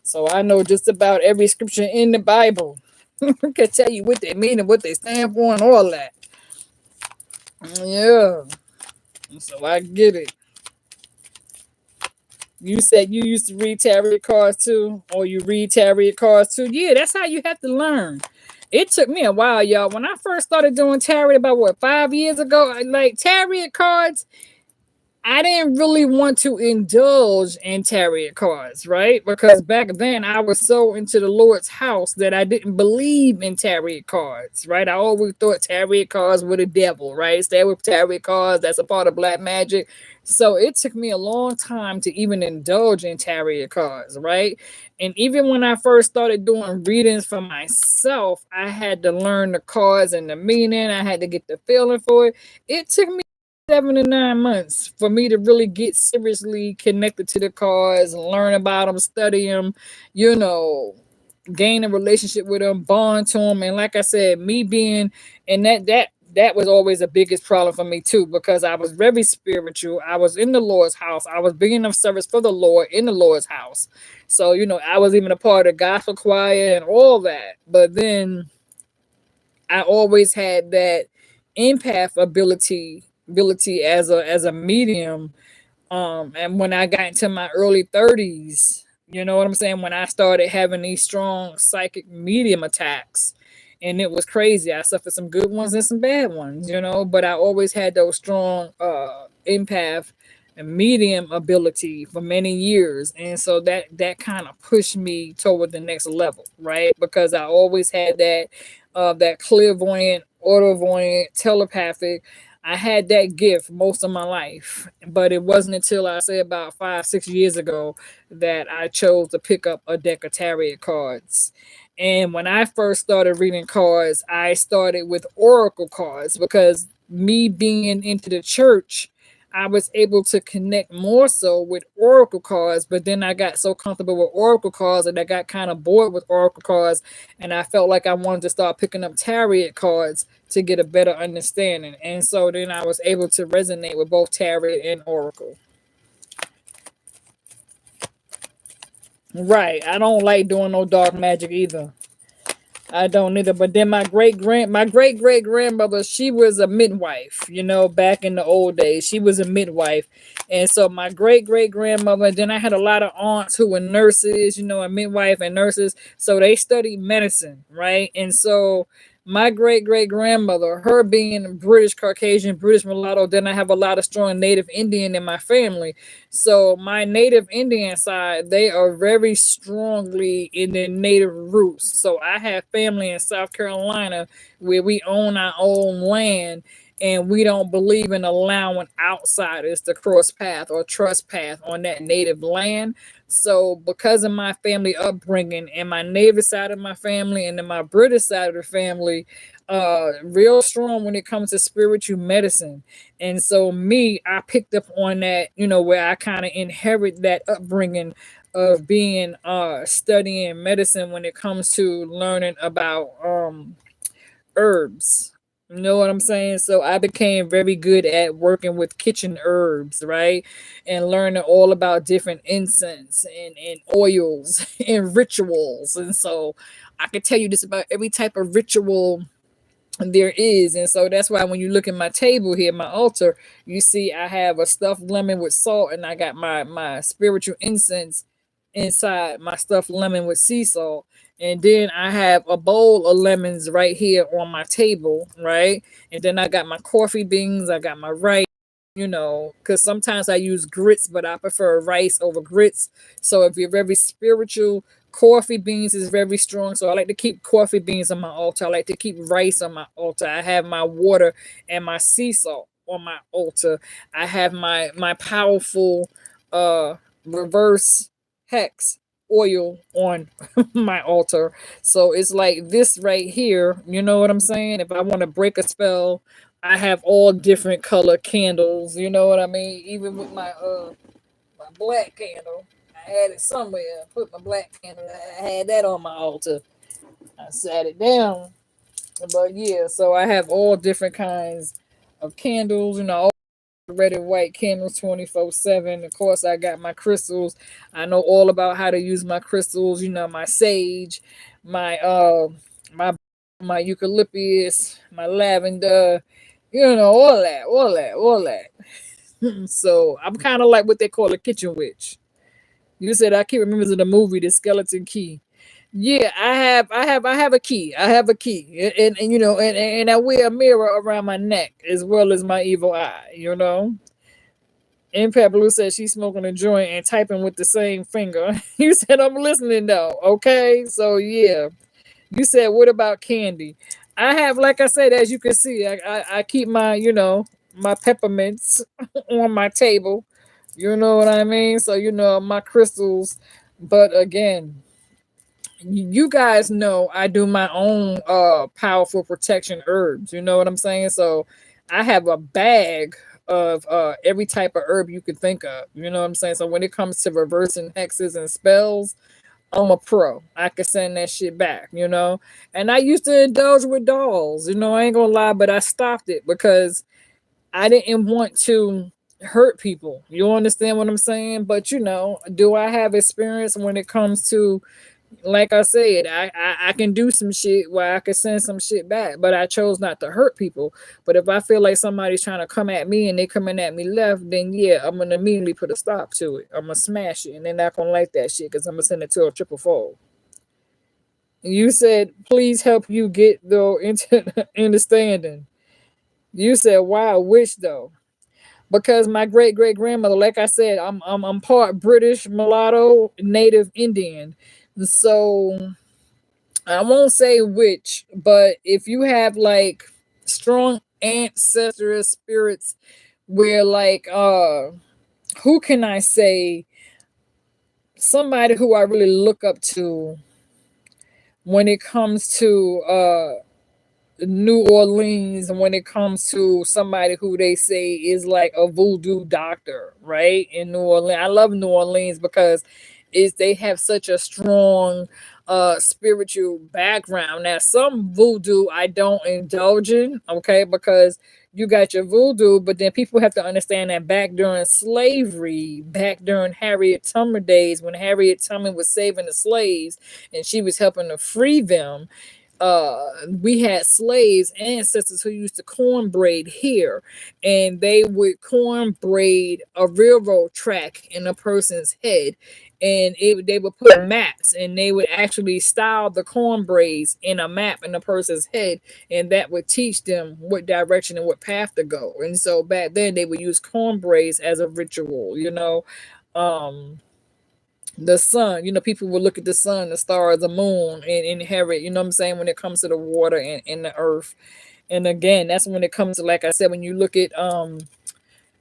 So I know just about every scripture in the Bible. I can tell you what they mean and what they stand for and all that. Yeah. So I get it. You said you used to read tarot cards too, or you read tarot cards too. Yeah, that's how you have to learn. It took me a while, y'all. When I first started doing tarot about 5 years ago, like tarot cards, I didn't really want to indulge in tarot cards, right? Because back then I was so into the Lord's house that I didn't believe in tarot cards, right? I always thought tarot cards were the devil, right? Stay with tarot cards, that's a part of black magic. So it took me a long time to even indulge in tarot cards, right? And even when I first started doing readings for myself, I had to learn the cards and the meaning. I had to get the feeling for it. It took me 7 to 9 months for me to really get seriously connected to the cards and learn about them, study them, you know, gain a relationship with them, bond to them. And like I said, me being and that was always the biggest problem for me too, because I was very spiritual. I was in the Lord's house. I was being of service for the Lord in the Lord's house. So, I was even a part of the gospel choir and all that. But then I always had that empath ability as a medium. And when I got into my early 30s, you know what I'm saying, when I started having these strong psychic medium attacks, and it was crazy. I suffered some good ones and some bad ones, but I always had those strong empath and medium ability for many years. And so that kind of pushed me toward the next level, right? Because I always had that clairvoyant, autovoyant, telepathic. I had that gift most of my life, but it wasn't until I say about 5, 6 years ago that I chose to pick up a deck of tarot cards. And when I first started reading cards, I started with oracle cards because me being into the church, I was able to connect more so with oracle cards, but then I got so comfortable with oracle cards that I got kind of bored with oracle cards, and I felt like I wanted to start picking up tarot cards to get a better understanding. And so then I was able to resonate with both tarot and oracle. Right. I don't like doing no dark magic either. I don't either. But then my great great grandmother, she was a midwife, back in the old days. She was a midwife. And so my great great grandmother, then I had a lot of aunts who were nurses, a midwife and nurses. So they studied medicine, right? And so my great great grandmother, her being British Caucasian, British mulatto, then I have a lot of strong Native Indian in my family. So my Native Indian side, they are very strongly in their native roots. So I have family in South Carolina where we own our own land. and we don't believe in allowing outsiders to cross path or trespass on that native land. So because of my family upbringing and my native side of my family and then my British side of the family, real strong when it comes to spiritual medicine. And so me, I picked up on that, where I kind of inherit that upbringing of being studying medicine when it comes to learning about herbs. You know what I'm saying? So I became very good at working with kitchen herbs, right? And learning all about different incense and oils and rituals. And so I could tell you just about every type of ritual there is. And so that's why when you look at my table here, my altar, you see I have a stuffed lemon with salt, and I got my spiritual incense inside my stuffed lemon with sea salt. And then I have a bowl of lemons right here on my table, right? And then I got my coffee beans, I got my rice, because sometimes I use grits, but I prefer rice over grits. So if you're very spiritual, coffee beans is very strong. So I like to keep coffee beans on my altar. I like to keep rice on my altar. I have my water and my sea salt on my altar. I have my powerful reverse hex oil on my altar. So it's like this right here. You know what I'm saying? If I want to break a spell, I have all different color candles. You know what I mean? Even with my black candle, I had it somewhere. I put my black candle. I had that on my altar. I sat it down. But yeah, so I have all different kinds of candles. All red and white candles 24/7. Of course, I got my crystals. I know all about how to use my crystals. My sage, my my eucalyptus, my lavender. All that. So I'm kind of like what they call a kitchen witch. You said I can't remember the movie, The Skeleton Key. Yeah, I have a key. I have a key, and and I wear a mirror around my neck as well as my evil eye. Impact Blue said she's smoking a joint and typing with the same finger. You said I'm listening though. Okay, so yeah. You said what about candy? I have, like I said, as you can see, I keep my my peppermints on my table. You know what I mean? So my crystals. But again, you guys know I do my own powerful protection herbs. You know what I'm saying? So I have a bag of every type of herb you could think of. You know what I'm saying? So when it comes to reversing hexes and spells, I'm a pro. I could send that shit back. And I used to indulge with dolls. I ain't gonna lie, but I stopped it because I didn't want to hurt people. You understand what I'm saying? But do I have experience when it comes to, like I said, I can do some shit where I can send some shit back, but I chose not to hurt people. But if I feel like somebody's trying to come at me and they coming at me left, then yeah, I'm gonna immediately put a stop to it. I'm gonna smash it, and they're not gonna like that shit because I'm gonna send it to a triple fold. You said, please help you get the understanding. You said, wow, which though? Because my great great grandmother, like I said, I'm part British, mulatto, native Indian. So I won't say which, but if you have like strong ancestral spirits where like who can I say, somebody who I really look up to when it comes to New Orleans, and when it comes to somebody who they say is like a voodoo doctor, right? In New Orleans. I love New Orleans because they have such a strong spiritual background. Now some voodoo I don't indulge in, okay, because you got your voodoo, but then people have to understand that back during slavery, back during Harriet Tubman days, when Harriet Tubman was saving the slaves and she was helping to free them, we had slaves ancestors who used to corn braid hair, and they would corn braid a railroad track in a person's head, and they would put maps, and they would actually style the corn braids in a map in a person's head, and that would teach them what direction and what path to go. And so back then they would use corn braids as a ritual. um the sun, people will look at the sun, the stars, the moon, and inherit, what I'm saying, when it comes to the water and the earth. And again, that's when it comes to, like I said, when you look at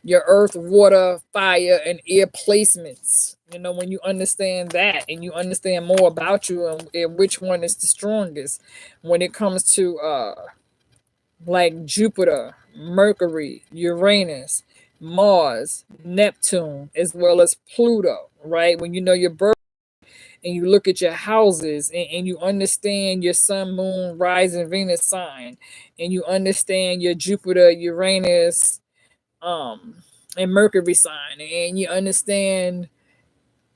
your earth, water, fire, and air placements. When you understand that and you understand more about you, and which one is the strongest when it comes to like Jupiter, Mercury, Uranus, Mars, Neptune, as well as Pluto, right? When you know your birth and you look at your houses, and you understand your sun, moon, rising, Venus sign, and you understand your Jupiter, Uranus, um, and Mercury sign, and you understand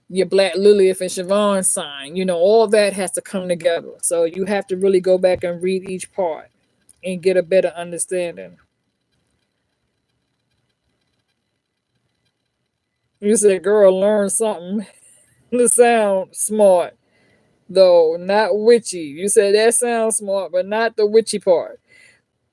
your Black Lilith and Siobhan sign, all that has to come together. So you have to really go back and read each part and get a better understanding. You said, girl, learn something to sound smart, though, not witchy. You said that sounds smart, but not the witchy part.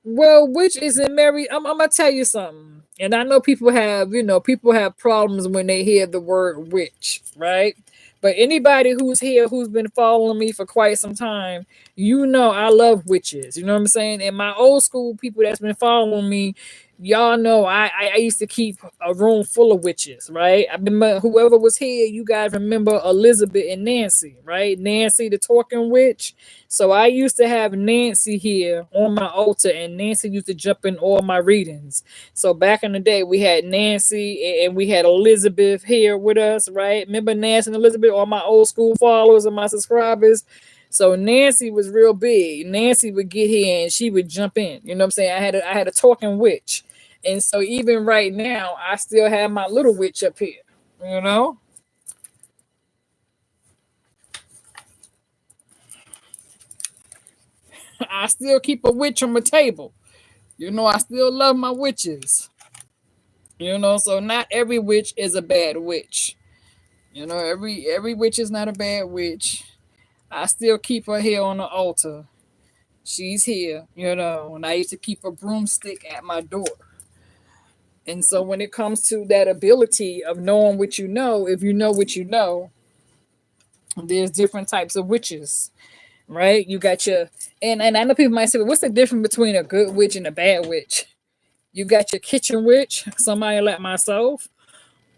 Well, witch isn't married. I'm gonna tell you something, and I know people have problems when they hear the word witch, right? But anybody who's here who's been following me for quite some time, I love witches. You know what I'm saying? And my old school people that's been following me, y'all know I used to keep a room full of witches, right? I remember whoever was here, you guys remember Elizabeth and Nancy, right? Nancy the talking witch. So I used to have Nancy here on my altar, and Nancy used to jump in all my readings. So back in the day, we had Nancy and we had Elizabeth here with us, right? Remember Nancy and Elizabeth, all my old school followers and my subscribers. So Nancy was real big. Nancy would get here and she would jump in. You know what I'm saying? I had a talking witch. And so even right now, I still have my little witch up here. You know? I still keep a witch on my table. I still love my witches. So not every witch is a bad witch. Every witch is not a bad witch. I still keep her here on the altar. She's here, and I used to keep a broomstick at my door. And so when it comes to that ability of knowing what you know, if you know what you know, there's different types of witches, right? You got your and I know people might say, well, what's the difference between a good witch and a bad witch? You got your kitchen witch, somebody like myself,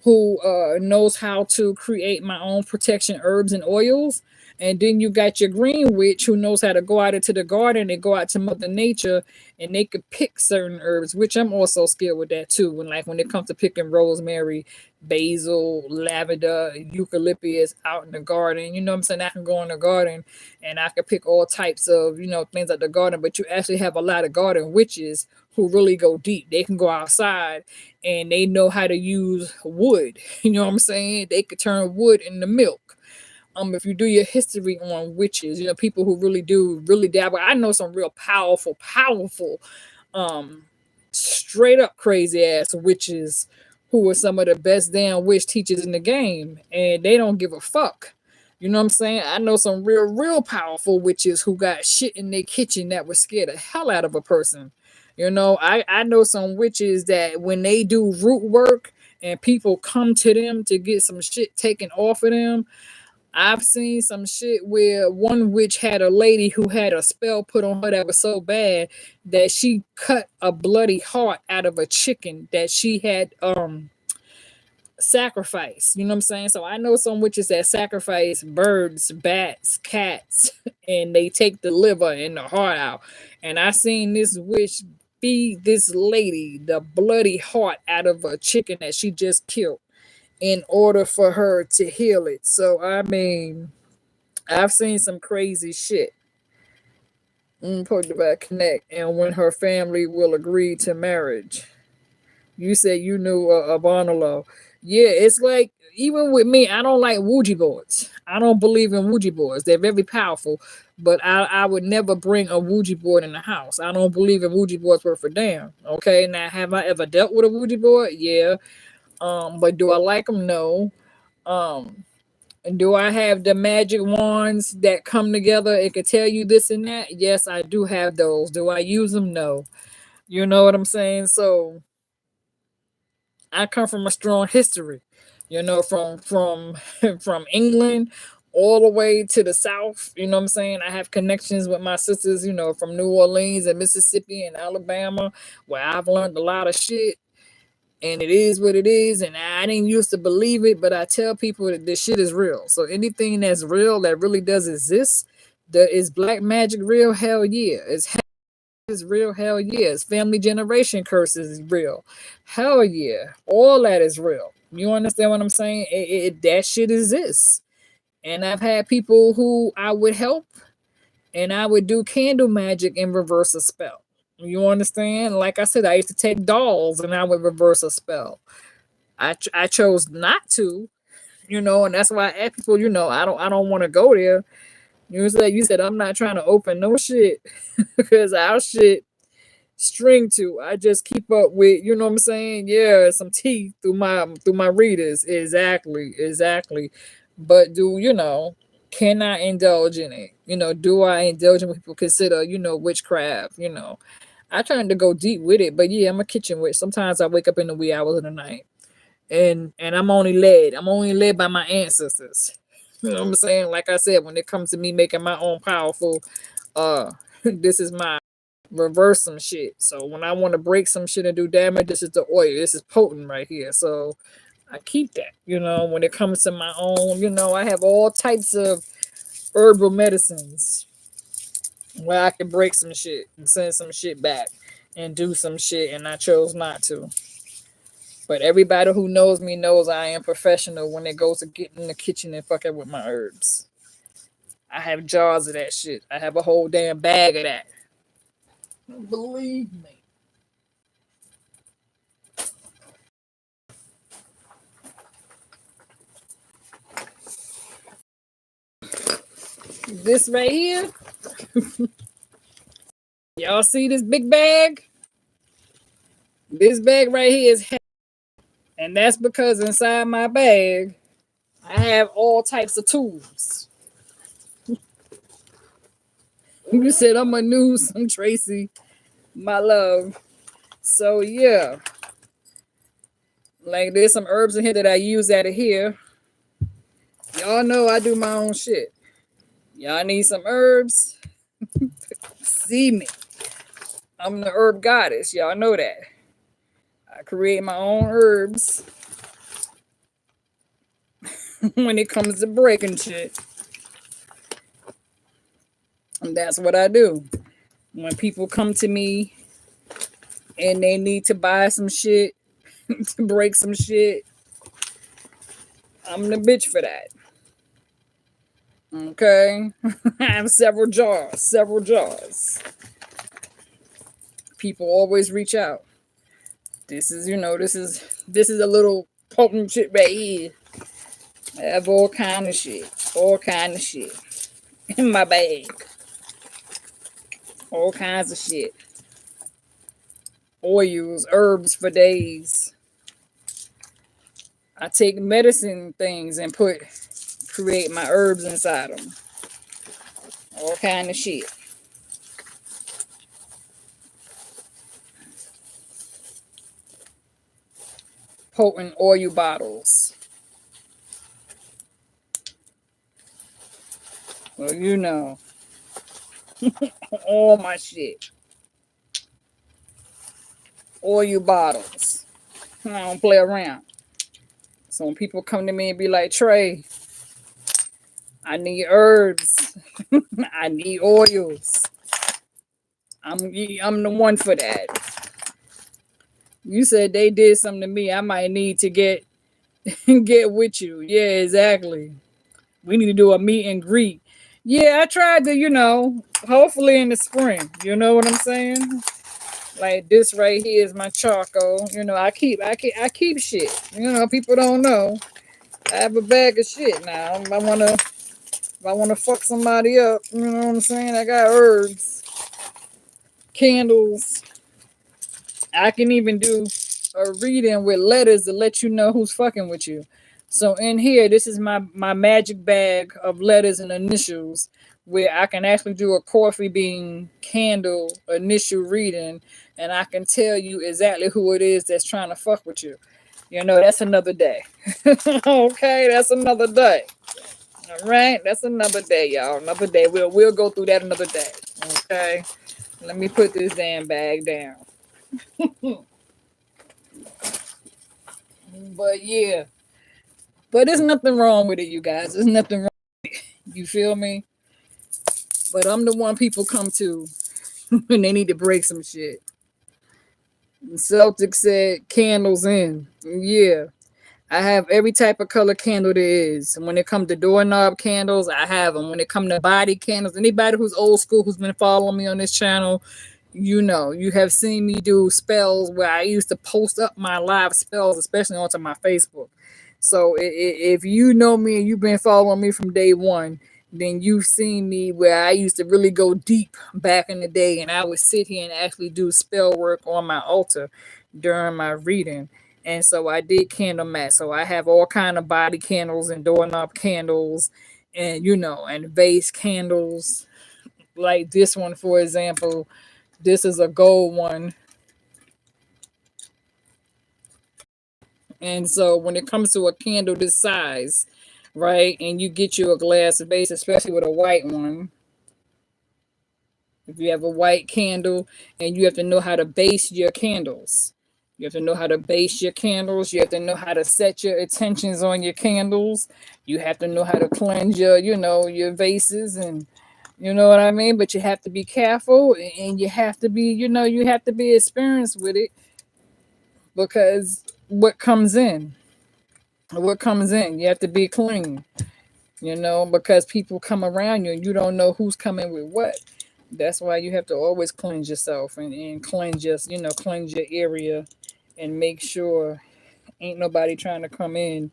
who knows how to create my own protection herbs and oils. And then you got your green witch who knows how to go out into the garden and go out to Mother Nature and they could pick certain herbs, which I'm also skilled with that too. When it comes to picking rosemary, basil, lavender, eucalyptus out in the garden, you know what I'm saying? I can go in the garden and I can pick all types of, things at the garden, but you actually have a lot of garden witches who really go deep. They can go outside and they know how to use wood. You know what I'm saying? They could turn wood into milk. If you do your history on witches, people who really do really dabble. I know some real powerful, um, straight up crazy ass witches who are some of the best damn witch teachers in the game, and they don't give a fuck. You know what I'm saying? I know some real powerful witches who got shit in their kitchen that would scare the hell out of a person. I know some witches that when they do root work and people come to them to get some shit taken off of them. I've seen some shit where one witch had a lady who had a spell put on her that was so bad that she cut a bloody heart out of a chicken that she had sacrifice. You know what I'm saying? So I know some witches that sacrifice birds, bats, cats, and they take the liver and the heart out. And I seen this witch feed this lady the bloody heart out of a chicken that she just killed in order for her to heal it. So I mean, I've seen some crazy shit. Put about connect and when her family will agree to marriage. You said you knew Abanalo. Yeah, it's like even with me, I don't like Ouija boards. I don't believe in Ouija boards. They're very powerful, but I would never bring a Ouija board in the house. I don't believe in Ouija boards worth a damn. Okay, now have I ever dealt with a Ouija board? Yeah. But do I like them? No. Um, and do I have the magic wands that come together and can tell you this and that? Yes, I do have those. Do I use them? No. You know what I'm saying? So I come from a strong history, from from England all the way to the south. You know what I'm saying? I have connections with my sisters, from New Orleans and Mississippi and Alabama, where I've learned a lot of shit. And it is what it is. And I didn't used to believe it, but I tell people that this shit is real. So anything that's real, that really does exist, is black magic real? Hell yeah. Is real? Hell yeah. Is family generation curses real? Hell yeah. All that is real. You understand what I'm saying? That shit exists. And I've had people who I would help, and I would do candle magic and reverse a spell. You understand? Like I said, I used to take dolls and I would reverse a spell. I chose not to, and that's why I ask people, I don't want to go there. You said I'm not trying to open no shit because our shit string to. I just keep up with, you know what I'm saying? Yeah, some teeth through my readers. Exactly. But can I indulge in it? Do I indulge in what people consider, witchcraft? I trying to go deep with it, but yeah, I'm a kitchen witch. Sometimes I wake up in the wee hours of the night, and I'm only led by my ancestors. You know what I'm saying? Like I said, when it comes to me making my own powerful, this is my reverse some shit. So when I want to break some shit and do damage, this is the oil. This is potent right here. So I keep that. When it comes to my own, I have all types of herbal medicines where I can break some shit and send some shit back and do some shit, and I chose not to. But everybody who knows me knows I am professional when it goes to getting in the kitchen and fucking with my herbs. I have jars of that shit. I have a whole damn bag of that. Believe me. This right here. Y'all see this big bag? This bag right here is heavy. And that's because inside my bag, I have all types of tools. You said I'm a news, I'm Tracy, my love. So yeah. Like there's some herbs in here that I use out of here. Y'all know I do my own shit. Y'all need some herbs? See me. I'm the herb goddess. Y'all know that. I create my own herbs when it comes to breaking shit. And that's what I do. When people come to me and they need to buy some shit, to break some shit, I'm the bitch for that. Okay? I have several jars. People always reach out. This is a little potent shit right here. I have all kind of shit in my bag. All kinds of shit. Oils, herbs for days. I take medicine things and create my herbs inside them. All kind of shit. Potent oil bottles. Well, all my shit. Oil bottles. I don't play around. So when people come to me and be like, Trey, I need herbs. I need oils. I'm the one for that. You said they did something to me. I might need to get with you. Yeah, exactly. We need to do a meet and greet. Yeah, I tried to, hopefully in the spring. You know what I'm saying? Like this right here is my charcoal. I keep shit. People don't know. I have a bag of shit now. If I wanna fuck somebody up, you know what I'm saying? I got herbs, candles. I can even do a reading with letters to let you know who's fucking with you. So in here, this is my magic bag of letters and initials where I can actually do a coffee bean candle initial reading, and I can tell you exactly who it is that's trying to fuck with you. That's another day. Okay, that's another day. All right, that's another day, y'all. Another day. We'll go through that another day. Okay. Let me put this damn bag down. But yeah. But there's nothing wrong with it, you guys. There's nothing wrong. You feel me? But I'm the one people come to when they need to break some shit. Celtic said candles in. Yeah. I have every type of color candle there is. And when it comes to doorknob candles, I have them. When it comes to body candles, anybody who's old school who's been following me on this channel, you know, you have seen me do spells where I used to post up my live spells, especially onto my Facebook. So if you know me and you've been following me from day one, then you've seen me where I used to really go deep back in the day, and I would sit here and actually do spell work on my altar during my reading. And so I did candle mat. So I have all kind of body candles and doorknob candles, and and vase candles. Like this one, for example, this is a gold one. And so when it comes to a candle this size, right, and you get you a glass vase, especially with a white one, if you have a white candle, and you have to know how to base your candles. You have to know how to base your candles. You have to know how to set your intentions on your candles. You have to know how to cleanse your vases, and you know what I mean? But you have to be careful, and you have to be experienced with it, because what comes in, you have to be clean, because people come around you and you don't know who's coming with what. That's why you have to always cleanse yourself, and cleanse your area, and make sure ain't nobody trying to come in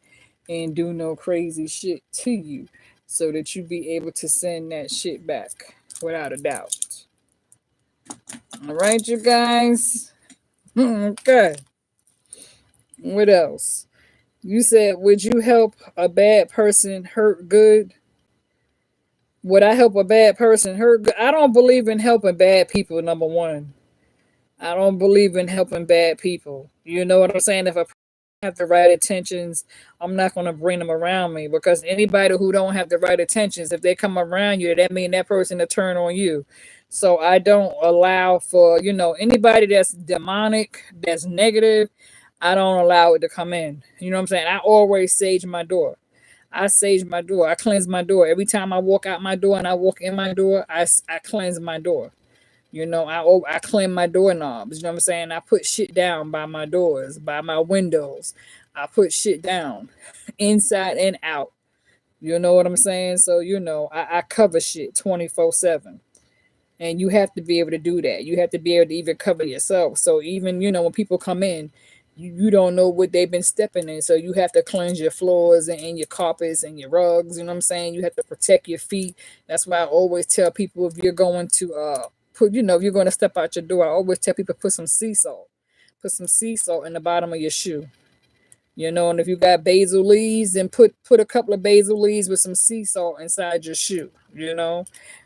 and do no crazy shit to you, so that you be able to send that shit back without a doubt. All right, you guys. Okay. What else? You said, would you help a bad person hurt good? Would I help a bad person hurt good? I don't believe in helping bad people, number one. I don't believe in helping bad people. You know what I'm saying? If I have the right intentions, I'm not going to bring them around me, because anybody who don't have the right intentions, if they come around you, that mean that person to turn on you. So I don't allow for, anybody that's demonic, that's negative, I don't allow it to come in. You know what I'm saying? I always sage my door. I sage my door. I cleanse my door. Every time I walk out my door and I walk in my door, I cleanse my door. I clean my doorknobs. You know what I'm saying? I put shit down by my doors, by my windows. I put shit down inside and out. You know what I'm saying? So, I cover shit 24/7. And you have to be able to do that. You have to be able to even cover yourself. So even, when people come in, you don't know what they've been stepping in. So you have to cleanse your floors and your carpets and your rugs. You know what I'm saying? You have to protect your feet. That's why I always tell people, if you're going to if you're going to step out your door, I always tell people, put some sea salt. Put some sea salt in the bottom of your shoe. And if you got basil leaves, then put a couple of basil leaves with some sea salt inside your shoe,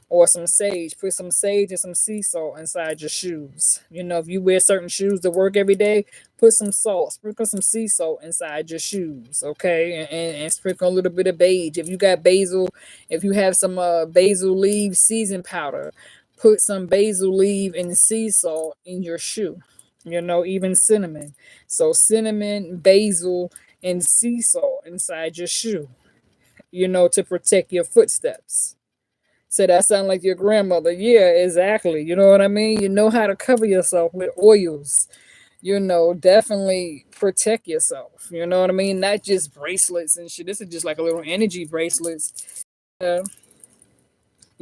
or some sage. Put some sage and some sea salt inside your shoes. If you wear certain shoes to work every day, put some salt, sprinkle some sea salt inside your shoes, okay? And sprinkle a little bit of beige. If you got basil, if you have some basil leaf season powder, put some basil leaf and sea salt in your shoe. Even cinnamon. So cinnamon, basil, and sea salt inside your shoe, to protect your footsteps. So that sound like your grandmother. Yeah, exactly. You know what I mean? You know how to cover yourself with oils. Definitely protect yourself. You know what I mean? Not just bracelets and shit. This is just like a little energy bracelets. Uh,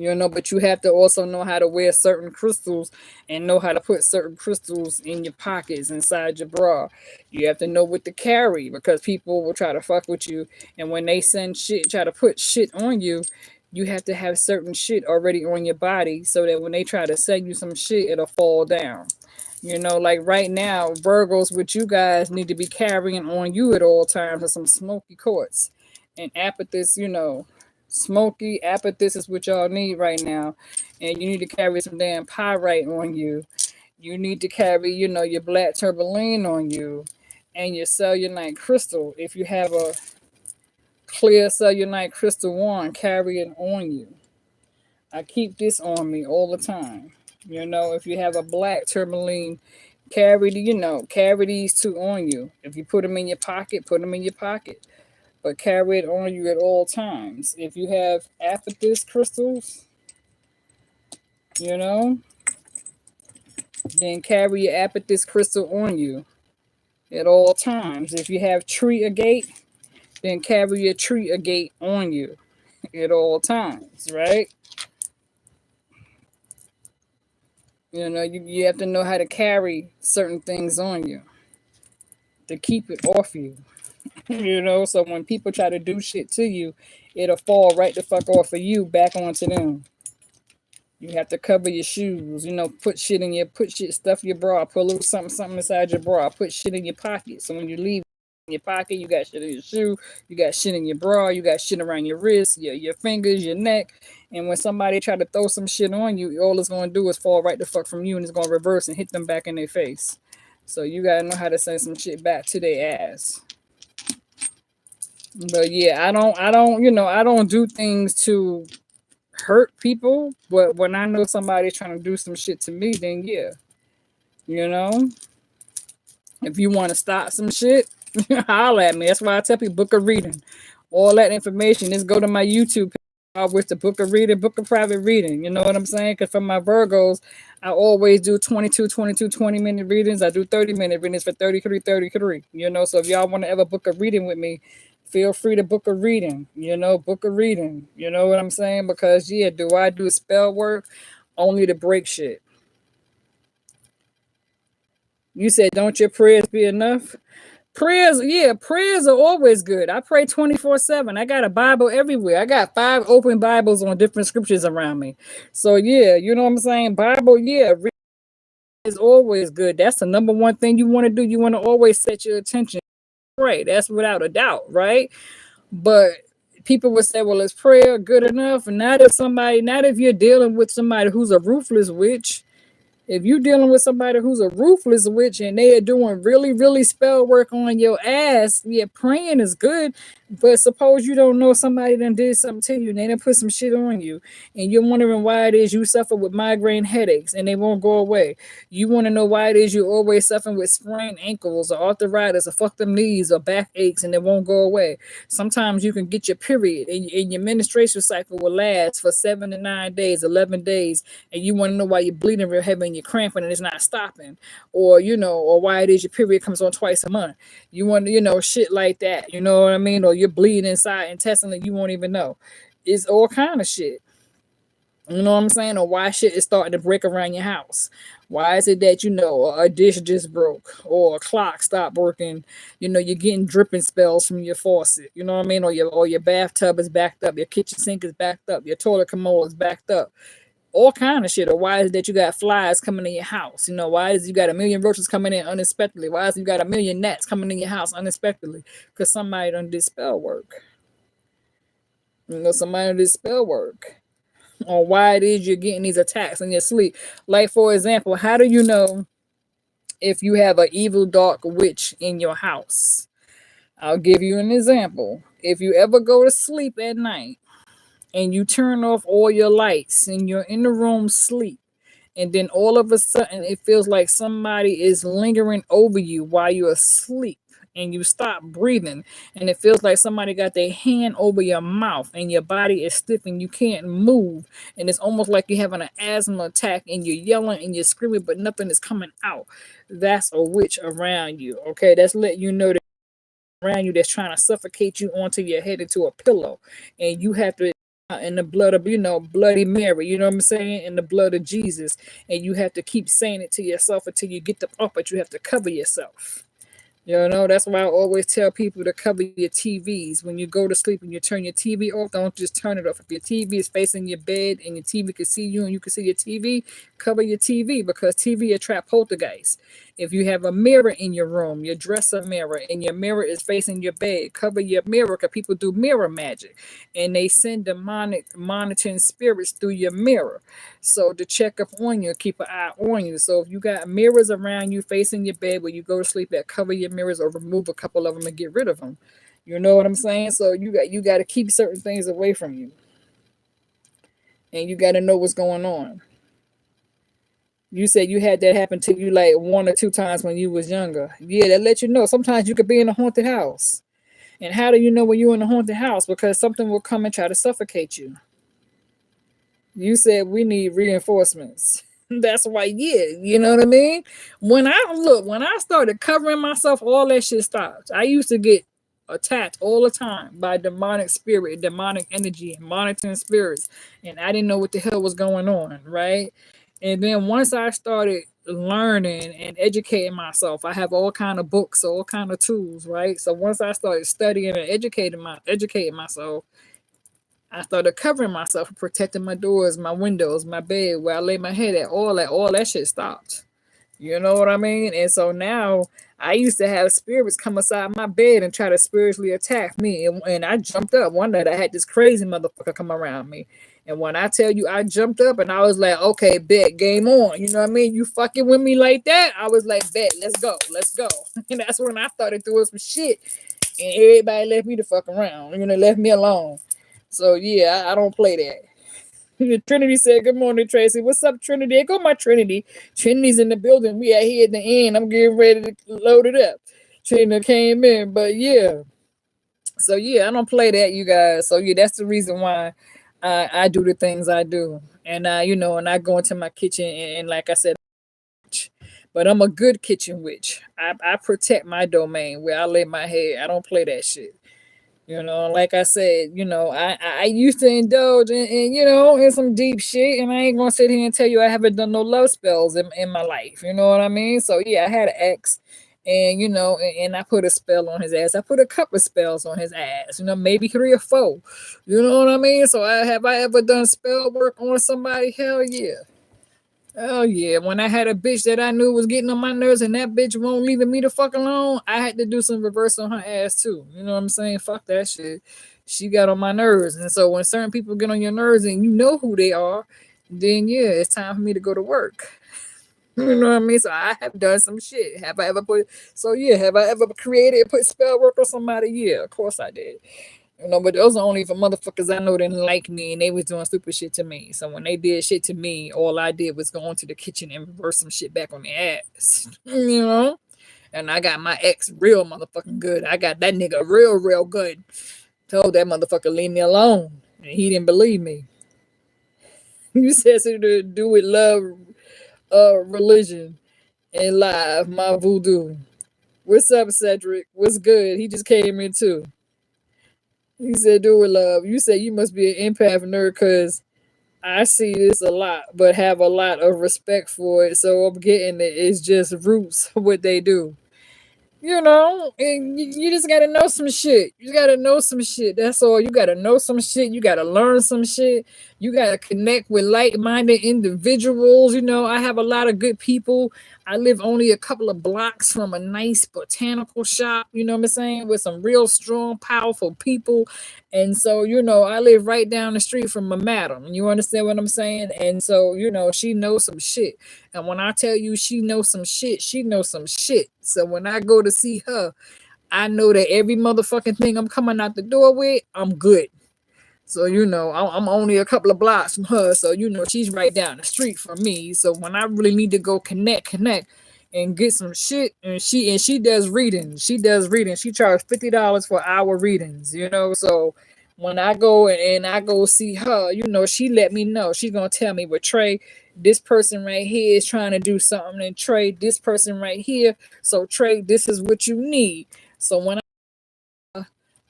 but you have to also know how to wear certain crystals, and know how to put certain crystals in your pockets, inside your bra. You have to know what to carry, because people will try to fuck with you, and when they send shit, try to put shit on you, you have to have certain shit already on your body, so that when they try to send you some shit, it'll fall down. Like right now, Virgos, what you guys need to be carrying on you at all times are some smoky quartz and amethyst. Smoky amethyst is what y'all need right now. And you need to carry some damn pyrite on you. You need to carry, your black tourmaline on you, and your cellulite crystal. If you have a clear cellulite crystal wand, carry it on you. I keep this on me all the time. You know, if you have a black tourmaline, carry these two on you. If you put them in your pocket, put them in your pocket. But carry it on you at all times. If you have amethyst crystals, you know, then carry your amethyst crystal on you at all times. If you have tree agate, then carry your tree agate on you at all times, right? You know, you have to know how to carry certain things on you to keep it off you. You know, so when people try to do shit to you, it'll fall right the fuck off of you back onto them. You have to cover your shoes, you know, put shit, stuff your bra, put a little something inside your bra, put shit in your pocket. So when you leave in your pocket, you got shit in your shoe, you got shit in your bra, you got shit around your wrist, your fingers, your neck. And when somebody try to throw some shit on you, all it's gonna do is fall right the fuck from you and it's gonna reverse and hit them back in their face. So you gotta know how to send some shit back to their ass. But yeah, I don't do things to hurt people, but when I know somebody's trying to do some shit to me, then yeah, you know, if you want to stop some shit, holler at me. That's why I tell people book a reading. All that information, just go to my YouTube page with the book of reading, book of private reading. You know what I'm saying? Because for my Virgos, I always do 20-minute readings. I do 30-minute readings for 33. You know, so if y'all want to ever book a reading with me, feel free to book a reading. You know, book a reading. You know what I'm saying? Because yeah, do I do spell work only to break shit? You said, don't your prayers be enough? Prayers, yeah, prayers are always good. I pray 24/7. I got a Bible everywhere. I got 5 open Bibles on different scriptures around me. So yeah, you know what I'm saying? Bible, yeah, is always good. That's the number one thing you want to do. You want to always set your attention. Pray. That's without a doubt, right? But people would say, well, is prayer good enough? And not if you're dealing with somebody who's a ruthless witch. If you're dealing with somebody who's a ruthless witch and they are doing really, really spell work on your ass, yeah, praying is good. But suppose you don't know somebody done did something to you and they done put some shit on you and you're wondering why it is you suffer with migraine headaches and they won't go away. You want to know why it is you always suffering with sprained ankles or arthritis or fuck them knees or back aches and they won't go away. Sometimes you can get your period and your menstruation cycle will last for 7 to 9 days, 11 days, and you want to know why you're bleeding real heavy and you're cramping and it's not stopping, or or why it is your period comes on twice a month. You want to, shit like that, you know what I mean? Or you're bleeding inside intestinally, you won't even know. It's all kind of shit. You know what I'm saying? Or why shit is starting to break around your house. Why is it that, a dish just broke or a clock stopped working? You're getting dripping spells from your faucet. You know what I mean? Or your bathtub is backed up. Your kitchen sink is backed up. Your toilet commode is backed up. All kind of shit. Or why is it that you got flies coming in your house? Why is you got a million roaches coming in unexpectedly? Why is it you got a million gnats coming in your house unexpectedly? Because somebody done did spell work. Somebody did spell work. Or why it is you're getting these attacks in your sleep. Like, for example, how do you know if you have an evil dark witch in your house? I'll give you an example. If you ever go to sleep at night and you turn off all your lights and you're in the room sleep, and then all of a sudden it feels like somebody is lingering over you while you're asleep and you stop breathing, and it feels like somebody got their hand over your mouth and your body is stiff and you can't move, and it's almost like you're having an asthma attack and you're yelling and you're screaming but nothing is coming out. That's a witch around you. Okay, that's letting you know that around you that's trying to suffocate you onto your head into a pillow, and you have to in the blood of Bloody Mary, you know what I'm saying, in the blood of Jesus, and you have to keep saying it to yourself until you get up, but you have to cover yourself. That's why I always tell people to cover your TVs. When you go to sleep and you turn your TV off, don't just turn it off. If your TV is facing your bed and your TV can see you and you can see your TV, cover your TV, because TV attract poltergeists. If you have a mirror in your room, your dresser mirror, and your mirror is facing your bed, cover your mirror, because people do mirror magic and they send demonic monitoring spirits through your mirror. So to check up on you, keep an eye on you. So if you got mirrors around you facing your bed where you go to sleep at, cover your mirrors or remove a couple of them and get rid of them. You know what I'm saying? So you got to keep certain things away from you, and you got to know what's going on. You said you had that happen to you like one or two times when you was younger. Yeah, that let you know. Sometimes you could be in a haunted house. And how do you know when you're in a haunted house? Because something will come and try to suffocate you. You said we need reinforcements. That's why, yeah, you know what I mean? When I started covering myself, all that shit stopped. I used to get attacked all the time by demonic spirit, demonic energy, and monitoring spirits, and I didn't know what the hell was going on, right? And then once I started learning and educating myself, I have all kind of books, all kind of tools, right? So once I started studying and educating myself, I started covering myself, protecting my doors, my windows, my bed, where I lay my head at. All that shit stopped. You know what I mean? And so now I used to have spirits come aside my bed and try to spiritually attack me. And I jumped up. One night I had this crazy motherfucker come around me. And when I tell you I jumped up and I was like, okay, bet, game on. You know what I mean? You fucking with me like that? I was like, bet, let's go, let's go. And that's when I started doing some shit. And everybody left me the fuck around. You know, left me alone. So yeah, I don't play that. Trinity said, "Good morning, Tracy. What's up, Trinity? There go my Trinity. Trinity's in the building. We are here at the end. I'm getting ready to load it up." Trinity came in, but yeah. So yeah, I don't play that, you guys. So yeah, that's the reason why I do the things I do, and and I go into my kitchen and like I said, but I'm a good kitchen witch. I protect my domain where I lay my head. I don't play that shit. Like I said, I used to indulge in some deep shit, and I ain't gonna sit here and tell you I haven't done no love spells in my life. You know what I mean? So yeah, I had an ex, and and I put a spell on his ass. I put a couple of spells on his ass. Maybe 3 or 4. You know what I mean? So I ever done spell work on somebody? Hell yeah. Oh yeah, when I had a bitch that I knew was getting on my nerves and that bitch won't leaving me the fuck alone, I had to do some reverse on her ass too. You know what I'm saying? Fuck that shit. She got on my nerves. And so when certain people get on your nerves and you know who they are, then yeah, it's time for me to go to work. You know what I mean? So I have done some shit. Have I ever created and put spell work on somebody? Yeah, of course I did. But those are only for motherfuckers I know didn't like me and they was doing stupid shit to me. So when they did shit to me, all I did was go into the kitchen and reverse some shit back on their ass. And I got my ex real motherfucking good. I got that nigga real good. Told that motherfucker leave me alone. And he didn't believe me. You said something to do with love, religion, and live, my voodoo. What's up, Cedric? What's good? He just came in too. He said, do it, love. You said you must be an empath nerd because I see this a lot, but have a lot of respect for it. So I'm getting it. It's just roots what they do. And you just gotta know some shit. You gotta know some shit. That's all. You gotta know some shit. You gotta learn some shit. You gotta connect with like-minded individuals. I have a lot of good people. I live only a couple of blocks from a nice botanical shop, you know what I'm saying, with some real strong, powerful people. And so, I live right down the street from a madam. You understand what I'm saying? And so, she knows some shit. And when I tell you she knows some shit, she knows some shit. So when I go to see her, I know that every motherfucking thing I'm coming out the door with, I'm good. So, I'm only a couple of blocks from her. So, she's right down the street from me. So when I really need to go connect and get some shit, and she does reading. She does reading. She charges $50 for hour readings. So when I go and I go see her, she let me know. She's gonna tell me, "Well, Trey, this person right here is trying to do something, and Trey, this person right here. So Trey, this is what you need." So when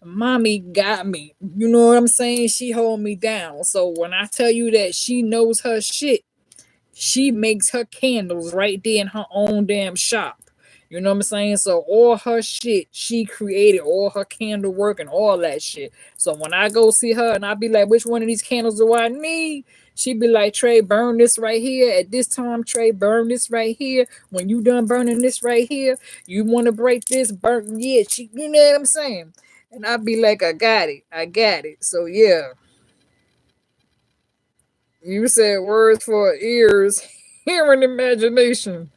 mommy got me, you know what I'm saying? She hold me down. So when I tell you that she knows her shit, she makes her candles right there in her own damn shop. You know what I'm saying? So all her shit, she created all her candle work and all that shit. So when I go see her and I be like, which one of these candles do I need? She be like, Trey, burn this right here. At this time, Trey, burn this right here. When you done burning this right here, you want to break this, burn, yeah. You know what I'm saying? And I be like, I got it. I got it. So yeah. You said words for ears, hearing imagination.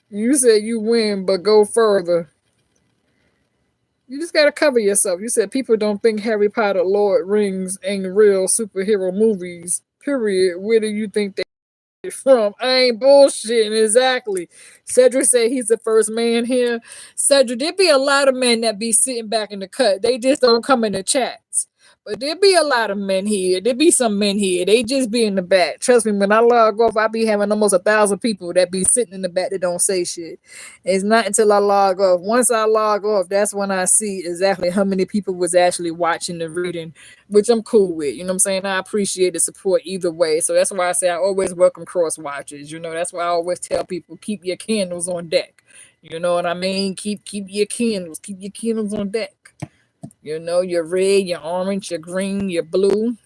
You said you win, but go further. You just gotta cover yourself. You said people don't think Harry Potter, Lord Rings ain't real superhero movies. Period. Where do you think they from? I ain't bullshitting. Exactly. Cedric said he's the first man here. Cedric, there be a lot of men that be sitting back in the cut. They just don't come in the chats. But there be a lot of men here. There be some men here. They just be in the back. Trust me, when I log off, I be having almost 1,000 people that be sitting in the back that don't say shit. It's not until I log off. Once I log off, that's when I see exactly how many people was actually watching and reading, which I'm cool with. You know what I'm saying? I appreciate the support either way. So that's why I say I always welcome cross watches. You know, that's why I always tell people keep your candles on deck. You know what I mean? Keep your candles. Keep your candles on deck. You know, your red, your orange, your green, your blue.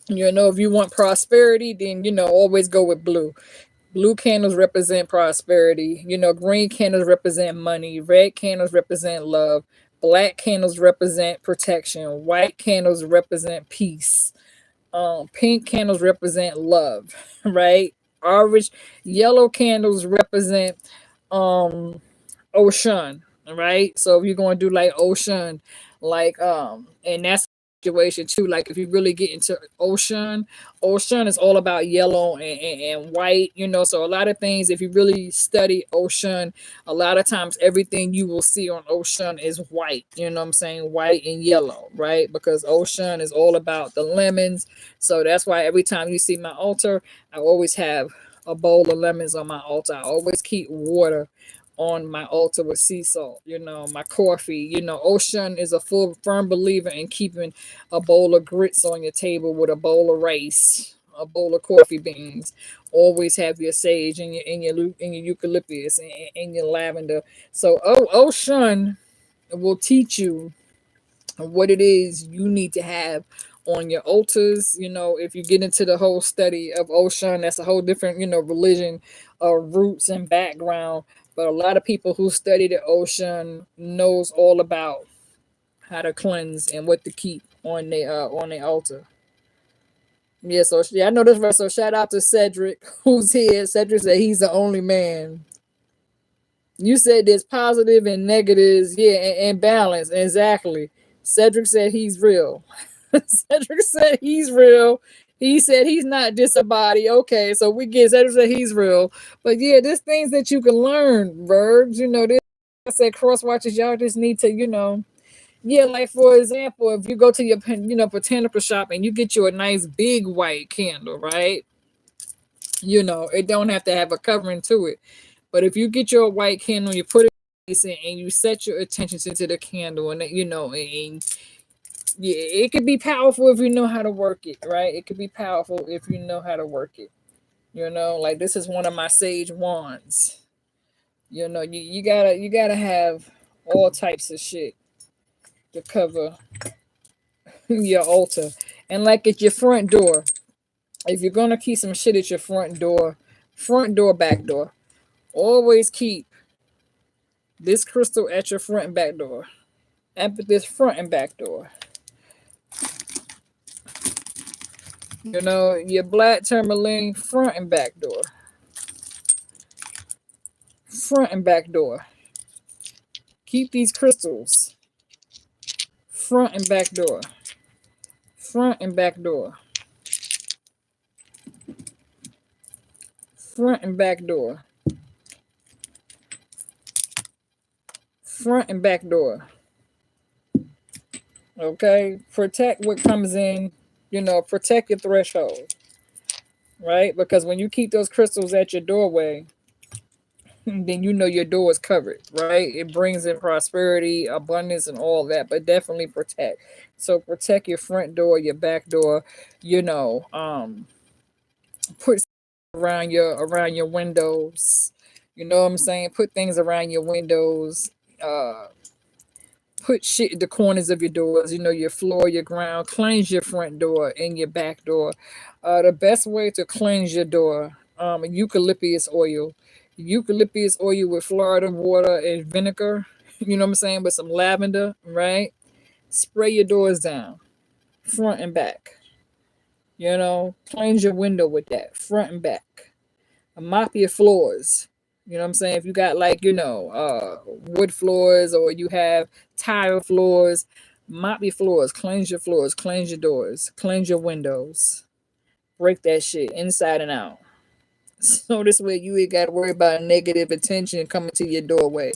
You know, if you want prosperity, then, you know, always go with blue. Blue candles represent prosperity. You know, green candles represent money. Red candles represent love. Black candles represent protection. White candles represent peace. Pink candles represent love, right? Orange, yellow candles represent ocean, right? So if you're going to do like ocean, like and that's situation too, like if you really get into ocean is all about yellow and white, you know. So a lot of things, if you really study ocean, a lot of times everything you will see on ocean is white, you know what I'm saying, white and yellow, right? Because ocean is all about the lemons. So that's why every time you see my altar, I always have a bowl of lemons on my altar. I always keep water on my altar with sea salt, you know, my coffee. You know, Ocean is a full firm believer in keeping a bowl of grits on your table with a bowl of rice, a bowl of coffee beans. Always have your sage and your eucalyptus and your lavender. So Ocean will teach you what it is you need to have on your altars. You know, if you get into the whole study of Ocean, that's a whole different, you know, religion, roots and background. But a lot of people who study the Ocean knows all about how to cleanse and what to keep on their altar. Yeah, so yeah, I know this right. So shout out to Cedric who's here. Cedric said he's the only man. You said there's positive and negatives, yeah, and balance. Exactly. Cedric said he's real. Cedric said he's real. He said he's not just a body. Okay, so we get Cedric said he's real. But yeah, there's things that you can learn, verbs. You know, this I said cross watches, y'all just need to, you know, yeah, like for example, if you go to your botanical shop and you get you a nice big white candle, right? You know, it don't have to have a covering to it. But if you get your white candle, you put it in and you set your attention to the candle, and you know, and yeah, it could be powerful if you know how to work it, right? It could be powerful if you know how to work it. You know, like this is one of my sage wands. You know, you gotta have all types of shit to cover your altar. And like at your front door, if you're gonna keep some shit at your front door, back door, always keep this crystal at your front and back door. At this front and back door. You know, your black tourmaline front and back door. Front and back door. Keep these crystals. Front and back door. Front and back door. Front and back door. Front and back door. Okay? Protect what comes in. You know, protect your threshold. Right? Because when you keep those crystals at your doorway, then you know your door is covered, right? It brings in prosperity, abundance, and all that, but definitely protect. So protect your front door, your back door, you know, put around your windows. You know what I'm saying? Put things around your windows. Put shit in the corners of your doors, you know, your floor, your ground. Cleanse your front door and your back door. The best way to cleanse your door, eucalyptus oil. Eucalyptus oil with Florida water and vinegar, you know what I'm saying, with some lavender, right? Spray your doors down, front and back. You know, cleanse your window with that, front and back. Mop your floors. You know what I'm saying? If you got like, wood floors, or you have tile floors, mop your floors, cleanse your doors, cleanse your windows, break that shit inside and out. So this way you ain't got to worry about negative attention coming to your doorway.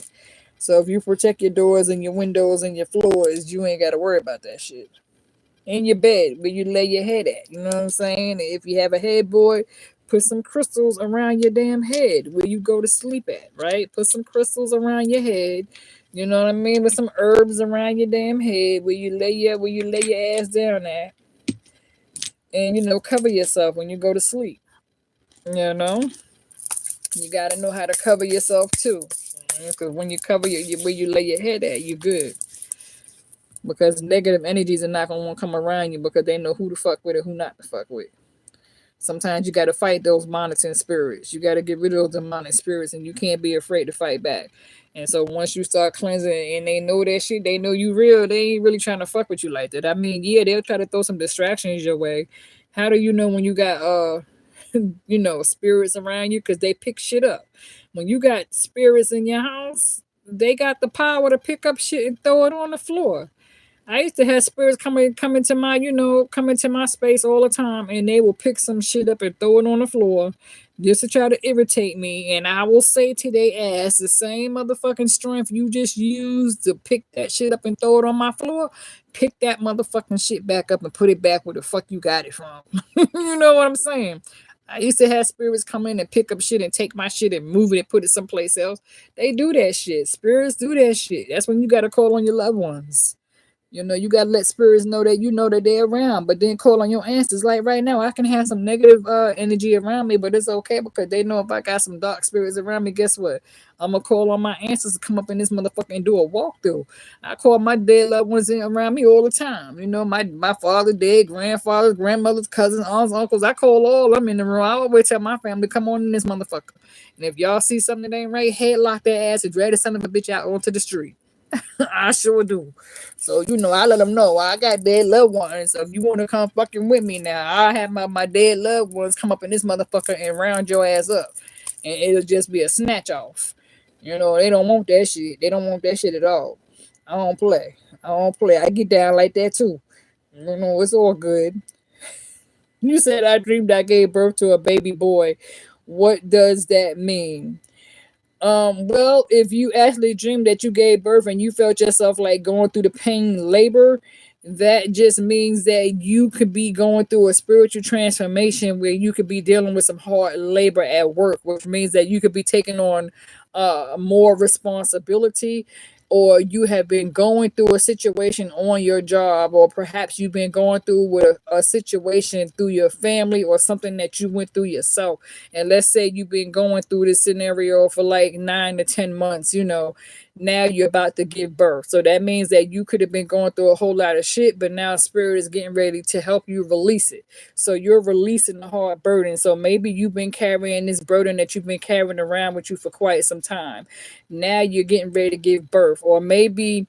So if you protect your doors and your windows and your floors, you ain't got to worry about that shit. In your bed where you lay your head at. You know what I'm saying? If you have a headboard, put some crystals around your damn head where you go to sleep at, right? Put some crystals around your head. You know what I mean? With some herbs around your damn head where you lay your ass down at. And cover yourself when you go to sleep. You know? You gotta know how to cover yourself too. Because when you cover where you lay your head at, you're good. Because negative energies are not gonna want to come around you because they know who to fuck with and who not to fuck with. Sometimes you got to fight those monitoring spirits. You got to get rid of those demonic spirits, and you can't be afraid to fight back. And so once you start cleansing and they know that shit, they know you real, they ain't really trying to fuck with you like that. I mean, yeah, they'll try to throw some distractions your way. How do you know when you got spirits around you? Because they pick shit up. When you got spirits in your house, they got the power to pick up shit and throw it on the floor. I used to have spirits come into my space all the time, and they will pick some shit up and throw it on the floor just to try to irritate me. And I will say to their ass, the same motherfucking strength you just used to pick that shit up and throw it on my floor, pick that motherfucking shit back up and put it back where the fuck you got it from. You know what I'm saying? I used to have spirits come in and pick up shit and take my shit and move it and put it someplace else. They do that shit. Spirits do that shit. That's when you got to call on your loved ones. You gotta let spirits know that they're around, but then call on your ancestors. Like right now, I can have some negative energy around me, but it's okay because they know if I got some dark spirits around me, guess what? I'm gonna call on my ancestors to come up in this motherfucker and do a walkthrough. I call my dead loved ones around me all the time. My father, dead, grandfathers, grandmothers, cousins, aunts, uncles. I call all them in the room. I always tell my family, come on in this motherfucker. And if y'all see something that ain't right, headlock their ass and drag the son of a bitch out onto the street. I sure do. So I let them know I got dead loved ones. So if you want to come fucking with me now, I have my dead loved ones come up in this motherfucker and round your ass up, and it'll just be a snatch off. They don't want that shit. They don't want that shit at all. I don't play. I get down like that too. It's all good. You said I dreamed I gave birth to a baby boy. What does that mean? Well, if you actually dreamed that you gave birth and you felt yourself like going through the pain labor, that just means that you could be going through a spiritual transformation where you could be dealing with some hard labor at work, which means that you could be taking on more responsibility, or you have been going through a situation on your job, or perhaps you've been going through with a situation through your family or something that you went through yourself. And let's say you've been going through this scenario for like 9 to 10 months, now you're about to give birth. So that means that you could have been going through a whole lot of shit, but now spirit is getting ready to help you release it. So you're releasing the hard burden. So maybe you've been carrying this burden that you've been carrying around with you for quite some time. Now you're getting ready to give birth. Or maybe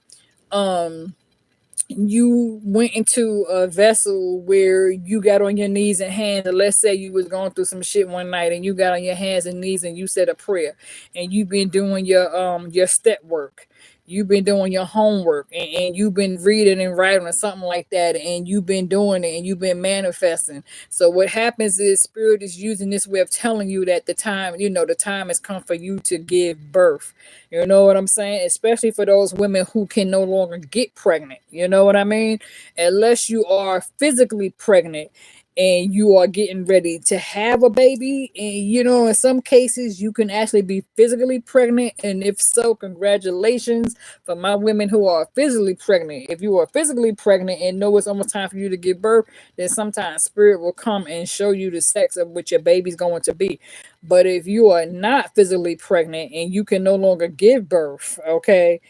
you went into a vessel where you got on your knees and hands, and let's say you was going through some shit one night and you got on your hands and knees and you said a prayer, and you've been doing your step work, you've been doing your homework, and you've been reading and writing or something like that, and you've been doing it and you've been manifesting. So what happens is spirit is using this way of telling you that the time has come for you to give birth. You know what I'm saying? Especially for those women who can no longer get pregnant. You know what I mean? Unless you are physically pregnant and you are getting ready to have a baby. And, in some cases, you can actually be physically pregnant. And if so, congratulations for my women who are physically pregnant. If you are physically pregnant and know it's almost time for you to give birth, then sometimes spirit will come and show you the sex of which your baby's going to be. But if you are not physically pregnant and you can no longer give birth, okay,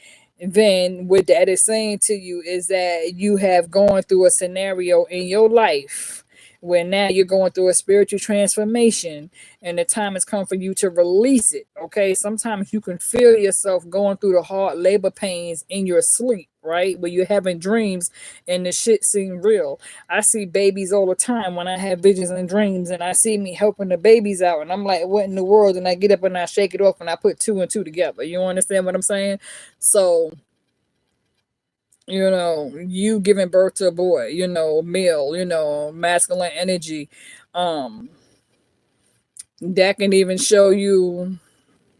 then what that is saying to you is that you have gone through a scenario in your life where now you're going through a spiritual transformation and the time has come for you to release it. Okay, sometimes you can feel yourself going through the hard labor pains in your sleep, right, where you're having dreams and the shit seem real. I see babies all the time when I have visions and dreams, and I see me helping the babies out, and I'm like, what in the world? And I get up and I shake it off and I put two and two together. You understand what I'm saying? So, you giving birth to a boy, male, masculine energy, um that can even show you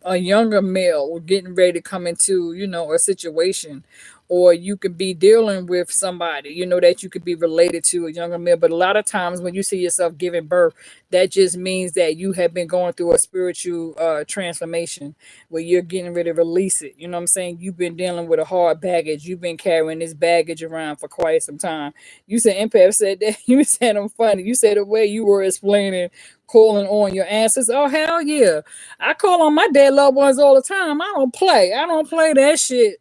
a younger male getting ready to come into, a situation, or you could be dealing with somebody, that you could be related to, a younger male. But a lot of times when you see yourself giving birth, that just means that you have been going through a spiritual transformation where you're getting ready to release it. You know what I'm saying? You've been dealing with a hard baggage. You've been carrying this baggage around for quite some time. You said empath said that. You said I'm funny. You said the way you were explaining calling on your ancestors. Oh hell yeah. I call on my dead loved ones all the time. I don't play that shit.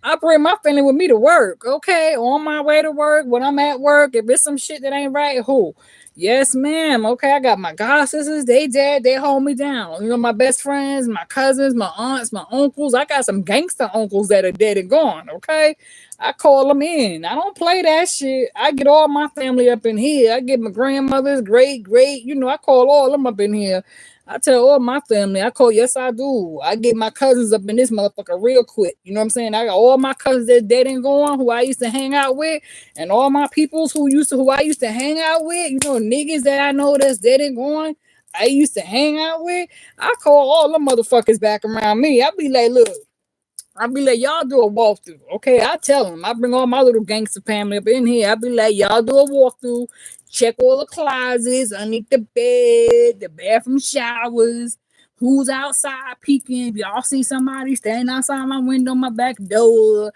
I bring my family with me to work. Okay. On my way to work, when I'm at work, if it's some shit that ain't right, who? Yes, ma'am. Okay, I got my god sisters. They dead. They hold me down. My best friends, my cousins, my aunts, my uncles. I got some gangster uncles that are dead and gone. Okay, I call them in. I don't play that shit. I get all my family up in here. I get my grandmother's great. I call all them up in here. I tell all my family, I call, yes, I do. I get my cousins up in this motherfucker real quick. You know what I'm saying? I got all my cousins that dead and gone, who I used to hang out with, and all my peoples who I used to hang out with, niggas that I know that's dead and gone, I used to hang out with. I call all them motherfuckers back around me. I be like, look, I'll be like, y'all do a walkthrough. Okay, I tell them. I bring all my little gangster family up in here. I'll be like, y'all do a walkthrough. Check all the closets, underneath the bed, the bathroom showers. Who's outside peeking? If y'all see somebody standing outside my window, my back door,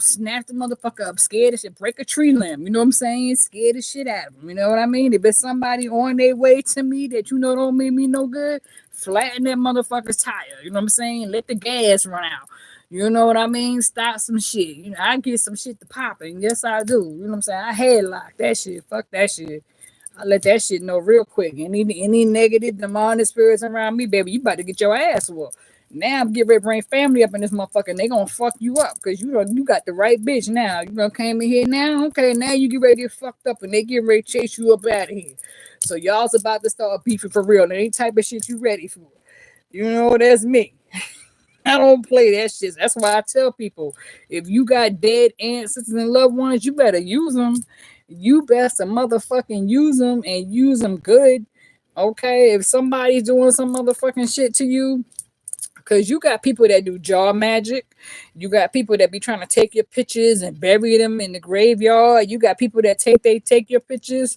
snap the motherfucker up, scared as shit, break a tree limb. You know what I'm saying? Scared the shit out of them. You know what I mean? If it's somebody on their way to me that don't mean me no good, flatten that motherfucker's tire. You know what I'm saying? Let the gas run out. You know what I mean? Stop some shit. I get some shit to popping. Yes, I do. You know what I'm saying? I headlock that shit. Fuck that shit. I let that shit know real quick. Any negative demonic spirits around me, baby, you about to get your ass whooped. Now I'm getting ready to bring family up in this motherfucker, and they gonna fuck you up because you got the right bitch now. You gonna came in here now? Okay, now you get ready to get fucked up, and they get ready to chase you up out of here. So y'all's about to start beefing for real. And any type of shit you ready for. That's me. I don't play that shit. That's why I tell people, if you got dead ancestors and loved ones, you better use them. You best to motherfucking use them and use them good. Okay, if somebody's doing some motherfucking shit to you, because you got people that do jaw magic. You got people that be trying to take your pictures and bury them in the graveyard. You got people that take your pictures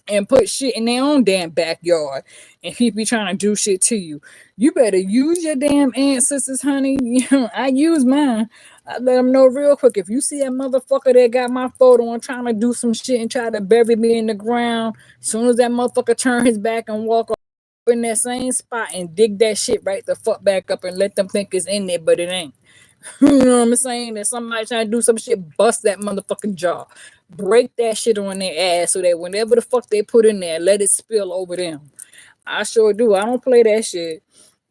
and put shit in their own damn backyard, and people be trying to do shit to you. You better use your damn ancestors, honey. I use mine. I let them know real quick. If you see a motherfucker that got my photo and trying to do some shit and try to bury me in the ground, as soon as that motherfucker turn his back and walk off in that same spot and dig that shit right the fuck back up and let them think it's in there, but it ain't. You know what I'm saying? That somebody trying to do some shit, bust that motherfucking jaw. Break that shit on their ass so that whenever the fuck they put in there, let it spill over them. I sure do. I don't play that shit.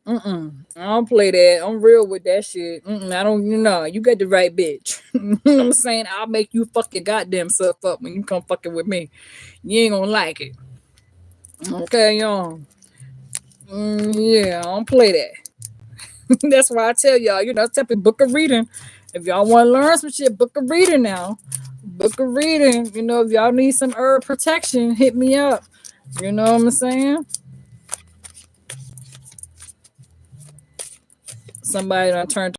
I don't play that. I'm real with that shit. I don't, you got the right bitch. You know what I'm saying? I'll make you fuck your goddamn self up when you come fucking with me. You ain't gonna like it. Okay, y'all. Yeah, I don't play that. That's why I tell y'all, type of book of reading. If y'all want to learn some shit, book of reading now. Book of reading. If y'all need some herb protection, hit me up. You know what I'm saying? Somebody done turned.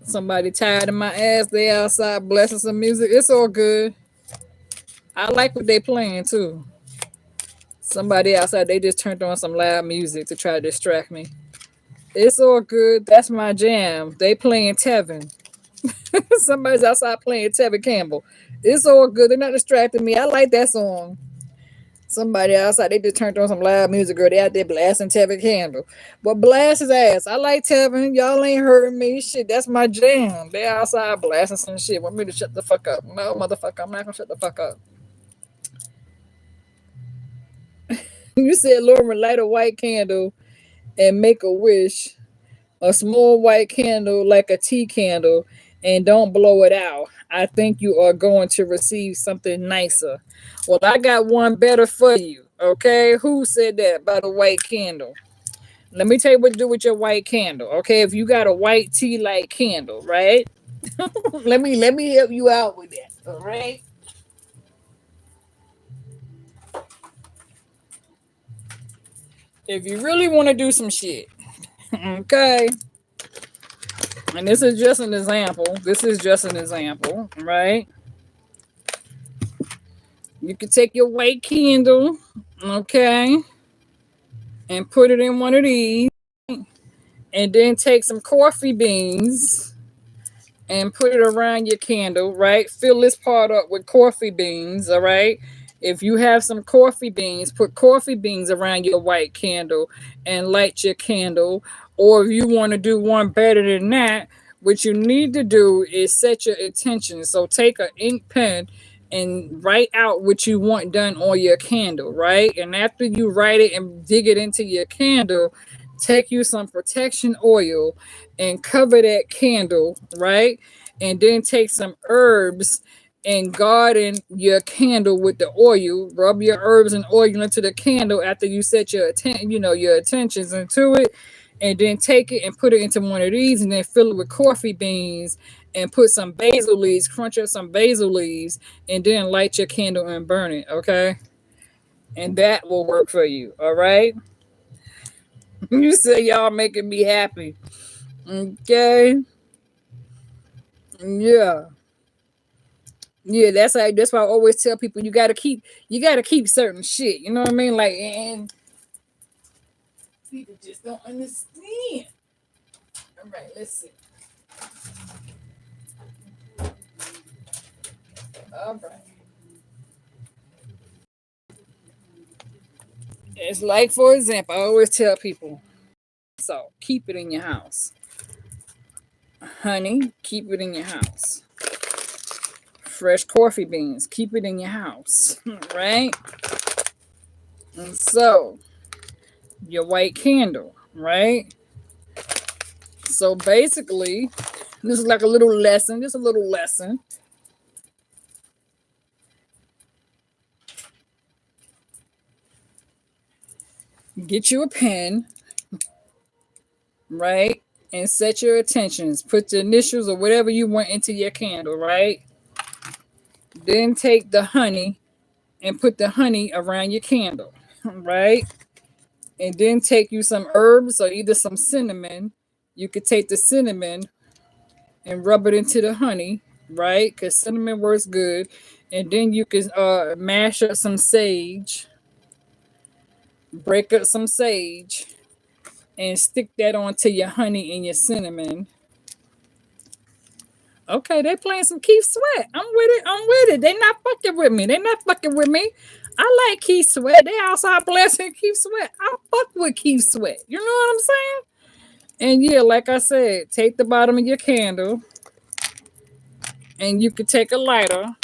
Somebody tired of my ass. They outside blessing some music. It's all good. I like what they playing too. Somebody outside, they just turned on some loud music to try to distract me. It's all good. That's my jam. They playing Tevin. Somebody's outside playing Tevin Campbell. It's all good. They're not distracting me. I like that song. Somebody outside, they just turned on some loud music, girl. They out there blasting Tevin Candle. But blast his ass. I like Tevin. Y'all ain't hurting me. Shit, that's my jam. They outside blasting some shit. Want me to shut the fuck up. No, motherfucker, I'm not gonna shut the fuck up. You said, Lauren, light a white candle and make a wish. A small white candle like a tea candle and don't blow it out. I think you are going to receive something nicer. Well, I got one better for you. Okay, who said that about a white candle? Let me tell you what to do with your white candle. Okay, if you got a white tea light candle, right? let me help you out with that. All right. If you really want to do some shit, okay. And this is just an example. This is just an example, right? You can take your white candle, okay, and put it in one of these, and then take some coffee beans and put it around your candle, right? Fill this part up with coffee beans, all right? If you have some coffee beans, put coffee beans around your white candle and light your candle. Or if you want to do one better than that, what you need to do is set your intention. So take an ink pen and write out what you want done on your candle, right? And after you write it and dig it into your candle, take you some protection oil and cover that candle, right? And then take some herbs and garden your candle with the oil. Rub your herbs and oil into the candle after you set your your attentions into it, and then take it and put it into one of these, and then fill it with coffee beans and put some basil leaves, crunch up some basil leaves, and then light your candle and burn it. Okay, and that will work for you. All right. You say y'all making me happy. Okay. Yeah. Yeah, that's why I always tell people you gotta keep certain shit. You know what I mean? Like, and people just don't understand. All right, let's see. All right. It's like, for example, I always tell people, so keep it in your house. Honey, keep it in your house. Fresh coffee beans, keep it in your house. Right? And so your white candle, right? So basically, this is like a little lesson, just a little lesson. Get you a pen, right? And set your intentions. Put the initials or whatever you want into your candle, right? Then take the honey and put the honey around your candle, right? And then take you some herbs or either some cinnamon. You could take the cinnamon and rub it into the honey, right? Because cinnamon works good. And then you can mash up some sage, break up some sage, and stick that onto your honey and your cinnamon. Okay, they playing some Keith Sweat. I'm with it. I'm with it. They not fucking with me. They not fucking with me. I like Keith Sweat. They outside blessing Keith Sweat. I fuck with Keith Sweat. You know what I'm saying? And yeah, like I said, take the bottom of your candle, and you could take a lighter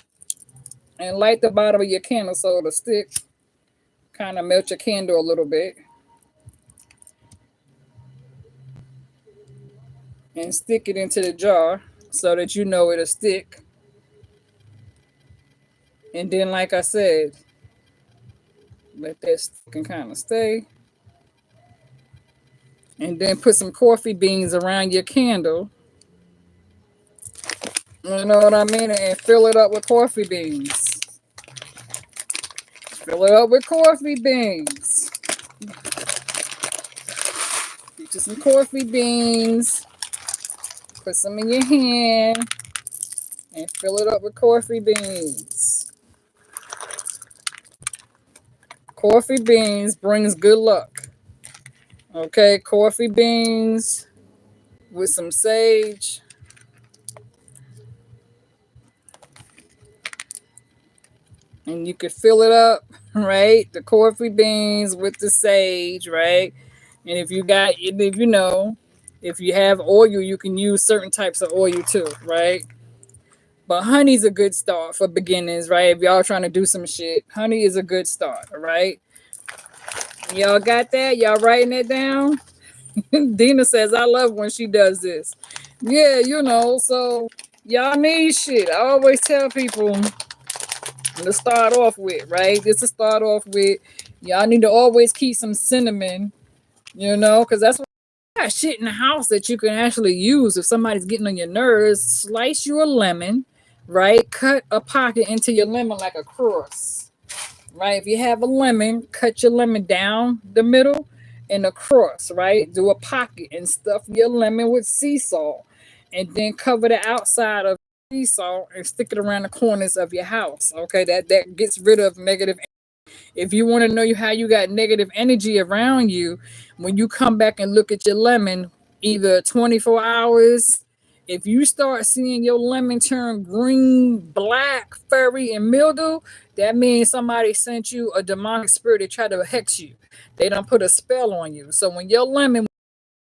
and light the bottom of your candle so it'll stick. Kind of melt your candle a little bit. And stick it into the jar so that you know it'll stick. And then, like I said, let that stick and kind of stay. And then put some coffee beans around your candle. You know what I mean? And fill it up with coffee beans. Fill it up with coffee beans. Get you some coffee beans. Put some in your hand. And fill it up with coffee beans. Coffee beans brings good luck. Okay, coffee beans with some sage. And you can fill it up right? The coffee beans with the sage, right? And if you have oil, you can use certain types of oil too, right? But honey's a good start for beginners, right? If y'all trying to do some shit, honey is a good start, all right? Y'all got that? Y'all writing it down? Dina says, I love when she does this. Yeah, so y'all need shit. I always tell people to start off with, right? Just to start off with, y'all need to always keep some cinnamon, because that's what got shit in the house that you can actually use if somebody's getting on your nerves. Slice you a lemon, right? Cut a pocket into your lemon like a cross, right? If you have a lemon, cut your lemon down the middle and across, right? Do a pocket and stuff your lemon with sea salt, and then cover the outside of sea salt and stick it around the corners of your house. Okay, that gets rid of negative. If you want to know how you got negative energy around you, when you come back and look at your lemon, either 24 hours, if you start seeing your lemon turn green, black, furry, and mildew, that means somebody sent you a demonic spirit to try to hex you. They don't put a spell on you. So when your lemon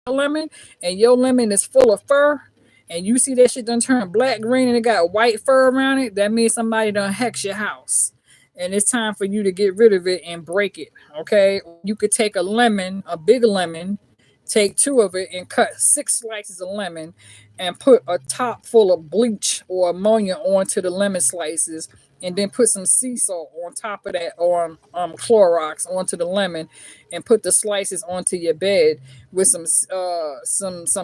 and your lemon is full of fur, and you see that shit done turn black, green, and it got white fur around it, that means somebody done hex your house. And it's time for you to get rid of it and break it. Okay. You could take a lemon, a big lemon, take two of it and cut 6 slices of lemon and put a top full of bleach or ammonia onto the lemon slices, and then put some sea salt on top of that, or Clorox onto the lemon, and put the slices onto your bed with some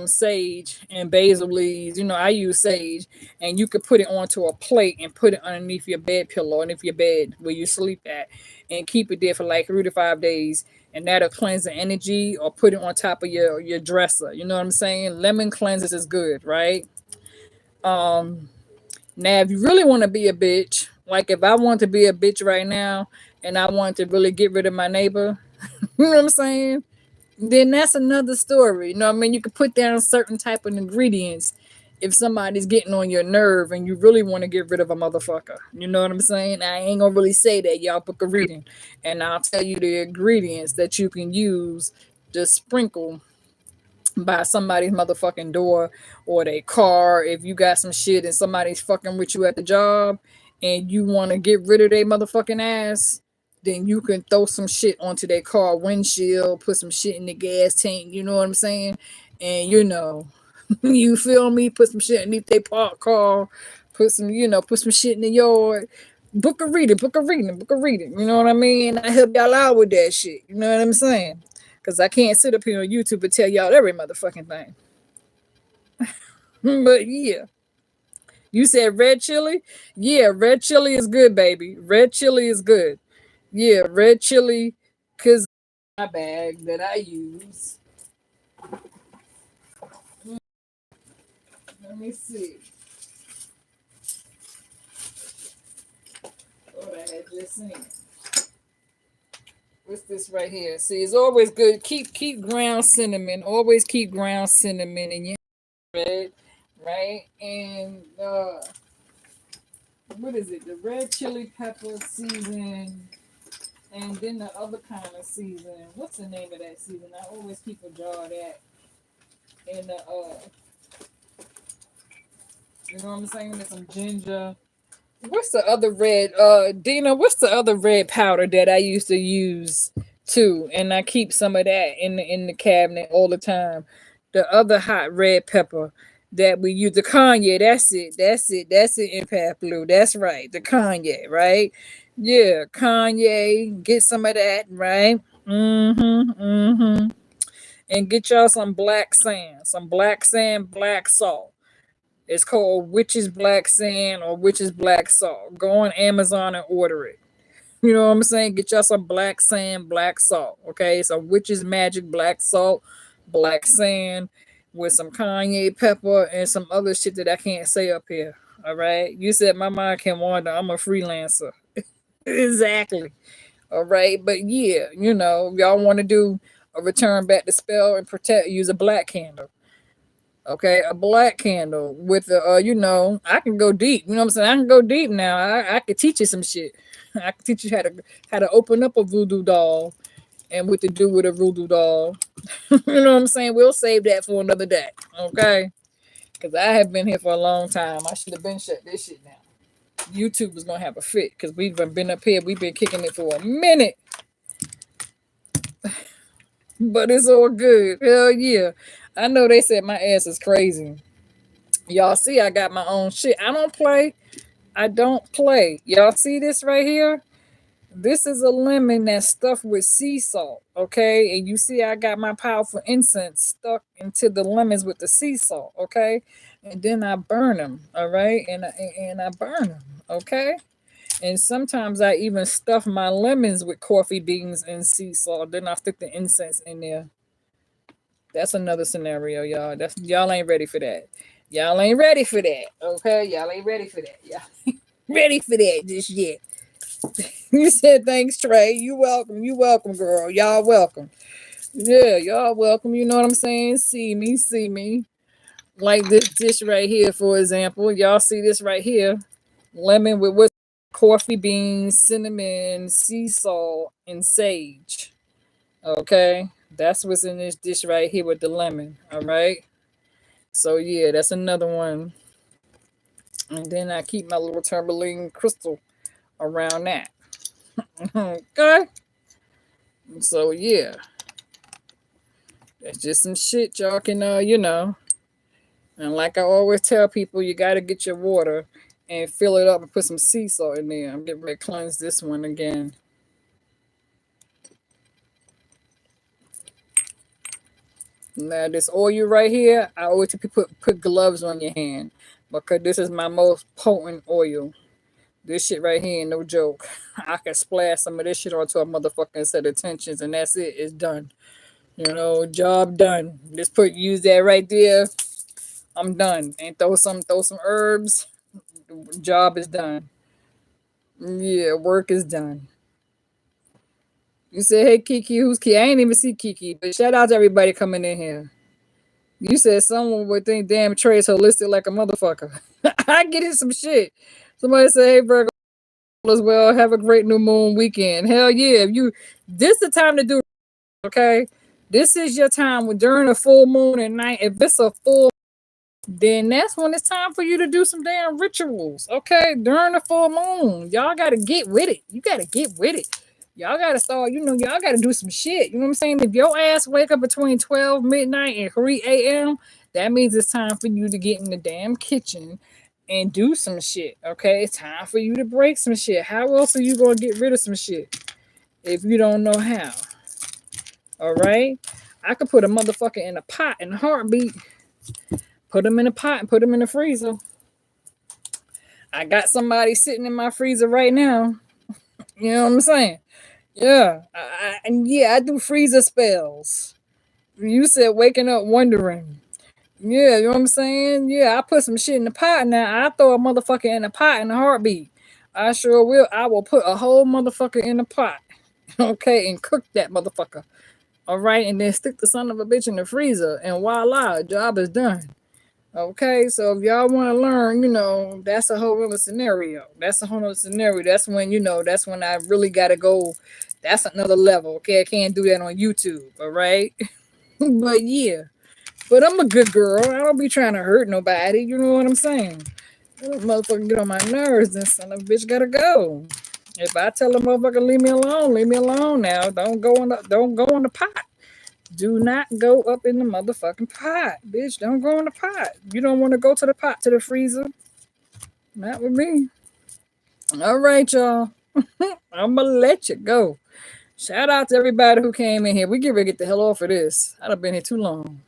sage and basil leaves. I use sage, and you could put it onto a plate and put it underneath your bed pillow, underneath your bed where you sleep at, and keep it there for like 3 to 5 days, and that'll cleanse the energy, or put it on top of your dresser. You know what I'm saying? Lemon cleanses is good, right? Now, if you really want to be a bitch, like if I want to be a bitch right now and I want to really get rid of my neighbor, you know what I'm saying? Then that's another story. You know what I mean? You could put down certain type of ingredients if somebody's getting on your nerve and you really want to get rid of a motherfucker. You know what I'm saying? I ain't gonna really say that. Y'all book a reading, and I'll tell you the ingredients that you can use to sprinkle by somebody's motherfucking door or their car. If you got some shit and somebody's fucking with you at the job and you want to get rid of their motherfucking ass, then you can throw some shit onto their car windshield, put some shit in the gas tank. You know what I'm saying? And you feel me? Put some shit underneath their parked car. Put some shit in the yard. Book a reading, book a reading, book a reading. You know what I mean? I help y'all out with that shit. You know what I'm saying? Because I can't sit up here on YouTube and tell y'all every motherfucking thing. But yeah. You said red chili? Yeah, red chili is good, baby. Red chili is good. Yeah, red chili, because my bag that I use. Let me see. What I had just seen. What's this right here? See, it's always good. Keep ground cinnamon. Always keep ground cinnamon in your bread, right? And what is it? The red chili pepper season, and then the other kind of season. What's the name of that season? I always keep a jar of that. And you know what I'm saying? There's some ginger. What's the other red? Dina, what's the other red powder that I used to use too? And I keep some of that in the cabinet all the time. The other hot red pepper that we use, the Kanye. That's it. That's it. That's it. Empath blue. That's right. The Kanye, right? Yeah, Kanye. Get some of that, right? Mm-hmm. Mm-hmm. And get y'all some black sand. Some black sand, black salt. It's called Witch's Black Sand or Witch's Black Salt. Go on Amazon and order it. You know what I'm saying? Get y'all some black sand, black salt. Okay, so Witch's Magic Black Salt, black sand with some Kanye pepper and some other shit that I can't say up here. All right. You said my mind can wander. I'm a freelancer. Exactly. All right. But yeah, y'all want to do a return back to spell and protect, use a black candle. Okay, a black candle with a, I can go deep. You know what I'm saying? I can go deep now. I could teach you some shit. I can teach you how to open up a voodoo doll and what to do with a voodoo doll. You know what I'm saying? We'll save that for another day. Okay? Because I have been here for a long time. I should have been shut this shit now. YouTube was gonna have a fit because we've been up here. We've been kicking it for a minute, but it's all good. Hell yeah! I know they said my ass is crazy. Y'all see, I got my own shit. I don't play. I don't play. Y'all see this right here? This is a lemon that's stuffed with sea salt, okay? And you see I got my powerful incense stuck into the lemons with the sea salt, okay? And then I burn them, all right? And I burn them, okay? And sometimes I even stuff my lemons with coffee beans and sea salt. Then I stick the incense in there. That's another scenario, y'all. That's y'all ain't ready for that. Y'all ain't ready for that, okay? Y'all ain't ready for that. Y'all ready for that just yet. You said thanks, Trey. You welcome. You welcome, girl. Y'all welcome. Yeah, y'all welcome. You know what I'm saying? See me, see me. Like this dish right here, for example. Y'all see this right here? Lemon with what? Coffee beans, cinnamon, sea salt, and sage. Okay, that's what's in this dish right here with the lemon. All right. So yeah, that's another one. And then I keep my little tourmaline crystal around that. Okay. So yeah, that's just some shit y'all can And like I always tell people, you gotta get your water and fill it up and put some sea salt in there. I'm getting ready to cleanse this one again. Now this oil right here, I always tell people put gloves on your hand because this is my most potent oil. This shit right here, no joke. I can splash some of this shit onto a motherfucking set of tensions, and that's it. It's done. Job done. Just use that right there. I'm done. And throw some herbs. Job is done. Yeah, work is done. You said, hey Kiki, who's Kiki? I ain't even see Kiki, but shout out to everybody coming in here. You said someone would think damn Trey's holistic like a motherfucker. I get it some shit. Somebody say, hey Virgo as well. Have a great new moon weekend. Hell yeah. This the time to do it, okay? This is your time during a full moon at night. If it's a full, then that's when it's time for you to do some damn rituals. Okay. During the full moon. Y'all gotta get with it. You gotta get with it. Y'all gotta start, y'all gotta do some shit. You know what I'm saying? If your ass wake up between 12 midnight and 3 a.m., that means it's time for you to get in the damn kitchen and do some shit. Okay, it's time for you to break some shit. How else are you gonna get rid of some shit if you don't know how? All right, I could put a motherfucker in a pot in a heartbeat. Put them in a pot and put them in the freezer. I got somebody sitting in my freezer right now. You know what I'm saying? Yeah, I do freezer spells. You said waking up wondering. Yeah, you know what I'm saying? Yeah, I put some shit in the pot now. I throw a motherfucker in the pot in a heartbeat. I sure will. I will put a whole motherfucker in the pot. Okay, and cook that motherfucker. All right, and then stick the son of a bitch in the freezer. And voila, job is done. Okay, so if y'all want to learn, that's a whole other scenario. That's a whole other scenario. That's when I really got to go. That's another level. Okay, I can't do that on YouTube. All right, but yeah. But I'm a good girl. I don't be trying to hurt nobody. You know what I'm saying? That motherfucker get on my nerves, then son of a bitch gotta go. If I tell a motherfucker leave me alone now. Don't go in the pot. Do not go up in the motherfucking pot. Bitch, don't go in the pot. You don't want to go to the pot, to the freezer. Not with me. All right, y'all. I'm gonna let you go. Shout out to everybody who came in here. We get ready to get the hell off of this. I've been here too long.